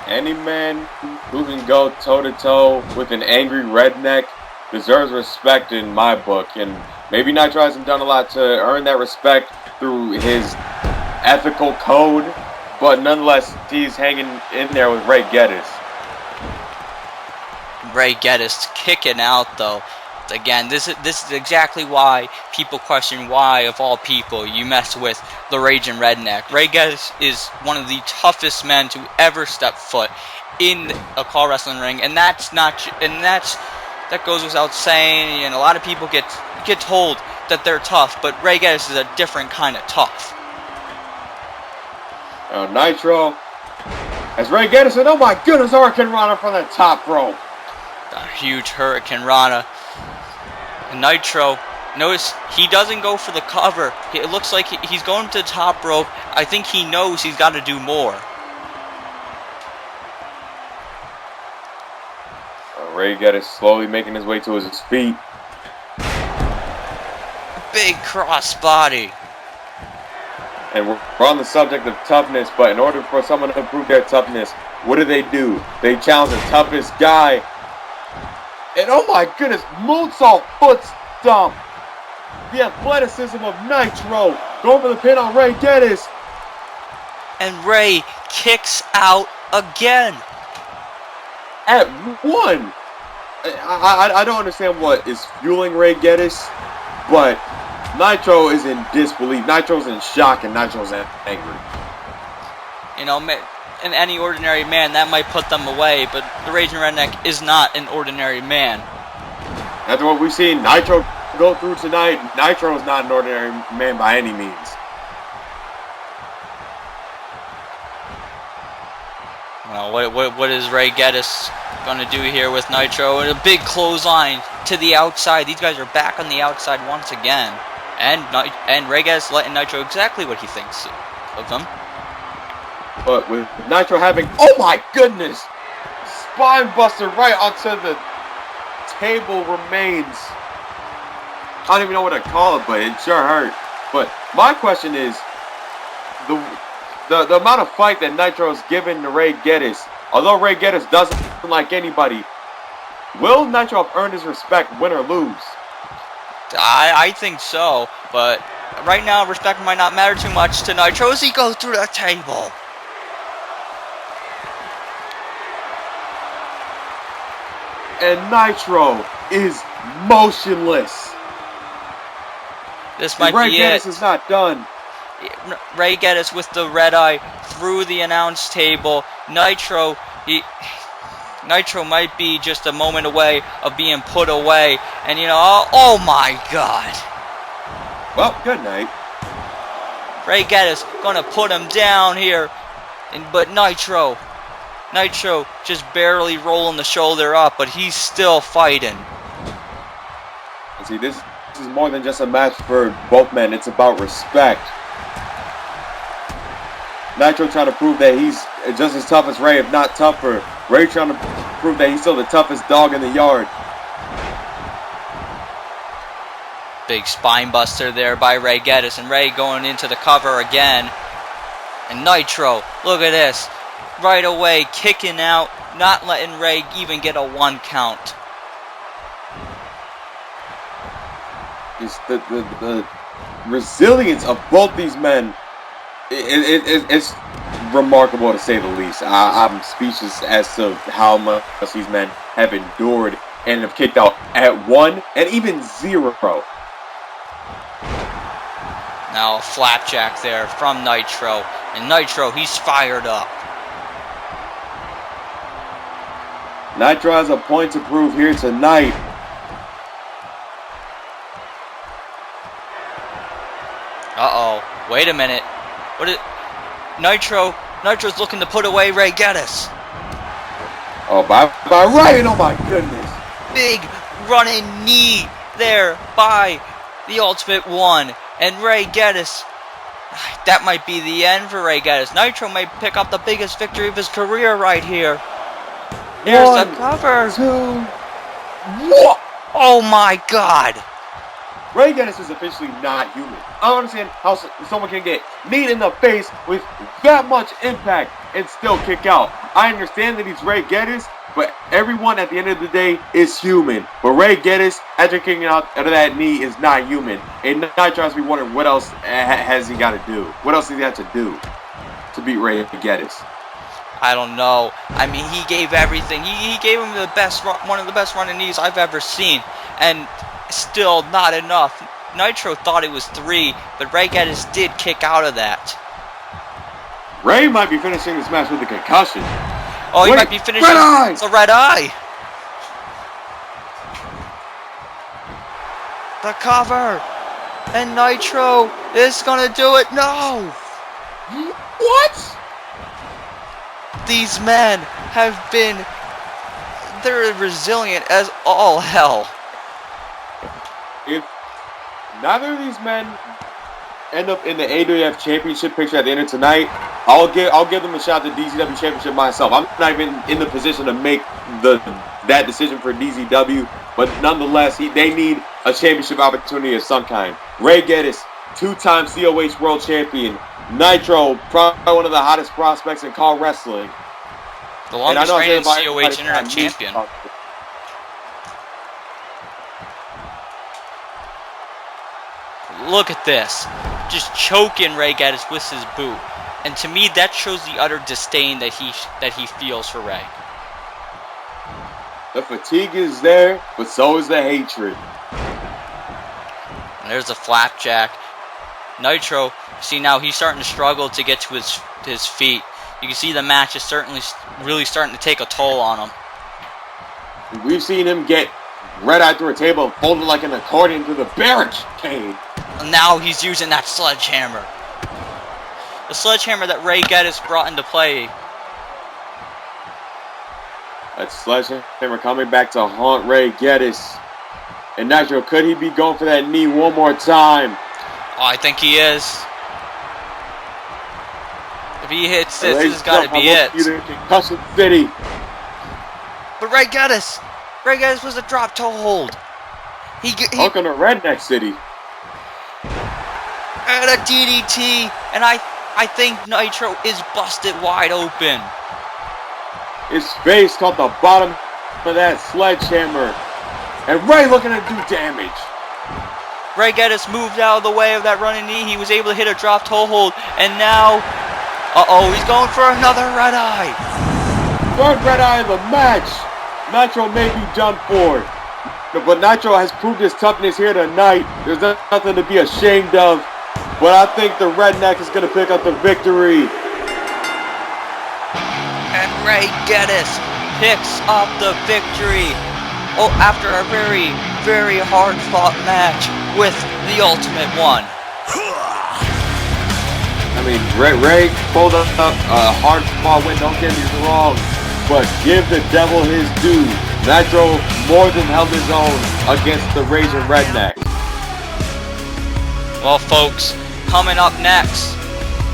Any man who can go toe-to-toe with an angry redneck deserves respect in my book. And maybe Nitro hasn't done a lot to earn that respect through his ethical code, but nonetheless, he's hanging in there with Ray Gettys. Ray Gettys kicking out, though. Again, this is exactly why people question why, of all people, you mess with the Raging Redneck. Ray Gettys is one of the toughest men to ever step foot in a call wrestling ring, and that goes without saying. And a lot of people get told that they're tough, but Ray Gettys is a different kind of tough. Nitro, as Ray Gettys said, "Oh my goodness, Hurricane Rana from the top rope." A huge Hurricane Rana. Nitro, notice he doesn't go for the cover. It looks like he's going to the top rope. I think he knows he's got to do more. Ray Gettys slowly making his way to his feet. Big crossbody. And we're on the subject of toughness, but in order for someone to prove their toughness, what do? They challenge the toughest guy. And oh my goodness, moonsault foot stomp. The athleticism of Nitro. Going for the pin on Ray Gettys. And Ray kicks out again. At one. I don't understand what is fueling Ray Gettys, but Nitro is in disbelief. Nitro's in shock, and Nitro's angry. You know, in any ordinary man, that might put them away, but the Raging Redneck is not an ordinary man. After what we've seen Nitro go through tonight, Nitro is not an ordinary man by any means. Well, what is Ray Gettys going to do here with Nitro? And a big clothesline to the outside. These guys are back on the outside once again. And Ray Gettys letting Nitro exactly what he thinks of them. But with Nitro having, oh my goodness, spine buster right onto the table remains. I don't even know what to call it, but it sure hurt. But my question is, the amount of fight that Nitro's given to Ray Gettys, although Ray Gettys doesn't like anybody, will Nitro have earned his respect, win or lose? I think so, but right now respect might not matter too much to Nitro as he goes through the table. And Nitro is motionless. This might Ray be Gettys it. is not done. Ray Gettys with the red eye through the announce table. Nitro might be just a moment away of being put away. And you know, oh my God. Well, good night. Ray Gettys gonna put him down here. But Nitro just barely rolling the shoulder up, but he's still fighting. See, this is more than just a match for both men. It's about respect. Nitro trying to prove that he's just as tough as Ray, if not tougher. Ray trying to prove that he's still the toughest dog in the yard. Big spine buster there by Ray Gettys, and Ray going into the cover again. And Nitro, look at this. Right away, kicking out, not letting Ray even get a 1 count. It's the resilience of both these men. It's remarkable to say the least. I'm speechless as to how much these men have endured and have kicked out at 1 and even 0. Now a flapjack there from Nitro. And Nitro, he's fired up. Nitro has a point to prove here tonight. Uh-oh. Wait a minute. What is... Nitro's looking to put away Ray Gettys. Oh, by Ray, oh my goodness. Big running knee there by the Ultimate One. And Ray Gettys, that might be the end for Ray Gettys. Nitro might pick up the biggest victory of his career right here. Here's the cover. 2. What? Oh my God. Ray Gettys is officially not human. I don't understand how someone can get kneed in the face with that much impact and still kick out. I understand that he's Ray Gettys, but everyone at the end of the day is human. But Ray Gettys, after kicking out of that knee, is not human. And Nitro has to be wondering what else has he got to do. What else does he have to do to beat Ray Gettys? I don't know. I mean, he gave everything. He gave him the best, one of the best running knees I've ever seen. And still not enough. Nitro thought it was 3, but Ray Gettys did kick out of that. Ray might be finishing this match with a concussion. Oh, he might be finishing. Red eye! It's a red eye. The cover. And Nitro is going to do it. No. What? These men have been... They're resilient as all hell. neither of these men end up in the AWF Championship picture at the end of tonight, I'll give them a shot at the DZW Championship myself. I'm not even in the position to make that decision for DZW, but nonetheless, they need a championship opportunity of some kind. Ray Gettys, 2-time COH World Champion. Nitro, probably one of the hottest prospects in Call Wrestling. The longest reigning COH Internet Champion. Look at this. Just choking Ray Gettys with his boot. And to me, that shows the utter disdain that he feels for Ray. The fatigue is there, but so is the hatred. And there's the flapjack. Nitro, see now he's starting to struggle to get to his feet. You can see the match is certainly really starting to take a toll on him. We've seen him get red-eyed through a table and folded like an accordion through the barricade. And now he's using that sledgehammer. The sledgehammer that Ray Gettys brought into play. That sledgehammer coming back to haunt Ray Gettys. And Nitro, could he be going for that knee one more time? Oh, I think he is. If he hits this, this has got to be it. Concussion City. But Ray Gettys was a drop toe hold. Welcome to Redneck City. And a DDT, and I think Nitro is busted wide open. His face caught the bottom of that sledgehammer. And Ray looking to do damage. Ray Gettys moved out of the way of that running knee. He was able to hit a drop toe hold. And now, he's going for another red eye. Third red eye of the match. Nitro may be done for. But Nitro has proved his toughness here tonight. There's nothing to be ashamed of. But I think the Redneck is going to pick up the victory. And Ray Gettys picks up the victory. Oh, after a very, very hard-fought match with the Ultimate One. I mean, Ray pulled up a hard-fought win, don't get me wrong. But give the devil his due. Nitro more than held his own against the Raging Redneck. Well, folks, coming up next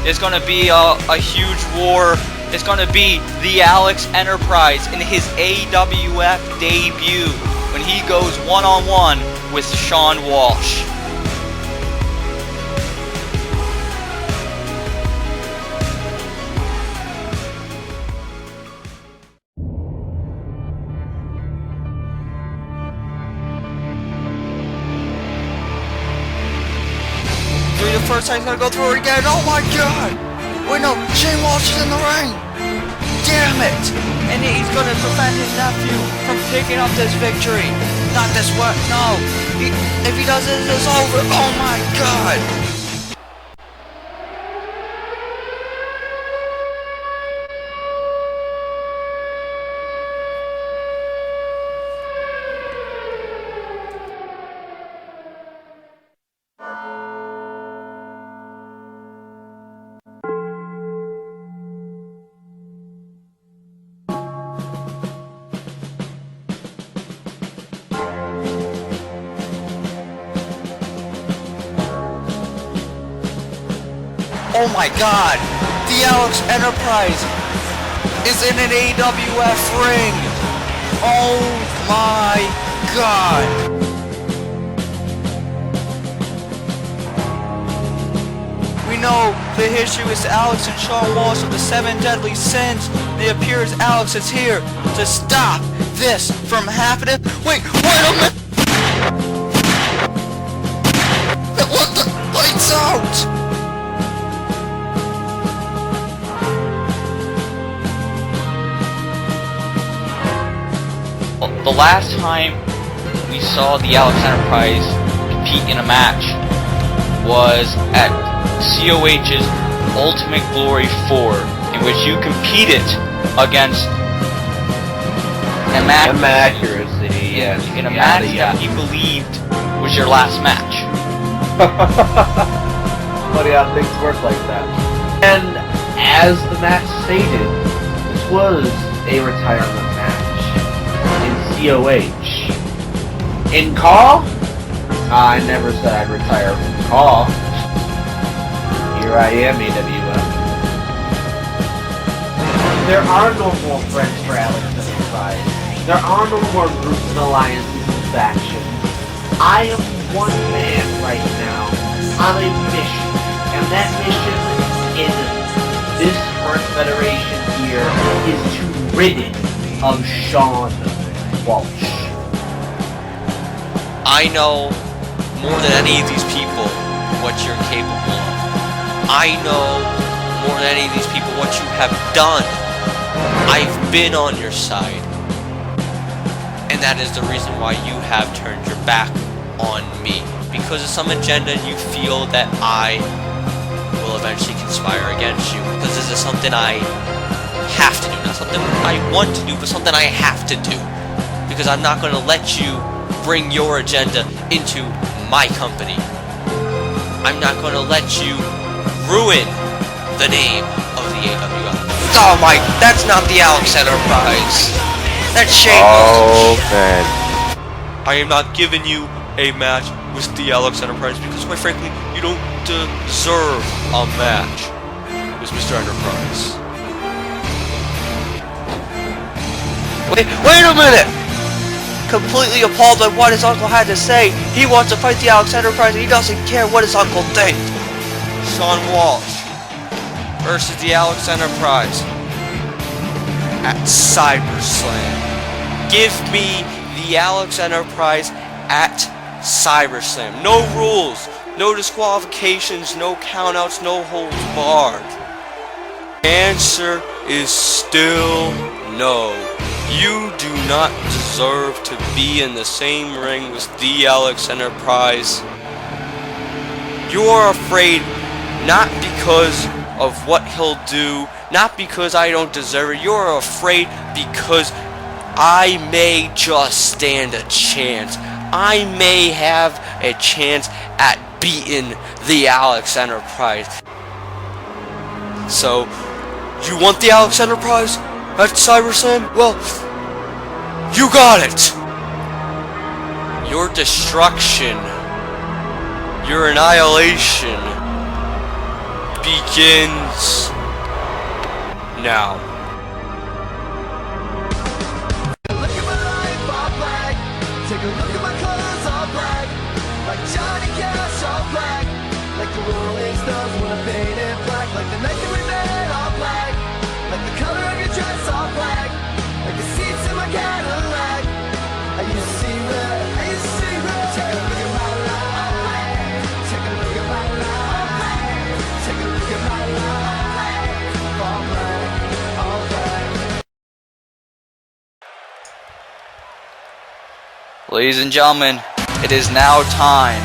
is going to be a huge war. It's going to be the Alex Enterprise in his AWF debut when he goes one-on-one with Shawn Walsh. First time he's gonna go through it again. Oh my god! Wait, no, Shawn Walsh is in the ring! Damn it! And he's gonna prevent his nephew from picking up this victory. Not this one, no! If he does it, it's over! Oh my god! Oh my god! The Alex Enterprise is in an AWF ring! Oh my god! We know the history is Alex and Shawn Walsh of the 7 Deadly Sins. It appears Alex is here to stop this from happening. Wait a minute! What the? Lights out! The last time we saw the Alex Enterprise compete in a match was at COH's Ultimate Glory 4, in which you competed against a match accuracy, yes. In a match that he believed was your last match. Funny how things work like that. And as the match stated, this was a retirement match in COH. In Call, I never said I'd retire from Raw. Here I am, AWF. There are no more friends for Alex Enterprise. There are no more groups and alliances and factions. I am one man right now on a mission, and that mission in this current federation here is to rid it of Shawn Walsh. I know more than any of these people what you're capable of. I know more than any of these people what you have done. I've been on your side. And that is the reason why you have turned your back on me. Because of some agenda you feel that I will eventually conspire against you. Because this is something I have to do. Not something I want to do, but something I have to do. Because I'm not going to let you bring your agenda into my company. I'm not going to let you ruin the name of the AWF. Oh my, that's not the Alex Enterprise. That's Shane. Oh man. I am not giving you a match with the Alex Enterprise because quite frankly, you don't deserve a match with Mr. Enterprise. Wait a minute! Completely appalled by what his uncle had to say. He wants to fight the Alex Enterprise and he doesn't care what his uncle thinks. Shawn Walsh versus the Alex Enterprise at Cyberslam. Give me the Alex Enterprise at Cyberslam. No rules, no disqualifications, no countouts, no holds barred. Answer is still no. You do not deserve to be in the same ring with the Alex Enterprise. You are afraid not because of what he'll do, not because I don't deserve it. You're afraid because I may just stand a chance. I may have a chance at beating the Alex Enterprise. So, you want the Alex Enterprise at CyberSlam? Well, you got it! Your destruction, your annihilation begins now. Look at my life, all black. Take a look at my clothes, all black. Like Johnny Cash, all black. Like the Rolling Stones when I painted black. Like the night that we met, all black. Like the color of your dress, all black. Like the seats in my Cadillac. I used to see red, I used to see red. Take a look at my life. Take a look at my life. Take a look at my life. All black, all black. Ladies and gentlemen, it is now time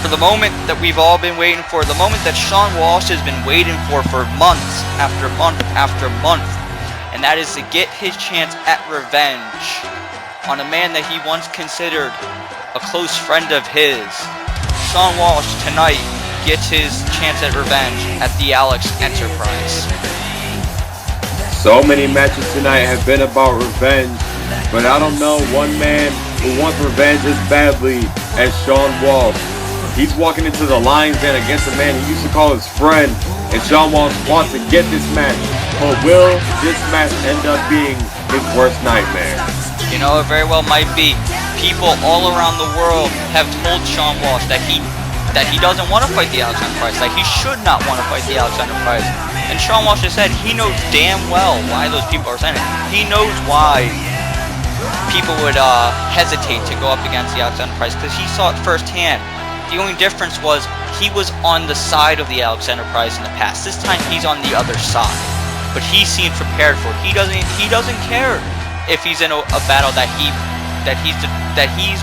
for the moment that we've all been waiting for, the moment that Shawn Walsh has been waiting for months after month after month, and that is to get his chance at revenge on a man that he once considered a close friend of his. Shawn Walsh tonight gets his chance at revenge at the Alex Enterprise. So many matches tonight have been about revenge, but I don't know one man who wants revenge as badly as Shawn Walsh. He's walking into the lion's den against a man he used to call his friend, and Shawn Walsh wants to get this match. But will this match end up being his worst nightmare? You know, it very well might be. People all around the world have told Shawn Walsh that he doesn't want to fight the Alex Enterprise, that he should not want to fight the Alex Enterprise. And Shawn Walsh has said he knows damn well why those people are saying it. He knows why people would hesitate to go up against the Alex Enterprise, because he saw it firsthand. The only difference was he was on the side of the Alex Enterprise in the past. This time he's on the other side, but he seems prepared for it. He doesn't care if he's in a battle that he's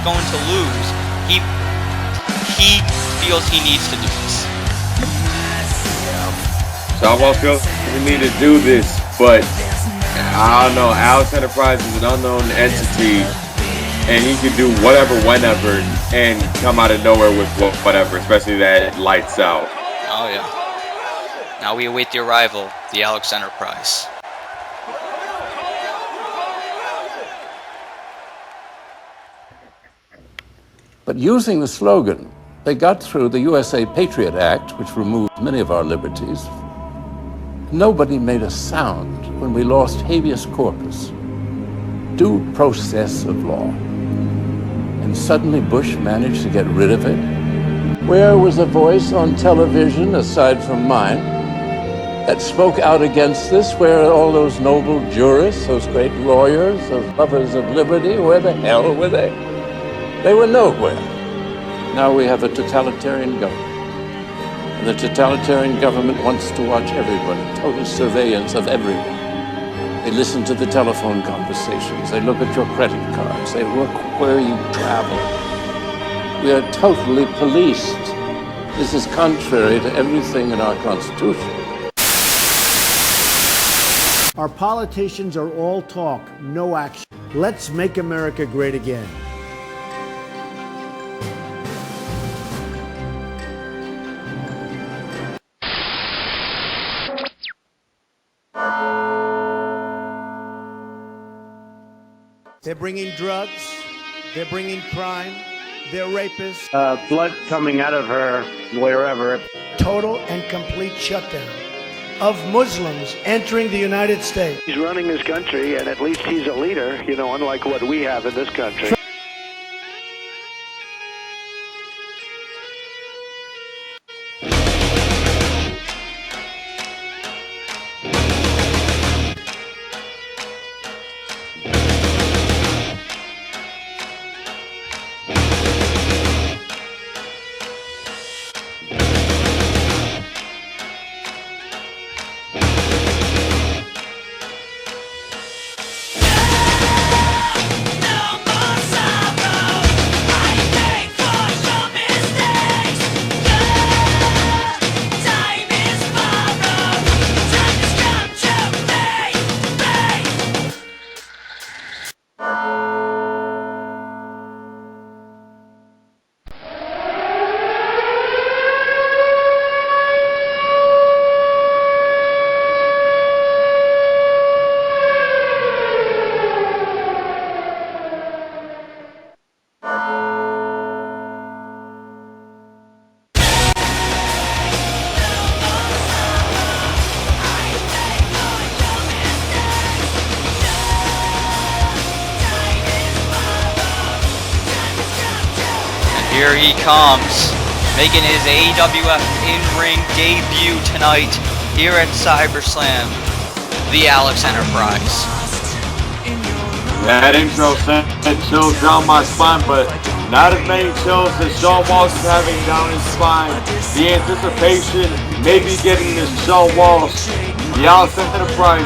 going to lose. He feels he needs to do this. Shawn Walsh feels we need to do this, but I don't know. Alex Enterprise is an unknown entity, and he can do whatever, whenever, and come out of nowhere with whatever, especially that lights out. Oh yeah. Now we await the arrival, the Alex Enterprise. But using the slogan, they got through the USA Patriot Act, which removed many of our liberties. Nobody made a sound when we lost habeas corpus, due process of law. And suddenly Bush managed to get rid of it. Where was a voice on television, aside from mine, that spoke out against this? Where are all those noble jurists, those great lawyers, those lovers of liberty? Where the hell were they? They were nowhere. Now we have a totalitarian government. And the totalitarian government wants to watch everybody, total surveillance of everyone. They listen to the telephone conversations. They look at your credit cards. They look where you travel. We are totally policed. This is contrary to everything in our Constitution. Our politicians are all talk, no action. Let's make America great again. They're bringing drugs, they're bringing crime, they're rapists. Blood coming out of her wherever. Total and complete shutdown of Muslims entering the United States. He's running this country, and at least he's a leader, you know, unlike what we have in this country. Here he comes, making his AWF in-ring debut tonight here at Cyberslam, the Alex Enterprise. That intro sent chills down my spine, but not as many chills as Shawn Walsh is having down his spine. The anticipation, maybe getting this Shawn Walsh, the Alex Enterprise.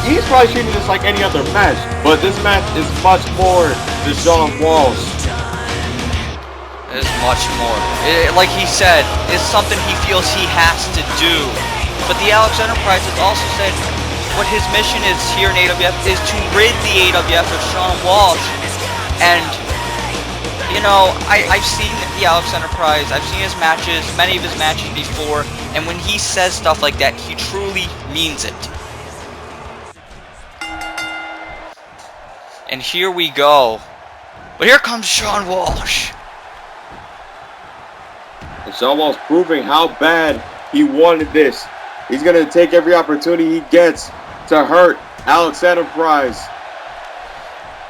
He's probably treating this like any other match, but this match is much more than Shawn Walsh. There's much more. Like he said, it's something he feels he has to do. But the Alex Enterprise has also said what his mission is here in AWF is to rid the AWF of Shawn Walsh. And, you know, I've seen the Alex Enterprise, I've seen his matches, many of his matches before, and when he says stuff like that, he truly means it. And here we go. But here comes Shawn Walsh. And Shawn Walsh proving how bad he wanted this. He's going to take every opportunity he gets to hurt Alex Enterprise.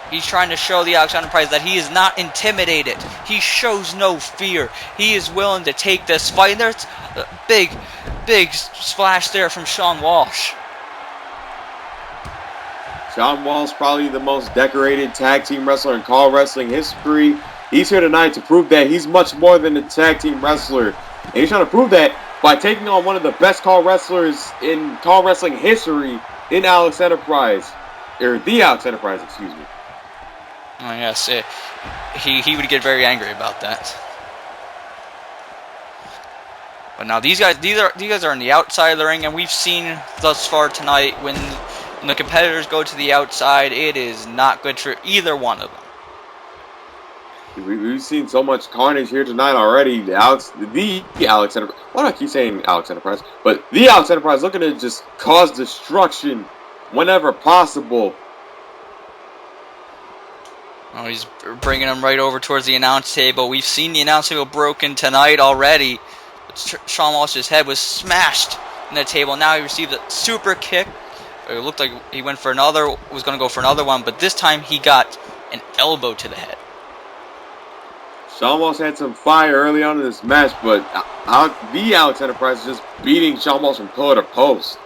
He's trying to show the Alex Enterprise that he is not intimidated. He shows no fear. He is willing to take this fight. And there's a big splash there from Shawn Walsh. Shawn Walsh, probably the most decorated tag team wrestler in Call Wrestling history. He's here tonight to prove that he's much more than a tag team wrestler. And he's trying to prove that by taking on one of the best Call wrestlers in Call Wrestling history in Alex Enterprise. Or the Alex Enterprise, excuse me. Oh yes, he would get very angry about that. But now these guys are on the outside of the ring, and we've seen thus far tonight when the competitors go to the outside, it is not good for either one of them. We've seen so much carnage here tonight already. The Alex Enterprise. Why do I keep saying Alex Enterprise? But the Alex Enterprise looking to just cause destruction whenever possible. Oh, he's bringing him right over towards the announce table. We've seen the announce table broken tonight already. Shawn Walsh's head was smashed in the table. Now he received a super kick. It looked like he went for another, was going to go for another one, but this time he got an elbow to the head. Shawn Walsh had some fire early on in this match, but the Alex Enterprise is just beating Shawn Walsh from pillar to post.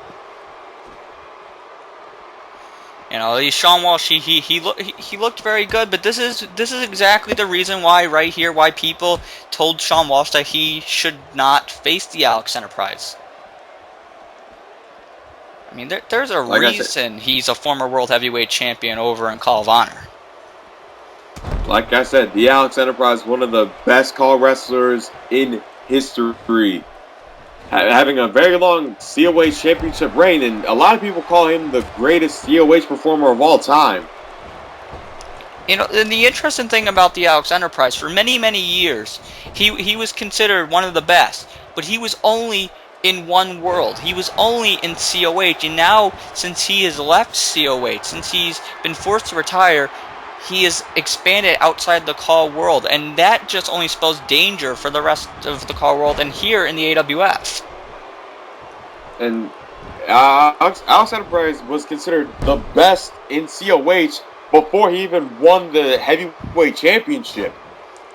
You know, Shawn Walsh, he looked very good, but this is exactly the reason why right here, why people told Shawn Walsh that he should not face the Alex Enterprise. I mean, there's a reason he's a former World Heavyweight Champion over in Call of Honor. Like I said, the Alex Enterprise, one of the best call wrestlers in history. Having a very long COH championship reign, and a lot of people call him the greatest COH performer of all time. You know, and the interesting thing about the Alex Enterprise, for many, many years, he was considered one of the best, but he was only in one world. He was only in COH, and now, since he has left COH, since he's been forced to retire, he has expanded outside the call world, and that just only spells danger for the rest of the call world and here in the AWF. And Alex Enterprise was considered the best in COH before he even won the heavyweight championship.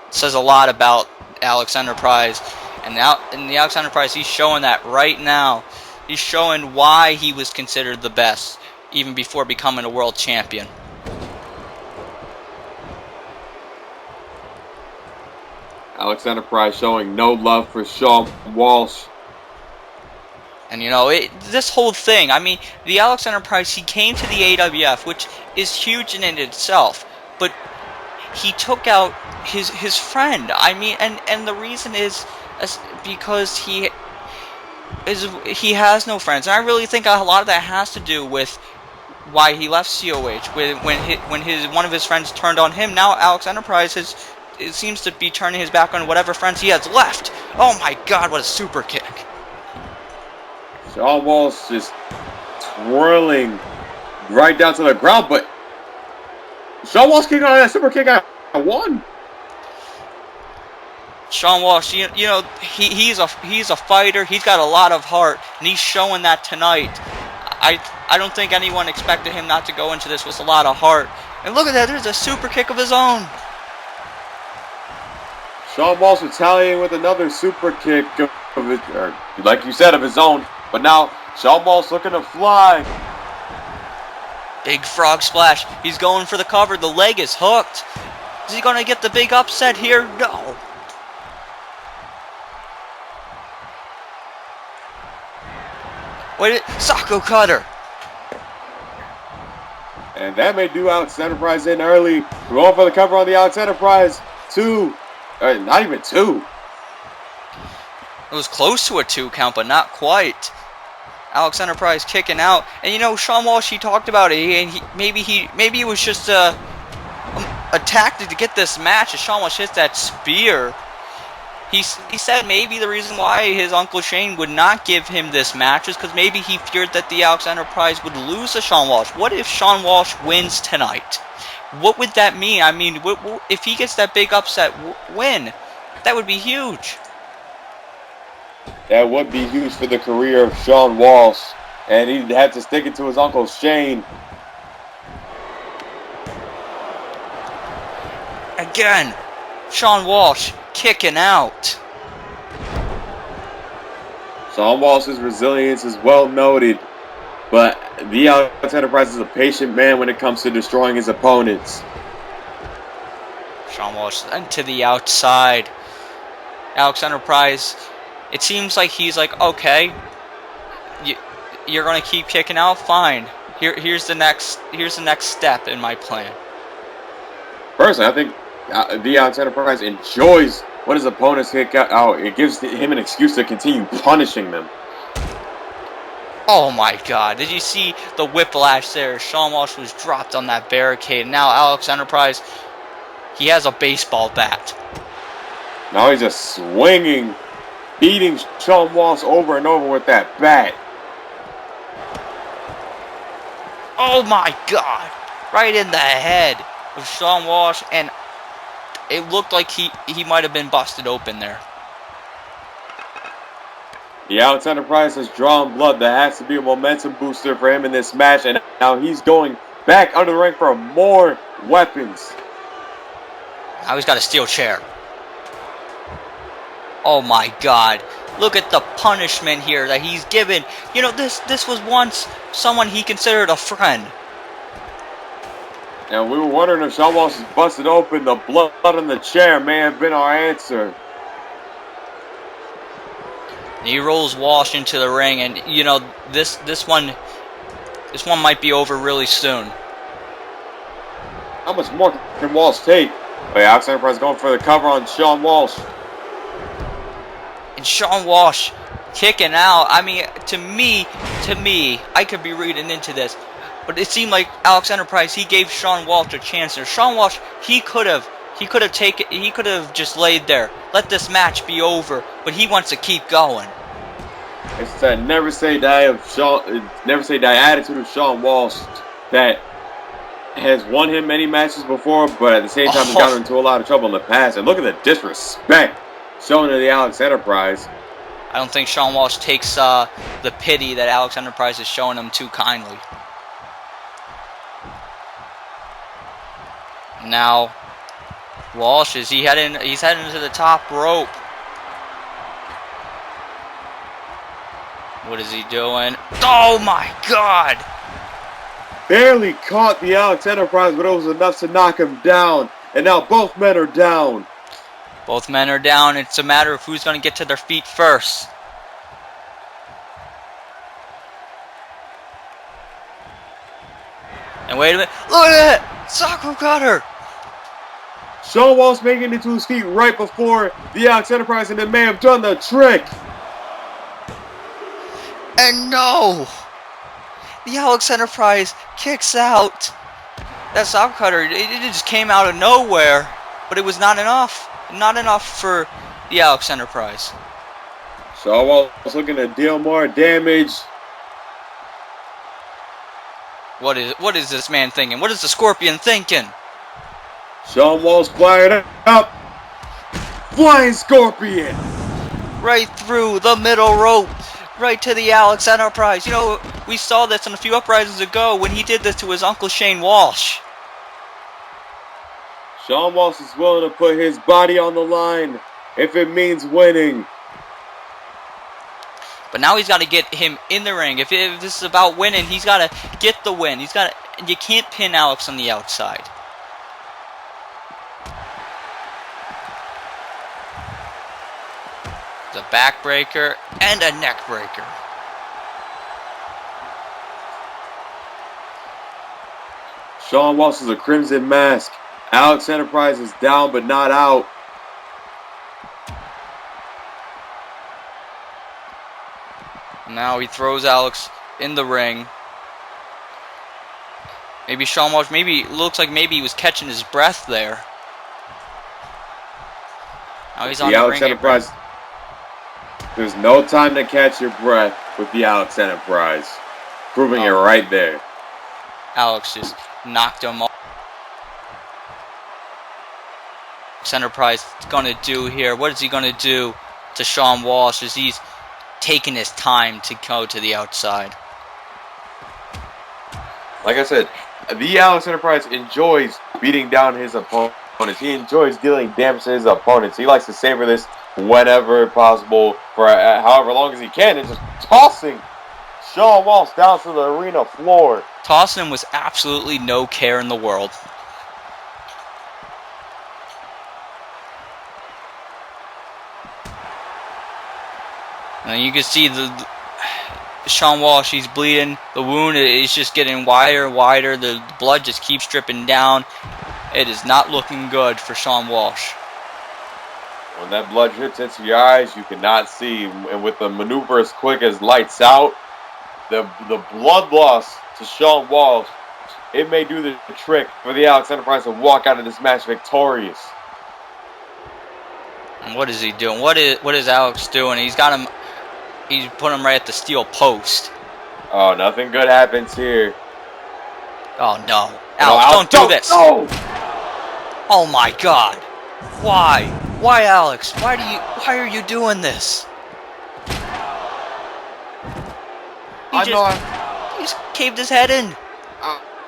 It says a lot about Alex Enterprise, and now in the Alex Enterprise, he's showing that right now. He's showing why he was considered the best even before becoming a world champion. Alex Enterprise showing no love for Shawn Walsh. And you know, this whole thing, I mean, the Alex Enterprise, he came to the AWF, which is huge in itself, but he took out his friend. I mean, and the reason is because he has no friends. And I really think a lot of that has to do with why he left COH. When one of his friends turned on him, now Alex Enterprise it seems to be turning his back on whatever friends he has left. Oh my God, what a super kick. Shawn Walsh just twirling right down to the ground, but Shawn Walsh kicking on that super kick I won. Shawn Walsh, you know, he's a fighter. He's got a lot of heart, and he's showing that tonight. I don't think anyone expected him not to go into this with a lot of heart. And look at that, there's a super kick of his own. Shawn Walsh retaliating with another super kick of his, or like you said, of his own. But now Shawn Walsh looking to fly. Big frog splash. He's going for the cover. The leg is hooked. Is he going to get the big upset here? No. Wait, Socko Cutter. And that may do Alex Enterprise in early. We're going for the cover on the Alex Enterprise. Not even two. It was close to a 2 count, but not quite. Alex Enterprise kicking out. And you know, Shawn Walsh, he talked about it. And maybe it was just a tactic to get this match as Shawn Walsh hits that spear. He said maybe the reason why his Uncle Shane would not give him this match is because maybe he feared that the Alex Enterprise would lose to Shawn Walsh. What if Shawn Walsh wins tonight? What would that mean? I mean, if he gets that big upset win, that would be huge. That would be huge for the career of Shawn Walsh. And he'd have to stick it to his Uncle Shane. Again, Shawn Walsh kicking out. Shawn Walsh's resilience is well noted, but the Alex Enterprise is a patient man when it comes to destroying his opponents. Shawn Walsh then to the outside. Alex Enterprise, it seems like he's like, okay, you're gonna keep kicking out, fine. Here's the next step in my plan. Personally, I think the Alex Enterprise enjoys when his opponents kick out. It gives him an excuse to continue punishing them. Oh my God, did you see the whiplash there? Shawn Walsh was dropped on that barricade. Now Alex Enterprise, he has a baseball bat. Now he's just swinging, beating Shawn Walsh over and over with that bat. Oh my God, right in the head. of Shawn Walsh, and it looked like he might have been busted open there. The Alex Enterprise has drawn blood. That has to be a momentum booster for him in this match, and now he's going back under the ring for more weapons. Now he's got a steel chair. Oh my God. Look at the punishment here that he's given. You know, this was once someone he considered a friend. And we were wondering if Shawn Walsh is busted open. The blood on the chair may have been our answer. He rolls Walsh into the ring, and you know this one might be over really soon. How much more can Walsh take? Oh yeah, Alex Enterprise going for the cover on Shawn Walsh. And Shawn Walsh kicking out. I mean, to me, I could be reading into this, but it seemed like Alex Enterprise, he gave Shawn Walsh a chance there. Shawn Walsh, he could have just laid there, let this match be over, but he wants to keep going. It's that never say die attitude of Shawn Walsh that has won him many matches before, but at the same time has gotten into a lot of trouble in the past. And look at the disrespect shown to the Alex Enterprise. I don't think Shawn Walsh takes the pity that Alex Enterprise is showing him too kindly. Now, Walsh he's heading to the top rope. What is he doing? Oh my God! Barely caught the Alex Enterprise, but it was enough to knock him down. And now both men are down. Both men are down. It's a matter of who's going to get to their feet first. And wait a minute. Look at that! Soccer cutter! Shawn Walsh making it to his feet right before the Alex Enterprise, and they may have done the trick. And no! The Alex Enterprise kicks out. That sock cutter, it just came out of nowhere. But it was not enough. Not enough for the Alex Enterprise. Shawn Walsh looking to deal more damage. What is this man thinking? What is the Scorpion thinking? Shawn Walsh fired up. Flying Scorpion! Right through the middle rope. Right to the Alex Enterprise. You know, we saw this in a few Uprisings ago when he did this to his uncle Shane Walsh. Shawn Walsh is willing to put his body on the line if it means winning. But now he's got to get him in the ring. If this is about winning, he's got to get the win. You can't pin Alex on the outside. A backbreaker and a neckbreaker. Shawn Walsh is a Crimson Mask. Alex Enterprise is down but not out. Now he throws Alex in the ring. Maybe Shawn Walsh, looks like maybe he was catching his breath there. Now he's on the Alex ring Enterprise. There's no time to catch your breath with the Alex Enterprise. Proving it right there. Alex just knocked him off. Alex Enterprise is going to do here. What is he going to do to Shawn Walsh as he's taking his time to go to the outside? Like I said, the Alex Enterprise enjoys beating down his opponents. He enjoys dealing damage to his opponents. He likes to savor this whenever possible for however long as he can, and just tossing Shawn Walsh down to the arena floor. Tossing him with absolutely no care in the world. And you can see the Shawn Walsh, he's bleeding. The wound is just getting wider and wider. The blood just keeps dripping down. It is not looking good for Shawn Walsh. When that blood drips into your eyes, you cannot see. And with the maneuver as quick as lights out, the blood loss to Shawn Walsh, it may do the trick for the Alex Enterprise to walk out of this match victorious. And what is he doing? What is Alex doing? He's got him. He's put him right at the steel post. Oh, nothing good happens here. Oh no, Alex, don't do this. No. Oh my god! Why? Why, Alex? Why are you doing this? He just caved his head in.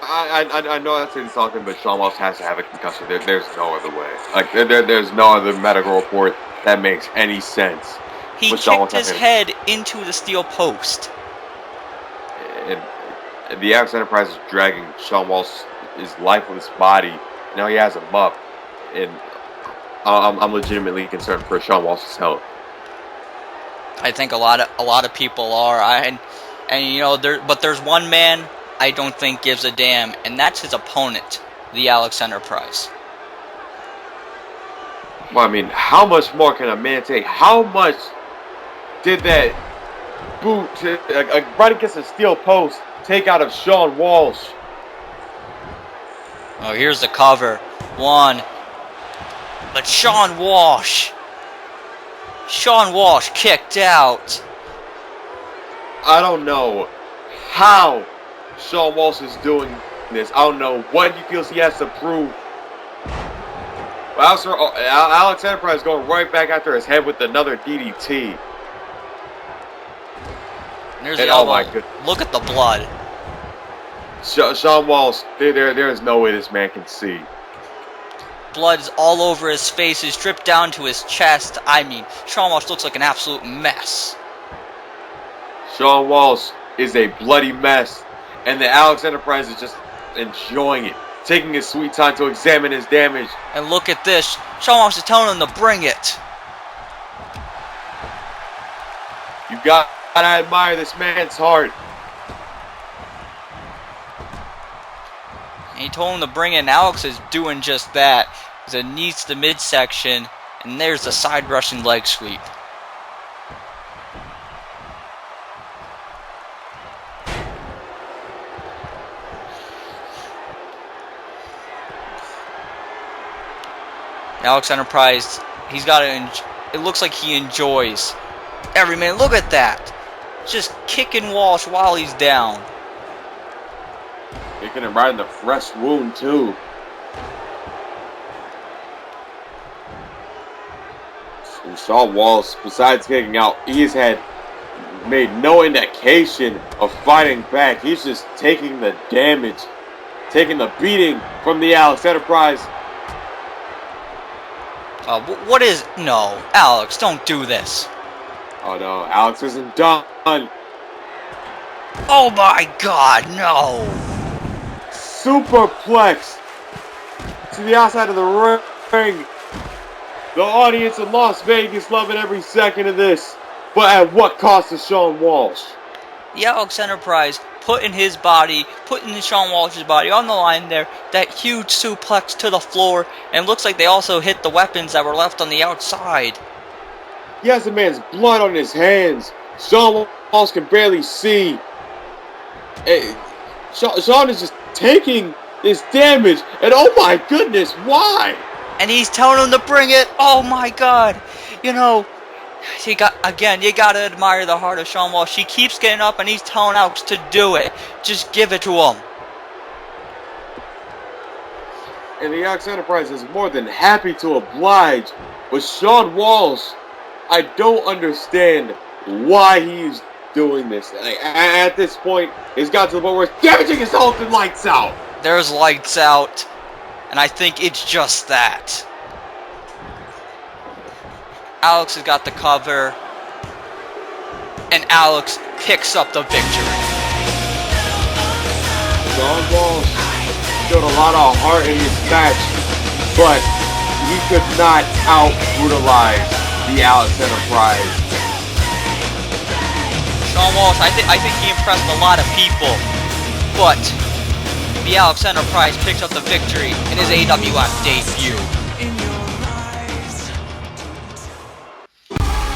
I know that's insulting, but Shawn Walsh has to have a concussion. There's no other way. Like there's no other medical report that makes any sense. He kicked his head into the steel post. And the AWF Enterprise is dragging Shawn Walsh's lifeless body. Now he has him up, and I'm legitimately concerned for Shawn Walsh's health. I think a lot of people are. And you know, there's one man I don't think gives a damn, and that's his opponent, the AWF Enterprise. Well, I mean, how much more can a man take? How much did that boot right against a steel post take out of Shawn Walsh? Oh, here's the cover. One. But Shawn Walsh kicked out. I don't know how Shawn Walsh is doing this. I don't know what he feels he has to prove. But AWF Enterprise going right back after his head with another DDT. And there's the elbow. Oh my goodness. Look at the blood. Shawn Walsh, there is no way this man can see. Blood's all over his face, is dripped down to his chest. I mean, Shawn Walsh looks like an absolute mess. Shawn Walsh is a bloody mess, and the AWF Enterprise is just enjoying it, taking his sweet time to examine his damage. And look at this. Shawn Walsh is telling him to bring it. You gotta admire this man's heart. And he told him to bring it, and Alex is doing just that. He knees to the midsection, and there's the side Russian leg sweep. AWF Enterprise, he's got to. It looks like he enjoys every minute. Look at that, just kicking Walsh while he's down. Kicking him right in the fresh wound too. And Shawn Walsh, besides kicking out, he's made no indication of fighting back. He's just taking the damage, taking the beating from the AWF Enterprise. What is... No, Alex, don't do this. Oh no, Alex isn't done. Oh my god, no. Superplex to the outside of the ring. The audience in Las Vegas loving every second of this. But at what cost to Shawn Walsh? The AWF Enterprise putting Shawn Walsh's body on the line there. That huge suplex to the floor. And it looks like they also hit the weapons that were left on the outside. He has a man's blood on his hands. Shawn Walsh can barely see. Shawn is just taking this damage. And oh my goodness, why? And he's telling him to bring it. Oh my god. You know, you gotta admire the heart of Shawn Walsh. He keeps getting up and he's telling Alex to do it. Just give it to him. And the AWF Enterprise is more than happy to oblige. But Shawn Walsh, I don't understand why he's doing this. At this point, it's got to the point where it's damaging his health and lights out. There's lights out. And I think it's just that. Alex has got the cover. And Alex picks up the victory. Shawn Walsh showed a lot of heart in this match, but he could not out-brutalize the AWF Enterprise. Shawn Walsh, I think he impressed a lot of people, but the AWF Enterprise picks up the victory in his AWF debut.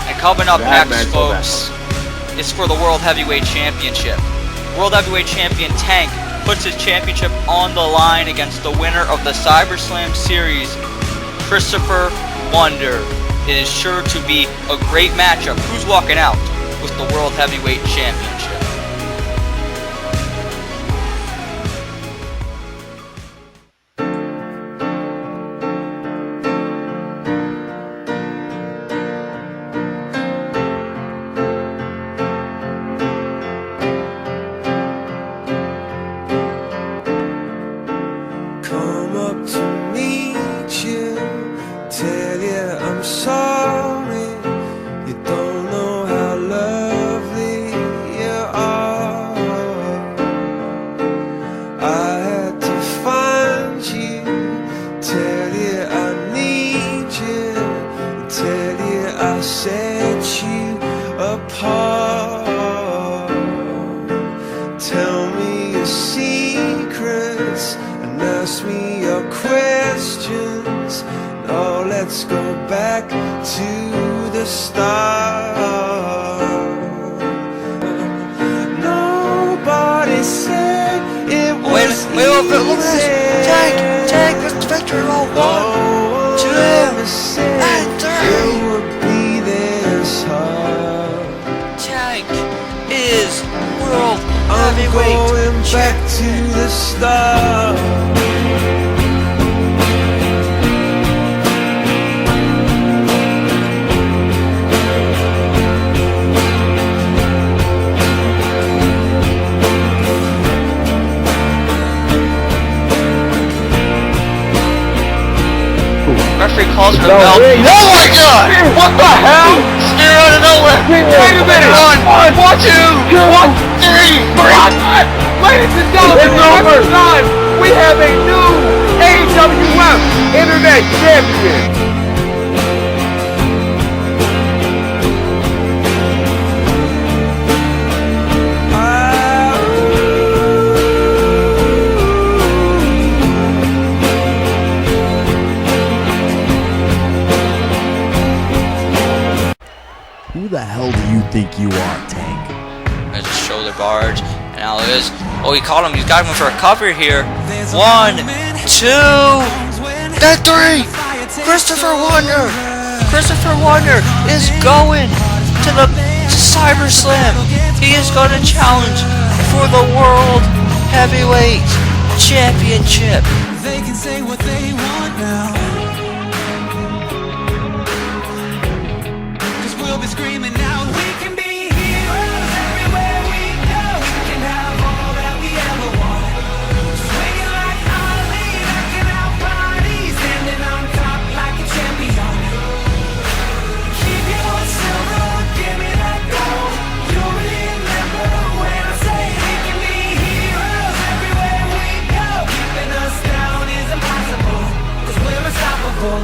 And coming up next, folks, is for the World Heavyweight Championship. World Heavyweight Champion Tank puts his championship on the line against the winner of the Cyberslam Series, Christopher Wonder. It is sure to be a great matchup. Who's walking out with the World Heavyweight Championship? the start. Nobody said it was wait, look at this. Tank, that's the victory roll. 1, 2, and 3. It would be this hard. Tank is world heavyweight going back to the start. Referee calls for the bell. Oh my god! What the hell? Spear out of nowhere! Wait a minute! 1, 2, 1, 3, 4. Ladies and gentlemen, it's time. We have a new AWF Internet Champion. Who the hell do you think you are, Tank? There's a shoulder barge, and now there's. Oh, he caught him. He's got him for a cover here. 1, 2, then 3. Christopher Wonder. Christopher Wonder is going to the Cyberslam. He is going to challenge for the World Heavyweight Championship. They can say what they want now. We'll be screaming out, we can be heroes everywhere we go. We can have all that we ever want. Swinging like Ali, knocking out bodies, standing on top like a champion. Keep your silver, give me that gold. You'll remember when I say we can be heroes everywhere we go. Keeping us down is impossible, 'cause we're unstoppable.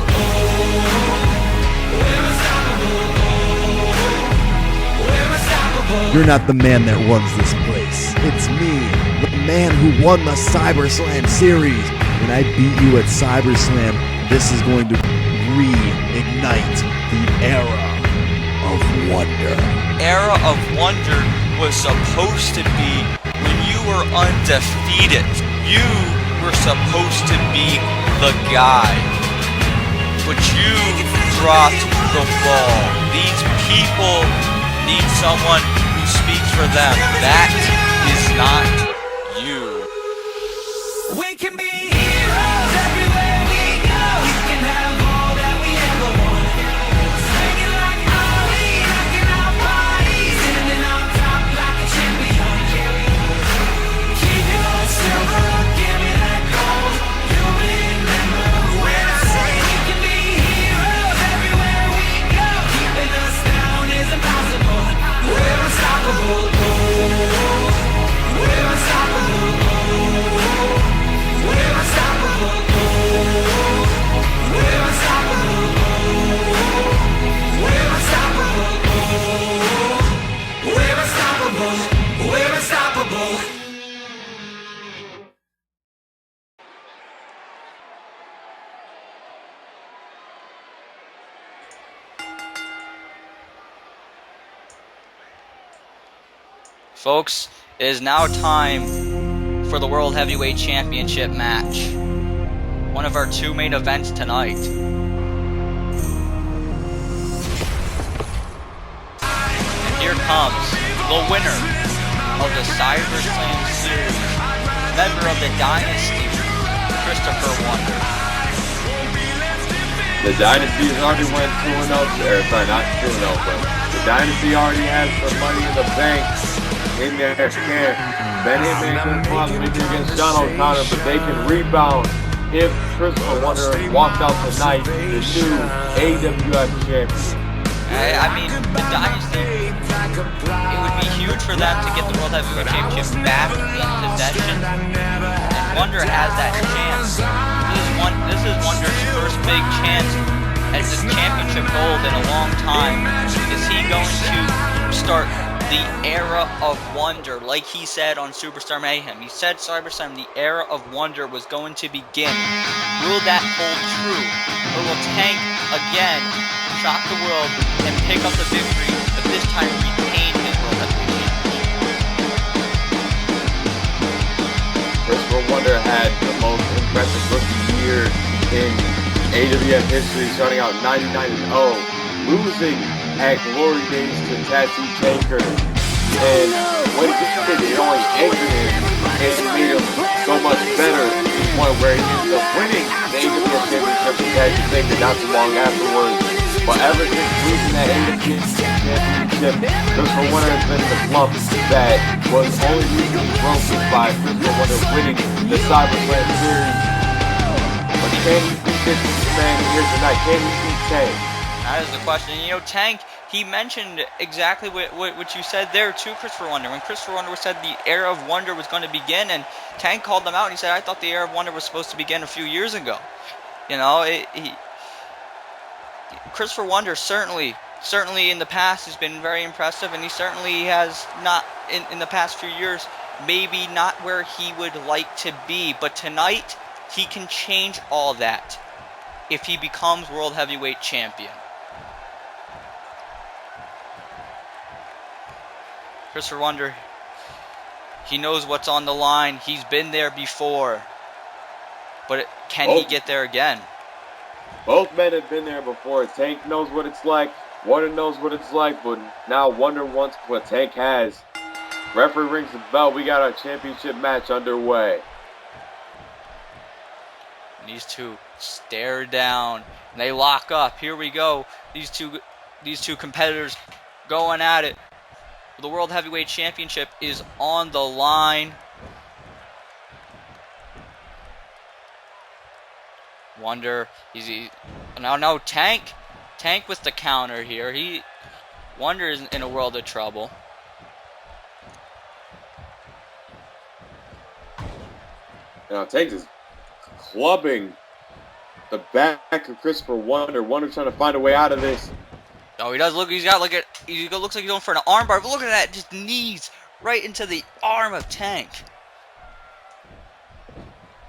We're unstoppable. You're not the man that runs this place. It's me, the man who won the Cyberslam series. When I beat you at Cyberslam, this is going to reignite the era of wonder. Era of Wonder was supposed to be when you were undefeated. You were supposed to be the guy. But you dropped the ball. These people need someone who speaks for them. That is not you. We can be heroes everywhere we go. We can have all that we ever want. Swinging like Ali, knocking out bodies, standing on top like a champion. Keep your silver, give me that gold. You'll remember when I say we can be heroes everywhere we go. Keeping us down is impossible. We're unstoppable. We're unstoppable. We're unstoppable. We're unstoppable. We're unstoppable. We're unstoppable. We're unstoppable. Folks, it is now time for the World Heavyweight Championship match. One of our 2 main events tonight. And here comes the winner of the Cyberslam series, member of the Dynasty, Christopher Wonder. The Dynasty already went 2-0, or sorry, not 2-0, but the Dynasty already has the money in the bank in their camp. Then Hitman can possibly do against John O'Connor, but they can rebound if Christopher Wonder walks out tonight, the new AWF champion. I mean, the Dynasty, it would be huge for them to get the World Heavyweight Championship back in possession, and Wonder has that chance. This is Wonder's first big chance at this championship gold in a long time. Is he going to start the era of Wonder, like he said on Superstar Mayhem? He said Cyberslam, the era of Wonder was going to begin. Will that hold true? Or will Tank again shock the world, and pick up the victory, but this time retain his World Heavyweight Championship. Christopher Wonder had the most impressive rookie year in AWF history, starting out 99-0, losing at Glory Days to Tattoo Taker. And when he did it only anchored him, and it made him so much better to the point where he ended up winning the AWF Championship to Tattoo Taker not too long afterwards. But ever since losing that AWF Championship, Christopher Wonder has been in the slump that was only recently broken by Christopher Wonder winning the ScyberSlam series. But can he beat this man here tonight? Can he beat Tank? That is the question. You know, Tank, he mentioned exactly what you said there to Christopher Wonder. When Christopher Wonder said the era of wonder was going to begin, and Tank called them out, and he said, I thought the era of wonder was supposed to begin a few years ago. You know, Christopher Wonder certainly in the past has been very impressive, and he certainly has not, in the past few years, maybe not where he would like to be. But tonight, he can change all that if he becomes World Heavyweight Champion. Christopher Wonder, he knows what's on the line. He's been there before. But can he get there again? Both men have been there before. Tank knows what it's like. Wonder knows what it's like. But now Wonder wants what Tank has. Referee rings the bell. We got our championship match underway. These two stare down. And they lock up. Here we go. These two competitors going at it. The World Heavyweight Championship is on the line. Wonder, now Tank with the counter here. Wonder is in a world of trouble. Now Tank is clubbing the back of Christopher Wonder. Wonder trying to find a way out of this. Oh, he does look. He looks like he's going for an armbar. But look at that, just knees right into the arm of Tank.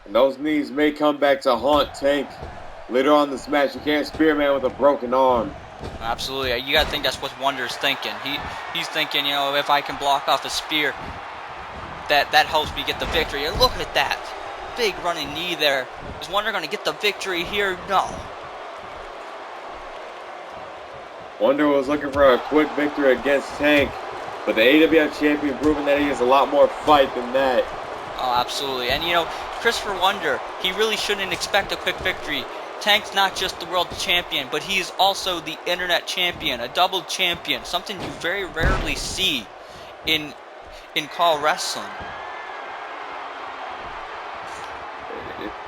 And those knees may come back to haunt Tank later on this match. You can't spear a man with a broken arm. Absolutely, you gotta think that's what Wonder's thinking. He's thinking, you know, if I can block off a spear, that helps me get the victory. And look at that big running knee there. Is Wonder gonna get the victory here? No. Wonder was looking for a quick victory against Tank, but the AWF champion proving that he has a lot more fight than that. Oh, absolutely. And you know, Christopher Wonder, he really shouldn't expect a quick victory. Tank's not just the world champion, but he is also the internet champion, a double champion, something you very rarely see in call wrestling.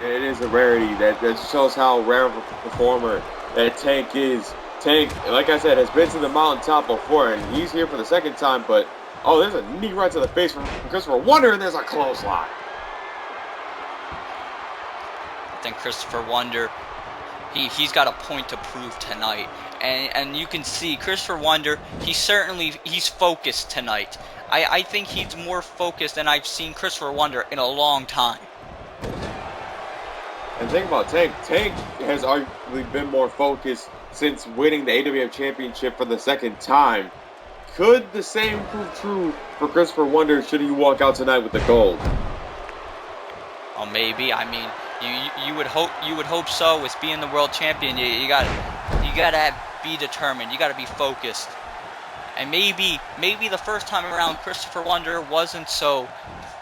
It is a rarity. That shows how rare of a performer that Tank is. Tank, like I said, has been to the mountaintop before, and he's here for the second time, but, oh, there's a knee right to the face from Christopher Wonder, and there's a clothesline. I think Christopher Wonder, he's got a point to prove tonight, and you can see Christopher Wonder, he's focused tonight. I think he's more focused than I've seen Christopher Wonder in a long time. And think about Tank. Tank has arguably been more focused since winning the AWF Championship for the second time. Could the same prove true for Christopher Wonder should he walk out tonight with the gold? Oh, maybe. I mean, you would hope so. With being the world champion, you gotta be determined. You gotta be focused. And maybe the first time around, Christopher Wonder wasn't so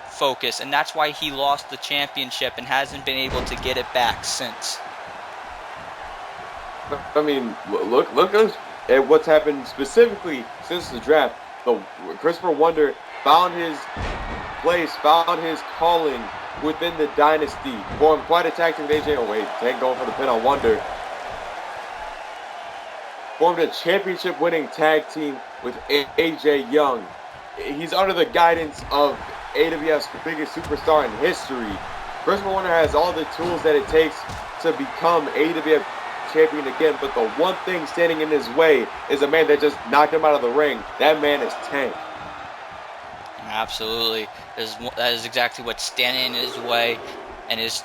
focused, and that's why he lost the championship and hasn't been able to get it back since. I mean, look at what's happened specifically since the draft. Christopher Wonder found his place, found his calling within the dynasty. Formed quite a tag team with AJ. Oh wait, Tank going for the pin on Wonder. Formed a championship-winning tag team with AJ Young. He's under the guidance of AWF's biggest superstar in history. Christopher Wonder has all the tools that it takes to become AWF champion again, but the one thing standing in his way is a man that just knocked him out of the ring. That man is Tank. Absolutely. That is exactly what's standing in his way. And is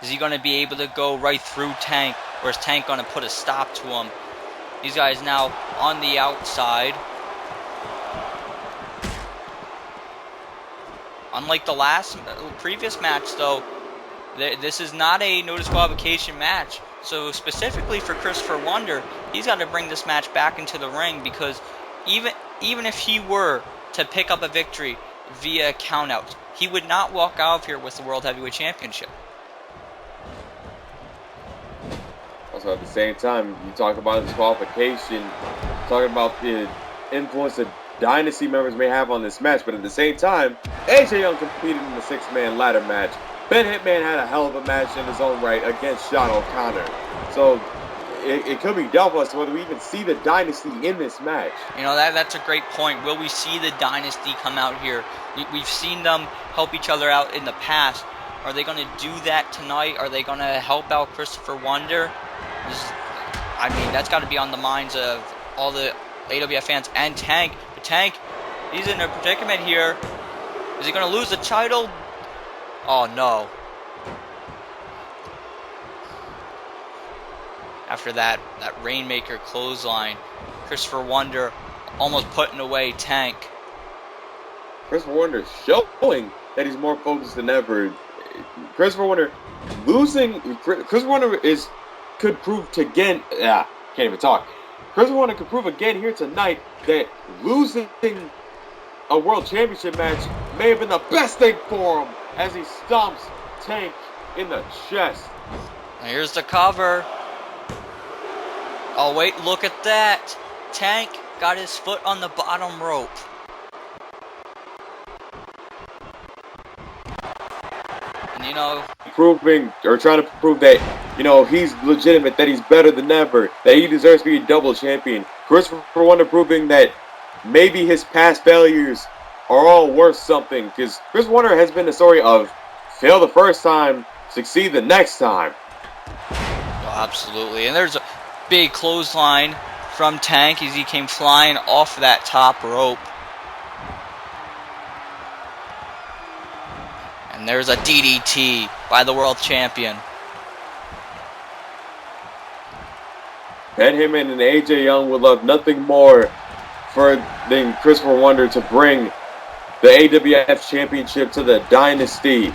he going to be able to go right through Tank, or is Tank going to put a stop to him? These guys now on the outside. Unlike the previous match, though, this is not a no disqualification match. So specifically for Christopher Wonder, he's got to bring this match back into the ring, because even if he were to pick up a victory via countout, he would not walk out of here with the World Heavyweight Championship. Also, at the same time, you talk about disqualification, talking about the influence that Dynasty members may have on this match, but at the same time, AJ Young competed in the six-man ladder match. Ben Hitman had a hell of a match in his own right against Shawn O'Connor. So it could be doubtful as to whether we even see the Dynasty in this match. You know, that's a great point. Will we see the Dynasty come out here? We've seen them help each other out in the past. Are they going to do that tonight? Are they going to help out Christopher Wonder? I mean, that's got to be on the minds of all the AWF fans and Tank. But Tank, he's in a predicament here. Is he going to lose the title? Oh, no. After that Rainmaker clothesline, Christopher Wonder almost putting away Tank. Christopher Wonder showing that he's more focused than ever. Christopher Wonder losing. Christopher Wonder could prove to again. Can't even talk. Christopher Wonder could prove again here tonight that losing a World Championship match may have been the best thing for him, as he stomps Tank in the chest. Here's the cover. Oh wait, look at that. Tank got his foot on the bottom rope. And you know, trying to prove that, you know, he's legitimate, that he's better than ever, that he deserves to be a double champion. Christopher Wonder proving that maybe his past failures are all worth something, because Christopher Wonder has been the story of fail the first time, succeed the next time. Oh, absolutely. And there's a big clothesline from Tank as he came flying off that top rope. And there's a DDT by the world champion. Ben Hitman and AJ Young would love nothing more than Christopher Wonder to bring the AWF Championship to the Dynasty.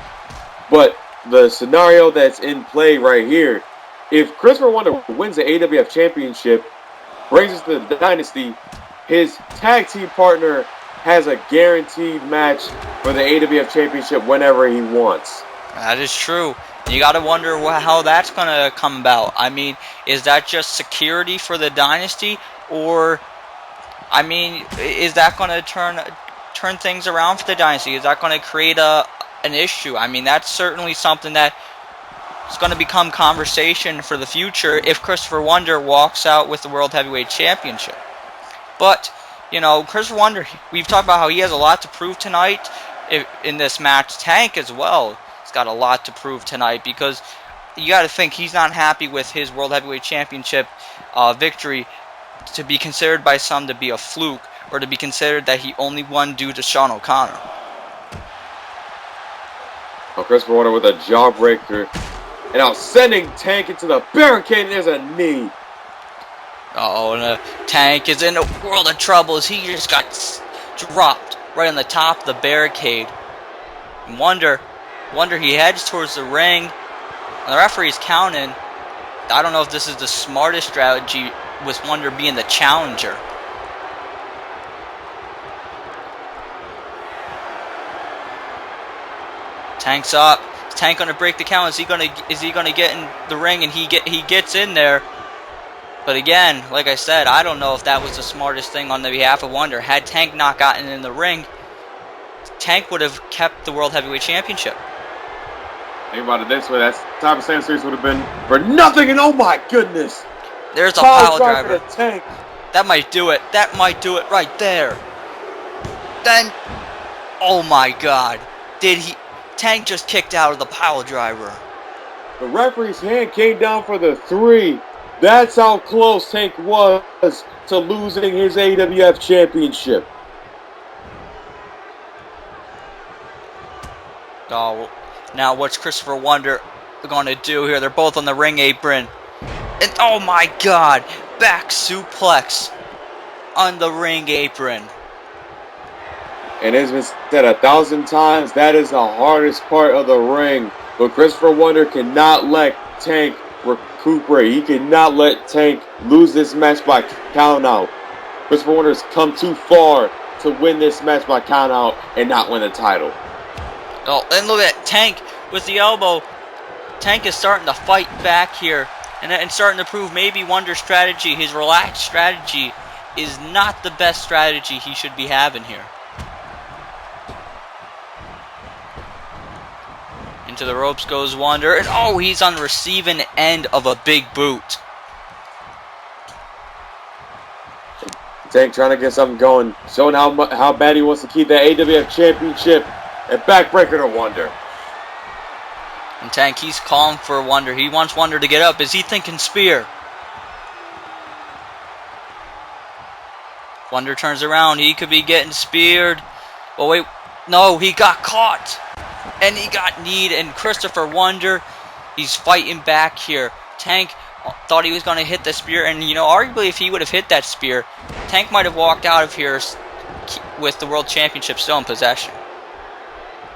But the scenario that's in play right here, if Christopher Wonder wins the AWF Championship, brings us to the Dynasty, his tag team partner has a guaranteed match for the AWF Championship whenever he wants. That is true. You got to wonder how that's going to come about. I mean, is that just security for the Dynasty? Or, I mean, is that going to turn things around for the Dynasty? Is that going to create an issue? I mean, that's certainly something that is going to become conversation for the future if Christopher Wonder walks out with the World Heavyweight Championship. But, you know, Christopher Wonder, we've talked about how he has a lot to prove tonight in this match. Tank as well has got a lot to prove tonight, because you got to think he's not happy with his World Heavyweight Championship victory to be considered by some to be a fluke, or to be considered that he only won due to Shawn O'Connor. Oh, Christopher Wonder with a jawbreaker. And now sending Tank into the barricade, and there's a knee. Uh-oh, and Tank is in a world of trouble as he just got dropped right on the top of the barricade. And Wonder he heads towards the ring. And the referee's counting. I don't know if this is the smartest strategy with Wonder being the challenger. Tank's up. Is Tank gonna break the count? Is he gonna get in the ring and he gets in there? But again, like I said, I don't know if that was the smartest thing on the behalf of Wonder. Had Tank not gotten in the ring, Tank would have kept the World Heavyweight Championship. Think about it this way, that SummerSlam series would have been for nothing, and oh my goodness! There's a pile driver. driver. Tank. That might do it. That might do it right there. Then, oh my God. Tank just kicked out of the pile driver. The referee's hand came down for the 3. That's how close Tank was to losing his AWF Championship. Oh, now what's Christopher Wonder going to do here? They're both on the ring apron. And oh my God, back suplex on the ring apron. And it's been said 1,000 times, that is the hardest part of the ring. But Christopher Wonder cannot let Tank recuperate. He cannot let Tank lose this match by countout. Christopher Wonder has come too far to win this match by countout and not win the title. Oh, and look at Tank with the elbow. Tank is starting to fight back here and starting to prove maybe Wonder's strategy, his relaxed strategy, is not the best strategy he should be having here. Into the ropes goes Wonder, and oh, he's on the receiving end of a big boot. Tank trying to get something going, showing how bad he wants to keep that AWF Championship, and backbreaker to Wonder. And Tank, he's calling for Wonder. He wants Wonder to get up. Is he thinking spear? Wonder turns around. He could be getting speared. Oh, wait. No, he got caught. And he got kneed. And Christopher Wonder, he's fighting back here. Tank thought he was going to hit the spear. And, you know, arguably if he would have hit that spear, Tank might have walked out of here with the World Championship still in possession.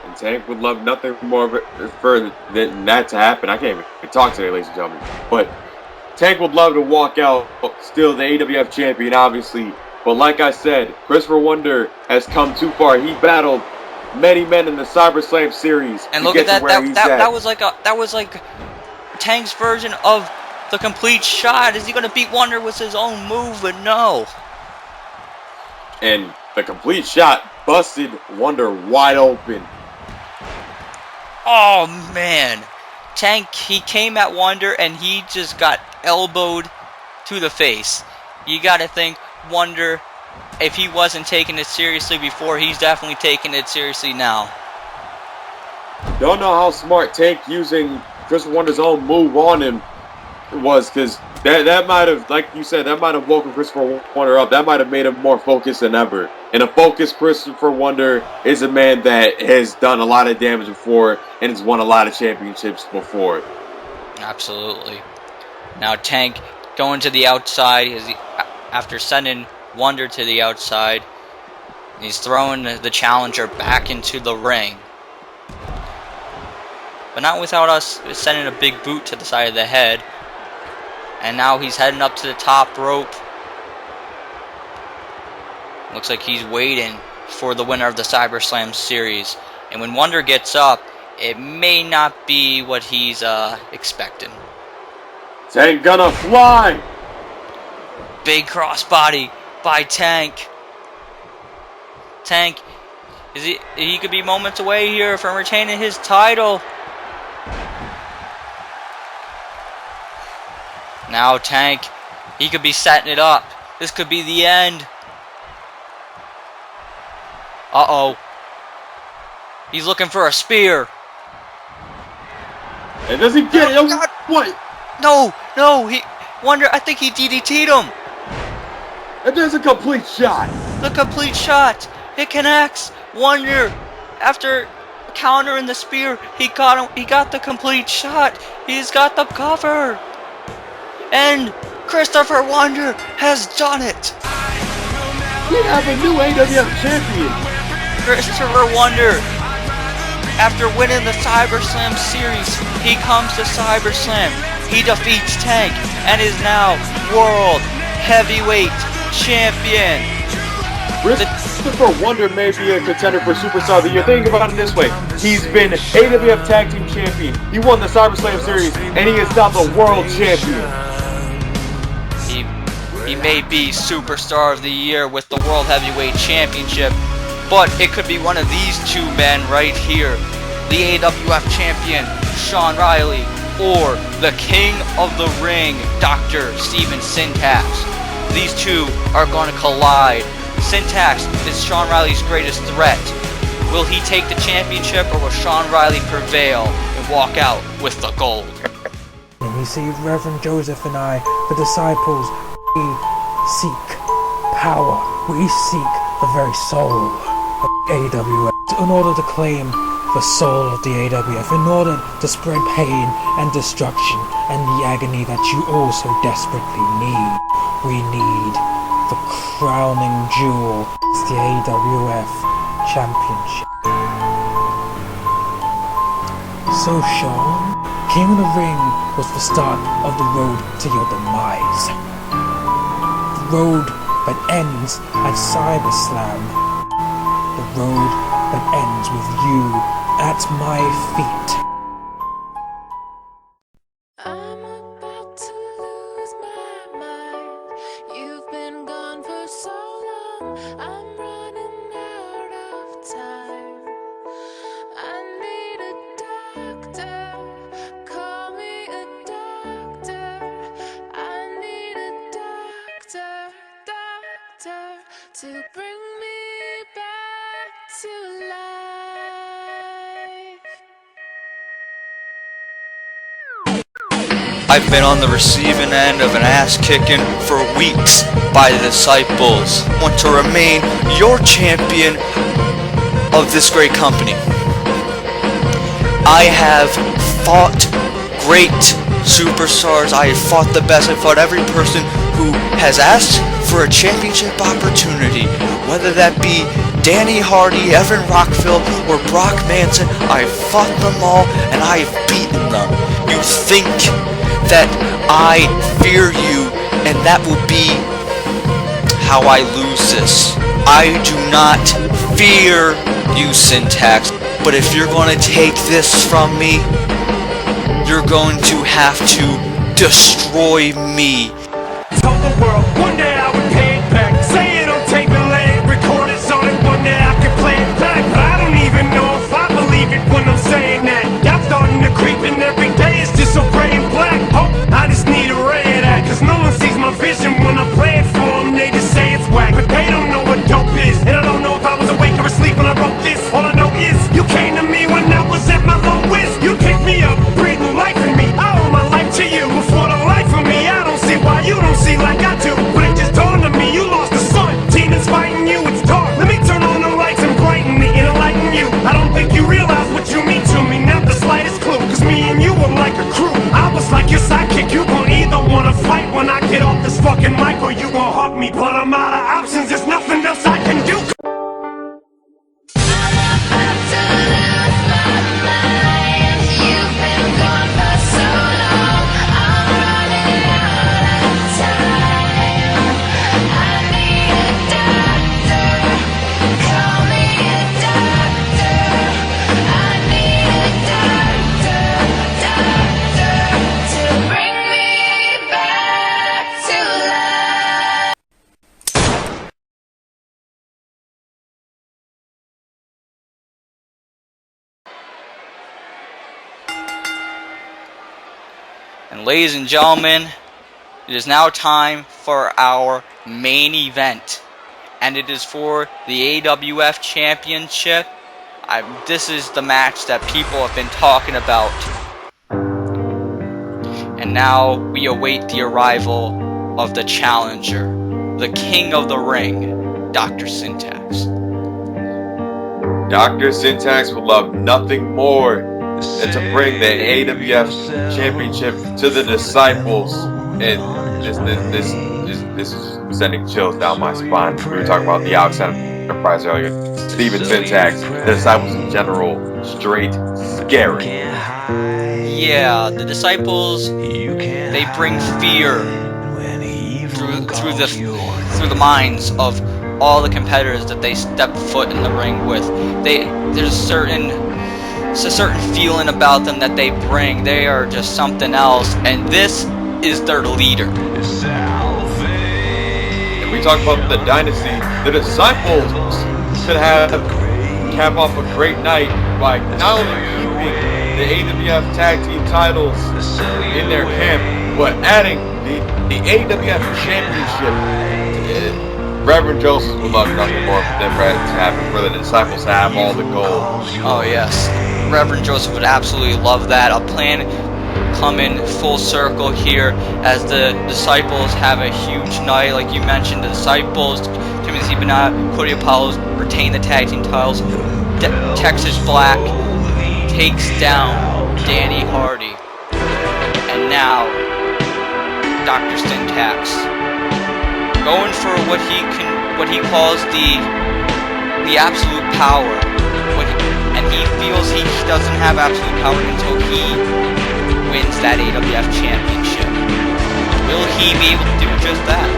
And Tank would love nothing more further than that to happen. I can't even talk today, ladies and gentlemen. But Tank would love to walk out still the AWF champion, obviously. But like I said, Christopher Wonder has come too far. He battled many men in the SummerSlam series. And look at that. That was like Tank's version of the complete shot. Is he going to beat Wonder with his own move? But no. And the complete shot busted Wonder wide open. Oh man, Tank, he came at Wonder and he just got elbowed to the face. You gotta think, Wonder, if he wasn't taking it seriously before, he's definitely taking it seriously now. Don't know how smart Tank using Christopher Wonder's own move on him was, because that might have, like you said, that might have woken Christopher Wonder up. That might have made him more focused than ever. And a focused Christopher Wonder is a man that has done a lot of damage before and has won a lot of championships before. Absolutely. Now Tank going to the outside after sending Wonder to the outside. He's throwing the challenger back into the ring. But not without us sending a big boot to the side of the head. And now he's heading up to the top rope. Looks like he's waiting for the winner of the SummerSlam series. And when Wonder gets up, it may not be what he's expecting. Tank gonna fly! Big crossbody by Tank. Tank, he could be moments away here from retaining his title. Now Tank, he could be setting it up. This could be the end. Uh-oh. He's looking for a spear. And does he get it? Oh, what? No, Wonder, I think he DDT'd him. And there's a complete shot. The complete shot. It connects. Wonder, after countering the spear, he got the complete shot. He's got the cover. And Christopher Wonder has done it. We have a new AWF champion. Christopher Wonder, after winning the SummerSlam series, he comes to SummerSlam. He defeats Tank and is now World Heavyweight Champion. Christopher Wonder may be a contender for Superstar of the Year. Think about it this way. He's been AWF Tag Team Champion. He won the SummerSlam series, and he is now the World Champion. He may be Superstar of the Year with the World Heavyweight Championship, but it could be one of these two men right here. The AWF Champion, Sean Riley, or the King of the Ring, Dr. Steven Syntax. These two are going to collide. Syntax is Sean Riley's greatest threat. Will he take the championship, or will Sean Riley prevail and walk out with the gold? And you see, Reverend Joseph and I, the disciples, we seek power. We seek the very soul of AWF in order to claim the soul of the AWF, in order to spread pain and destruction and the agony that you all so desperately need. we need the crowning jewel, it's the AWF Championship. So Shawn, King of the Ring was the start of the road to your demise. The road that ends at Cyberslam. The road that ends with you at my feet. I'm about to lose my mind. You've been gone for so long. I'm running out of time. I need a doctor. Call me a doctor. I need a doctor to bring me back to life. I've been on the receiving end of an ass kicking for weeks by the Disciples. I want to remain your champion of this great company. I have fought great superstars. I have fought the best. I fought every person who has asked for a championship opportunity, whether that be Danny Hardy, Evan Rockville, or Brock Manson. I've fought them all and I've beaten them. You think that I fear you and that will be how I lose this. I do not fear you, Syntax, but if you're going to take this from me, you're going to have to destroy me. Told the world one day I would pay it back. Say it on tape and lay it, record it on it. One day I could play it back, but I don't even know if I believe it when I'm saying that. I'm starting to creep and every day it's just so gray and black. Oh, I just need a ray of that, cause no one sees my vision when I play it for them. They just say it's whack, but they don't know what dope is. And I don't know if I was awake or asleep when I wrote this. All I know is you came to me when I was at my lowest. You picked me up, breathing life in me. I owe my life to you before the life of me. I don't see why you don't see like I do, but it just dawned on me you lost the sun. Demons fighting you, it's dark. Let me turn on the lights and brighten me and enlighten you. I don't think you realize what you mean to me, not the slightest clue. Cause me and you were like a crew. I was like your sidekick. You gon' either wanna fight when I get off this fucking mic, or you gon' hug me. But I'm out of options, there's nothing else I can do. And ladies and gentlemen, it is now time for our main event. And it is for the AWF Championship. This is the match that people have been talking about. And now we await the arrival of the challenger, the king of the ring, Dr. Syntax. Dr. Syntax would love nothing more than to bring the AWF Championship to the Disciples. And this is sending chills down my spine. We were talking about the outside Enterprise earlier. Steven Syntax, the Disciples in general, straight scary. Yeah, the Disciples, they bring fear through the minds of all the competitors that they step foot in the ring with. There's a certain feeling about them that they bring. They are just something else, and this is their leader. And we talk about the dynasty. The Disciples should cap off a great night by not only keeping the AWF Tag Team titles in their camp, but adding the AWF Championship. Reverend Joseph would love nothing more than for the Disciples to have all the gold. Oh yes, Reverend Joseph would absolutely love that. A plan coming full circle here as the Disciples have a huge night. Like you mentioned, the Disciples, Timothy Bennett, Cody Apollos retain the tag team titles. Texas Black takes down Danny Hardy. And now, Dr. Syntax going for what he calls the absolute power. And he feels he doesn't have absolute power until he wins that AWF championship. Will he be able to do just that?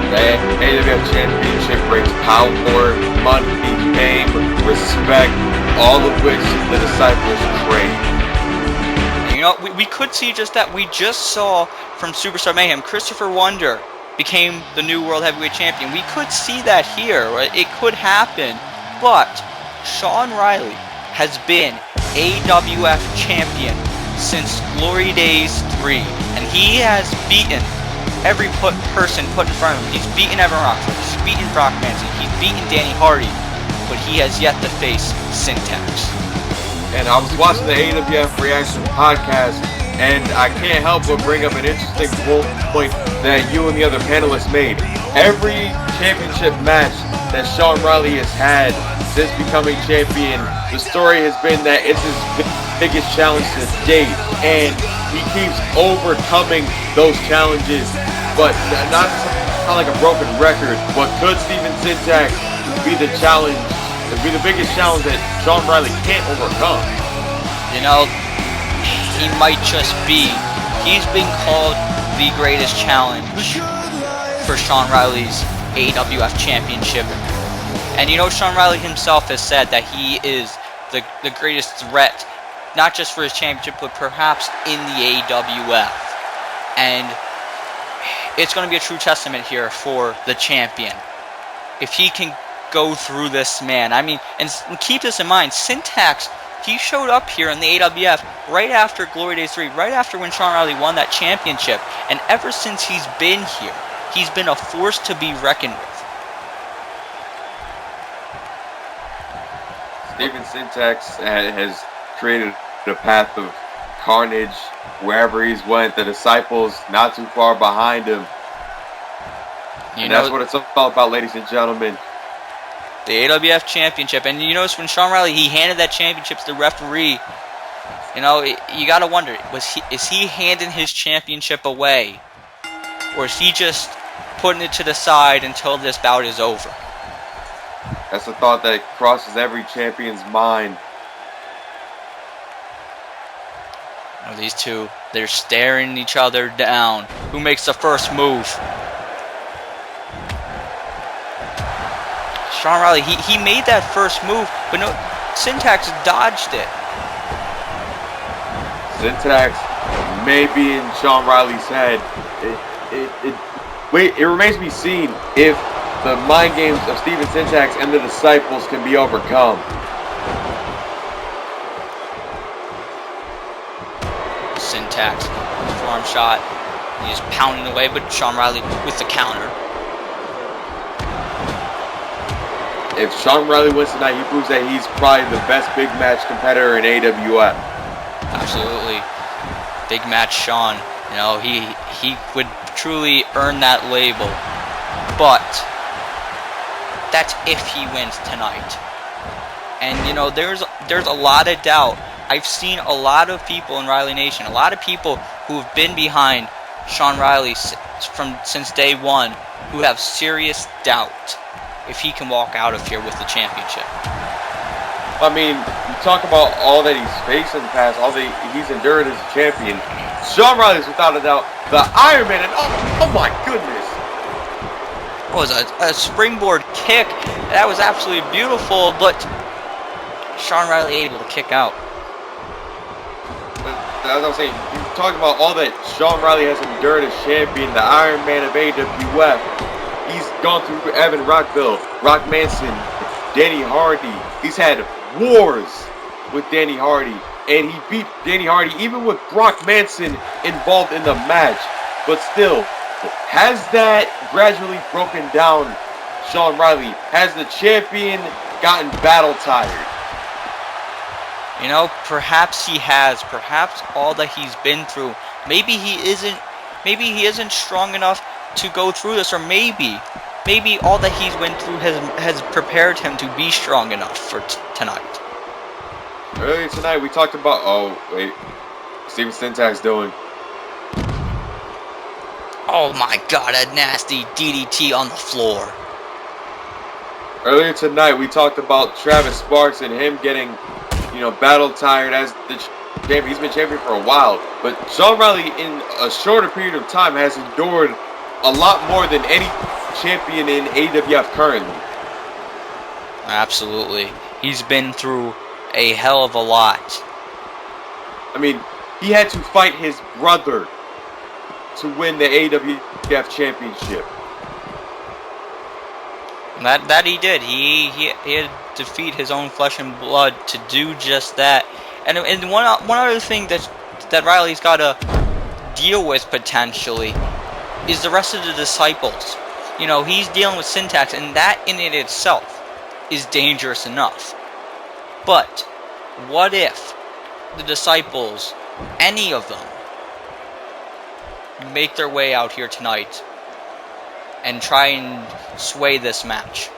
The AWF championship brings power, money, fame, respect, all of which the disciples crave. You know, we could see just that. We just saw from Superstar Mayhem, Christopher Wonder became the new World Heavyweight Champion. We could see that here. It could happen. But Sean Riley has been AWF Champion since Glory Days 3. And he has beaten every person put in front of him. He's beaten Evan Roxley. He's beaten Brock Manson. He's beaten Danny Hardy. But he has yet to face Syntax. And I was watching the AWF Reaction podcast, and I can't help but bring up an interesting point that you and the other panelists made. Every championship match that Sean Riley has had since becoming champion, the story has been that it's his biggest challenge to date, and he keeps overcoming those challenges, but not to sound like a broken record, but could Steven Syntax be the challenge? It'd be the biggest challenge that Sean Riley can't overcome. You know, he might just be. He's been called the greatest challenge for Sean Riley's AWF championship. And you know, Sean Riley himself has said that he is the greatest threat, not just for his championship, but perhaps in the AWF. And it's going to be a true testament here for the champion. If he can go through this man. I mean, and keep this in mind, Syntax, he showed up here in the AWF right after Glory Days 3, right after when Sean Riley won that championship. And ever since he's been here, he's been a force to be reckoned with. Steven Syntax has created a path of carnage wherever he's went. The disciples not too far behind him. And that's what it's all about, ladies and gentlemen. The AWF championship. And you notice when Sean Riley, he handed that championship to the referee, you know, you got to wonder, is he handing his championship away? Or is he just putting it to the side until this bout is over? That's a thought that crosses every champion's mind. Oh, these two, they're staring each other down. Who makes the first move? Sean Riley, he made that first move, but no, Syntax dodged it. Syntax may be in Sean Riley's head. It remains to be seen if the mind games of Steven Syntax and the disciples can be overcome. Syntax, forearm shot. He's pounding away, but Sean Riley with the counter. If Sean Riley wins tonight, he proves that he's probably the best big match competitor in AWF. Absolutely. Big match Sean. You know, he would truly earn that label. But that's if he wins tonight. And you know, there's a lot of doubt. I've seen a lot of people in Riley Nation, a lot of people who have been behind Sean Riley since day one, who have serious doubt if he can walk out of here with the championship. I mean, you talk about all that he's faced in the past, all that he's endured as a champion. Sean Riley is without a doubt the Iron Man, and oh my goodness! It was a springboard kick. That was absolutely beautiful, but Sean Riley able to kick out. As I was saying, you talk about all that Sean Riley has endured as champion, the Iron Man of AWF. He's gone through Evan Rockville, Rock Manson, Danny Hardy. He's had wars with Danny Hardy, and he beat Danny Hardy even with Brock Manson involved in the match. But still, has that gradually broken down Sean Riley? Has the champion gotten battle tired? You know, perhaps he has. Perhaps all that he's been through. Maybe he isn't strong enough to go through this, or maybe all that he's went through has prepared him to be strong enough for tonight. Earlier tonight we talked about, Steven Syntax doing. Oh my god, a nasty DDT on the floor. Earlier tonight, we talked about Travis Sparks and him getting, battle tired as the champion. He's been champion for a while, but Sean Riley, in a shorter period of time, has endured a lot more than any champion in AWF currently. Absolutely. He's been through a hell of a lot. I mean, he had to fight his brother to win the AWF championship. That he did. He had to defeat his own flesh and blood to do just that. And one other thing that Riley's got to deal with potentially is the rest of the disciples. He's dealing with Syntax, and that in it itself is dangerous enough. But what if the disciples, any of them, make their way out here tonight and try and sway this match?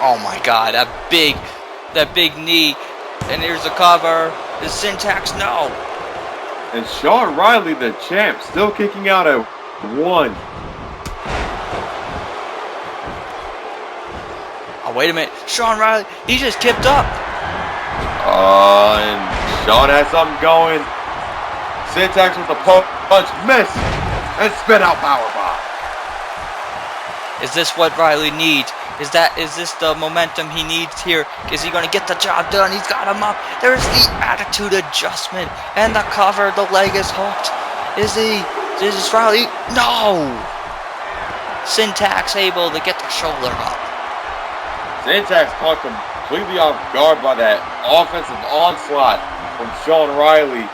Oh my god, that big knee, and here's the cover. The Syntax, no. And Sean Riley, the champ, still kicking out at 1. Oh, wait a minute. Sean Riley, he just kipped up. And Sean has something going. Syntax with the punch, miss, and spin out powerbomb. Is this what Riley needs? Is this the momentum he needs here? Is he going to get the job done? He's got him up. There's the attitude adjustment and the cover. The leg is hooked. Is this Riley? No. Syntax able to get the shoulder up. Syntax caught completely off guard by that offensive onslaught from Sean Riley.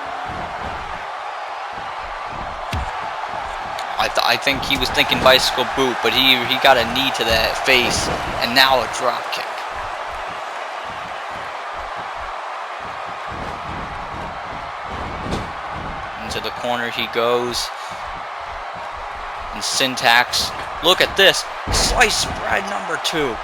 I think he was thinking bicycle boot, but he got a knee to the face, and now a drop kick. Into the corner he goes. And Syntax, look at this, slice spread number 2.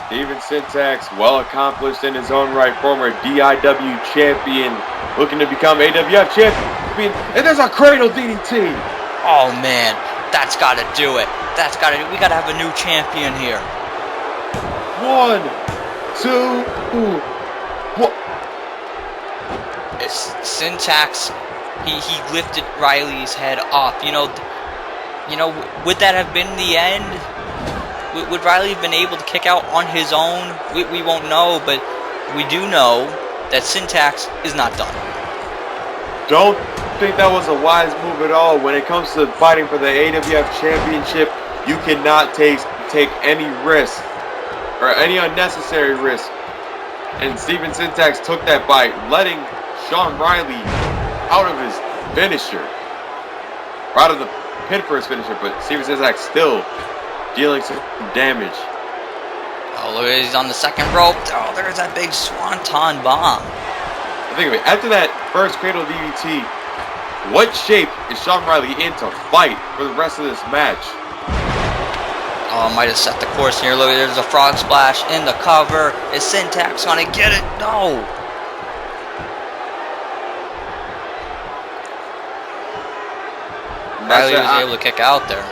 Steven Syntax, well accomplished in his own right, former DIW champion, looking to become AWF champion. And there's a cradle DDT. Oh man, that's got to do it. We got to have a new champion here. 1, 2, 1. It's Syntax. He lifted Riley's head up. Would that have been the end? Would Riley have been able to kick out on his own? We won't know, but we do know that Syntax is not done. Don't think that was a wise move at all. When it comes to fighting for the AWF championship, you cannot take any risk or any unnecessary risk. And Steven Syntax took that by letting Sean Riley out of his finisher, or out of the pin for his finisher, but Steven Syntax still dealing some damage. Oh, look, he's on the second rope. Oh, there's that big swanton bomb. Think of it, after that first cradle DDT, what shape is Sean Riley in to fight for the rest of this match? Oh, might have set the course here. Look, there's a frog splash in the cover. Is Syntax gonna get it? No. Riley was able to kick out there.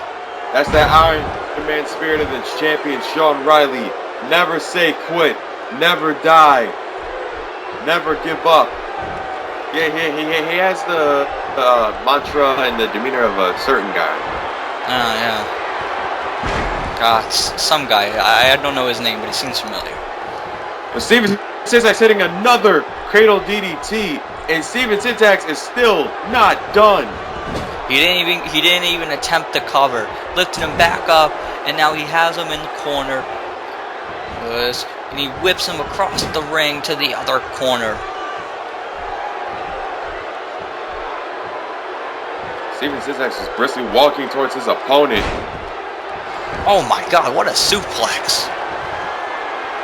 That's that Iron Man spirit of the champion, Sean Riley. Never say quit. Never die. Never give up. Yeah, he has the mantra and the demeanor of a certain guy. Oh, yeah. God, some guy. I don't know his name, but he seems familiar. But Steven Syntax hitting another cradle DDT, and Steven Syntax is still not done. He didn't even attempt to cover. Lifted him back up, and now he has him in the corner. And he whips him across the ring to the other corner. Steven Syntax is briskly walking towards his opponent. Oh my god, what a suplex.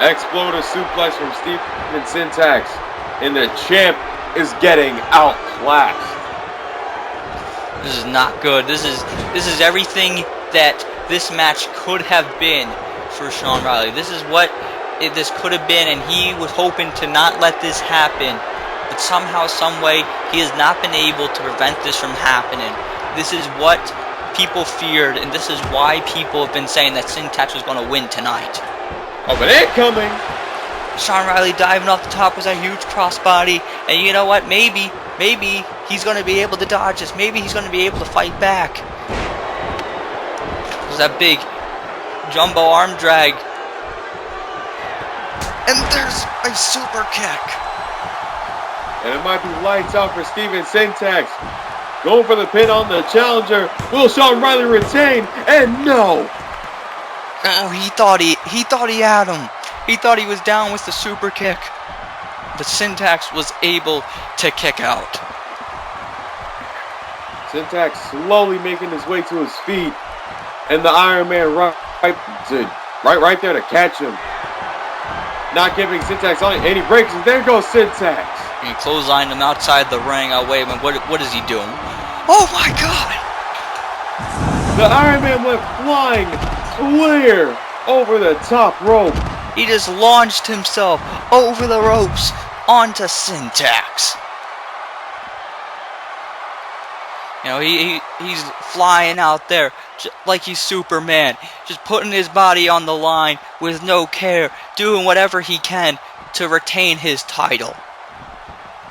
Exploder suplex from Steven Syntax. And the champ is getting outclassed. This is not good. This is everything that this match could have been for Sean Riley. This is what this could have been, and he was hoping to not let this happen. but somehow, some way, he has not been able to prevent this from happening. This is what people feared, and this is why people have been saying that Syntax was going to win tonight. Oh, but they're coming! Sean Riley diving off the top was a huge crossbody, and you know what? Maybe he's going to be able to dodge this. Maybe he's going to be able to fight back. There's that big jumbo arm drag. And there's a super kick. And it might be lights out for Steven Syntax. Going for the pin on the challenger. Will Sean Riley retain? And no! Oh, he thought he had him. He thought he was down with the super kick. But Syntax was able to kick out. Syntax slowly making his way to his feet. And the Iron Man right there to catch him. Not giving Syntax any breaks. And there goes Syntax. He clotheslined him outside the ring. Oh, wait a minute. What is he doing? Oh, my God! The Iron Man went flying clear over the top rope. He just launched himself over the ropes onto Syntax. You know, he's flying out there like he's Superman, just putting his body on the line with no care, doing whatever he can to retain his title.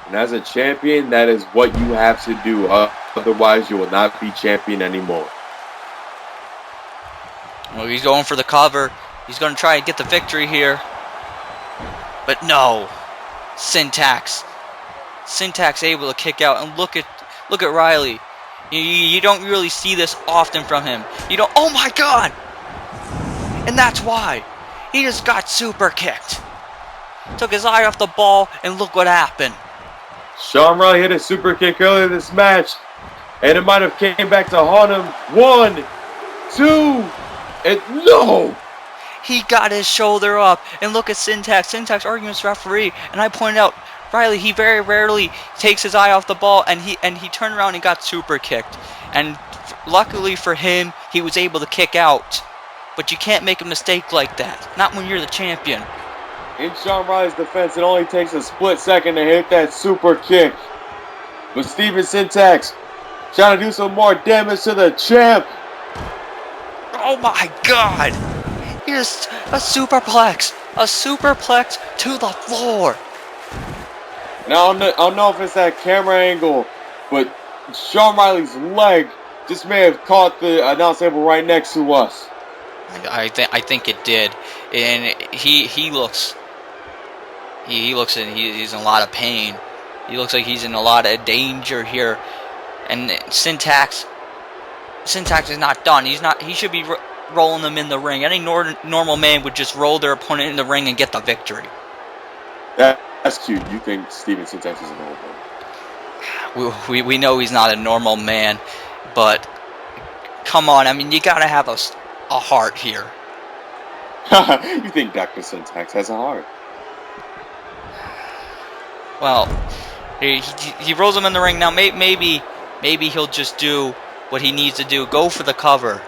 And as a champion, that is what you have to do. Otherwise, you will not be champion anymore. Well, he's going for the cover. He's going to try and get the victory here. But no. Syntax able to kick out. And look at Riley. You don't really see this often from him. You don't. Oh my God! And that's why. He just got super kicked. Took his eye off the ball, and look what happened. Sean Riley hit a super kick earlier this match, and it might have came back to haunt him. 1, 2, and no! He got his shoulder up, and look at Syntax. Syntax arguing with referee, and I pointed out, Riley, he very rarely takes his eye off the ball, and he turned around and got super kicked. And luckily for him, he was able to kick out. But you can't make a mistake like that. Not when you're the champion. In Sean Riley's defense, it only takes a split second to hit that super kick. But Steven Syntax trying to do some more damage to the champ. Oh my God! Here's a superplex. A superplex to the floor. Now, I don't know if it's that camera angle, but Sean Riley's leg just may have caught the announce table right next to us. I think it did, and he looks he's in a lot of pain. He looks like he's in a lot of danger here, and Syntax is not done. He should be rolling them in the ring. Any normal man would just roll their opponent in the ring and get the victory. That's cute. You think Steven Syntax is a normal man? We know he's not a normal man, but come on. I mean, you gotta have a heart here. You think Dr. Syntax has a heart? Well, he rolls him in the ring now. Maybe he'll just do what he needs to do. Go for the cover.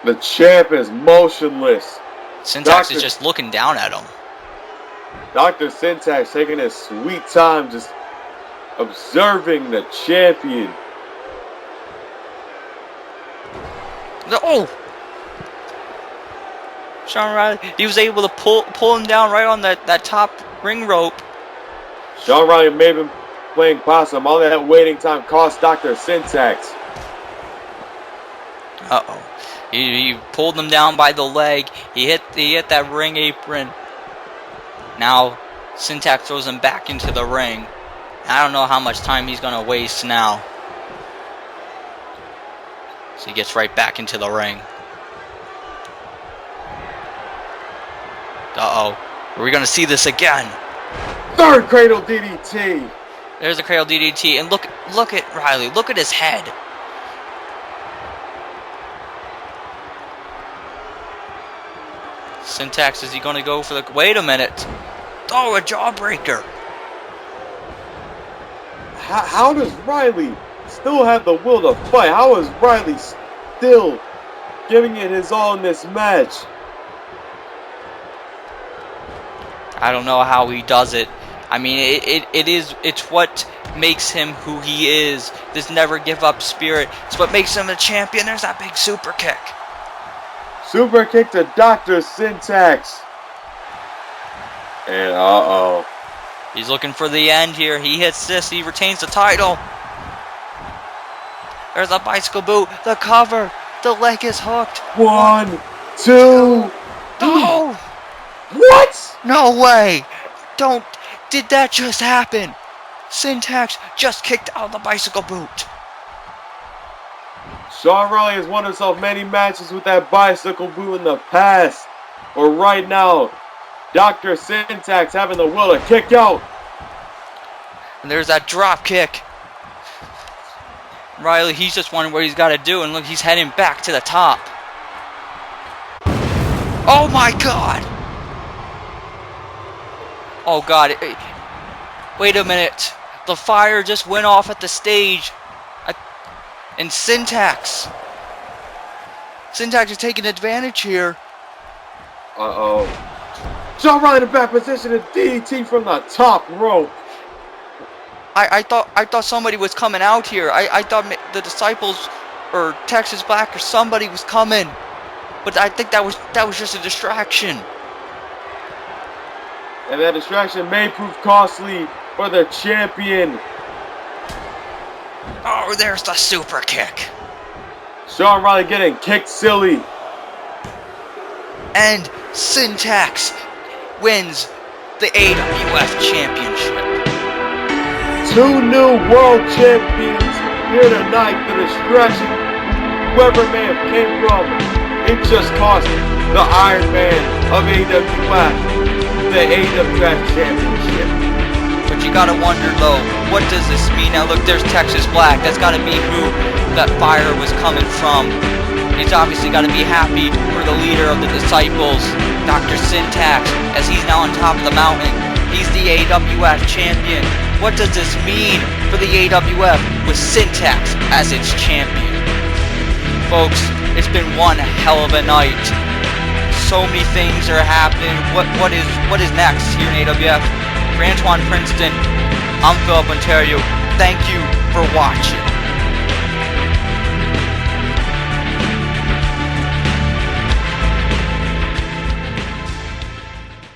The champ is motionless. Syntax is just looking down at him. Dr. Syntax taking his sweet time, just observing the champion. Oh! Sean Riley, he was able to pull him down right on that top ring rope. Sean Riley may have been playing possum. All that waiting time cost Dr. Syntax. Uh-oh. He pulled him down by the leg. He hit that ring apron. Now Syntax throws him back into the ring. I don't know how much time he's going to waste now. So he gets right back into the ring. Uh-oh. Are we going to see this again? Third cradle DDT. There's a cradle DDT. And look at Riley. Look at his head. Syntax, is he going to go for the... Wait a minute. Oh, a jawbreaker. How does Riley still have the will to fight? How is Riley still giving it his all in this match? I don't know how he does it. I mean, it's what makes him who he is. This never give up spirit. It's what makes him a champion. There's that big super kick. Super kick to Dr. Syntax. And uh-oh. He's looking for the end here. He hits this. He retains the title. There's a bicycle boot. The cover. The leg is hooked. 1, 2. No! What? No way! Did that just happen? Syntax just kicked out the bicycle boot. Sean Riley has won himself many matches with that bicycle boot in the past. But right now, Dr. Syntax having the will to kick out. And there's that drop kick. Riley, he's just wondering what he's got to do. And look, he's heading back to the top. Oh my God! Oh God. Wait a minute. The fire just went off at the stage. And Syntax is taking advantage here. Uh-oh. Sean Riley in the back position and DDT from the top rope. I thought somebody was coming out here. I thought the Disciples or Texas Black or somebody was coming. But I think that was just a distraction. And that distraction may prove costly for the champion. Oh, there's the super kick. Sean Riley getting kicked silly. And Syntax wins the AWF Championship. 2 new world champions here tonight. The distraction, whoever may have came from, it just cost the Iron Man of AWF the AWF Championship. But you gotta wonder though, what does this mean? Now look, there's Texas Black. That's gotta be who that fire was coming from. He's obviously gotta be happy for the leader of the Disciples, Dr. Syntax, as he's now on top of the mountain. He's the AWF champion. What does this mean for the AWF with Syntax as its champion? Folks, it's been one hell of a night. So many things are happening. What is next here in AWF? For Antoine Princeton, I'm Philip Ontario. Thank you for watching.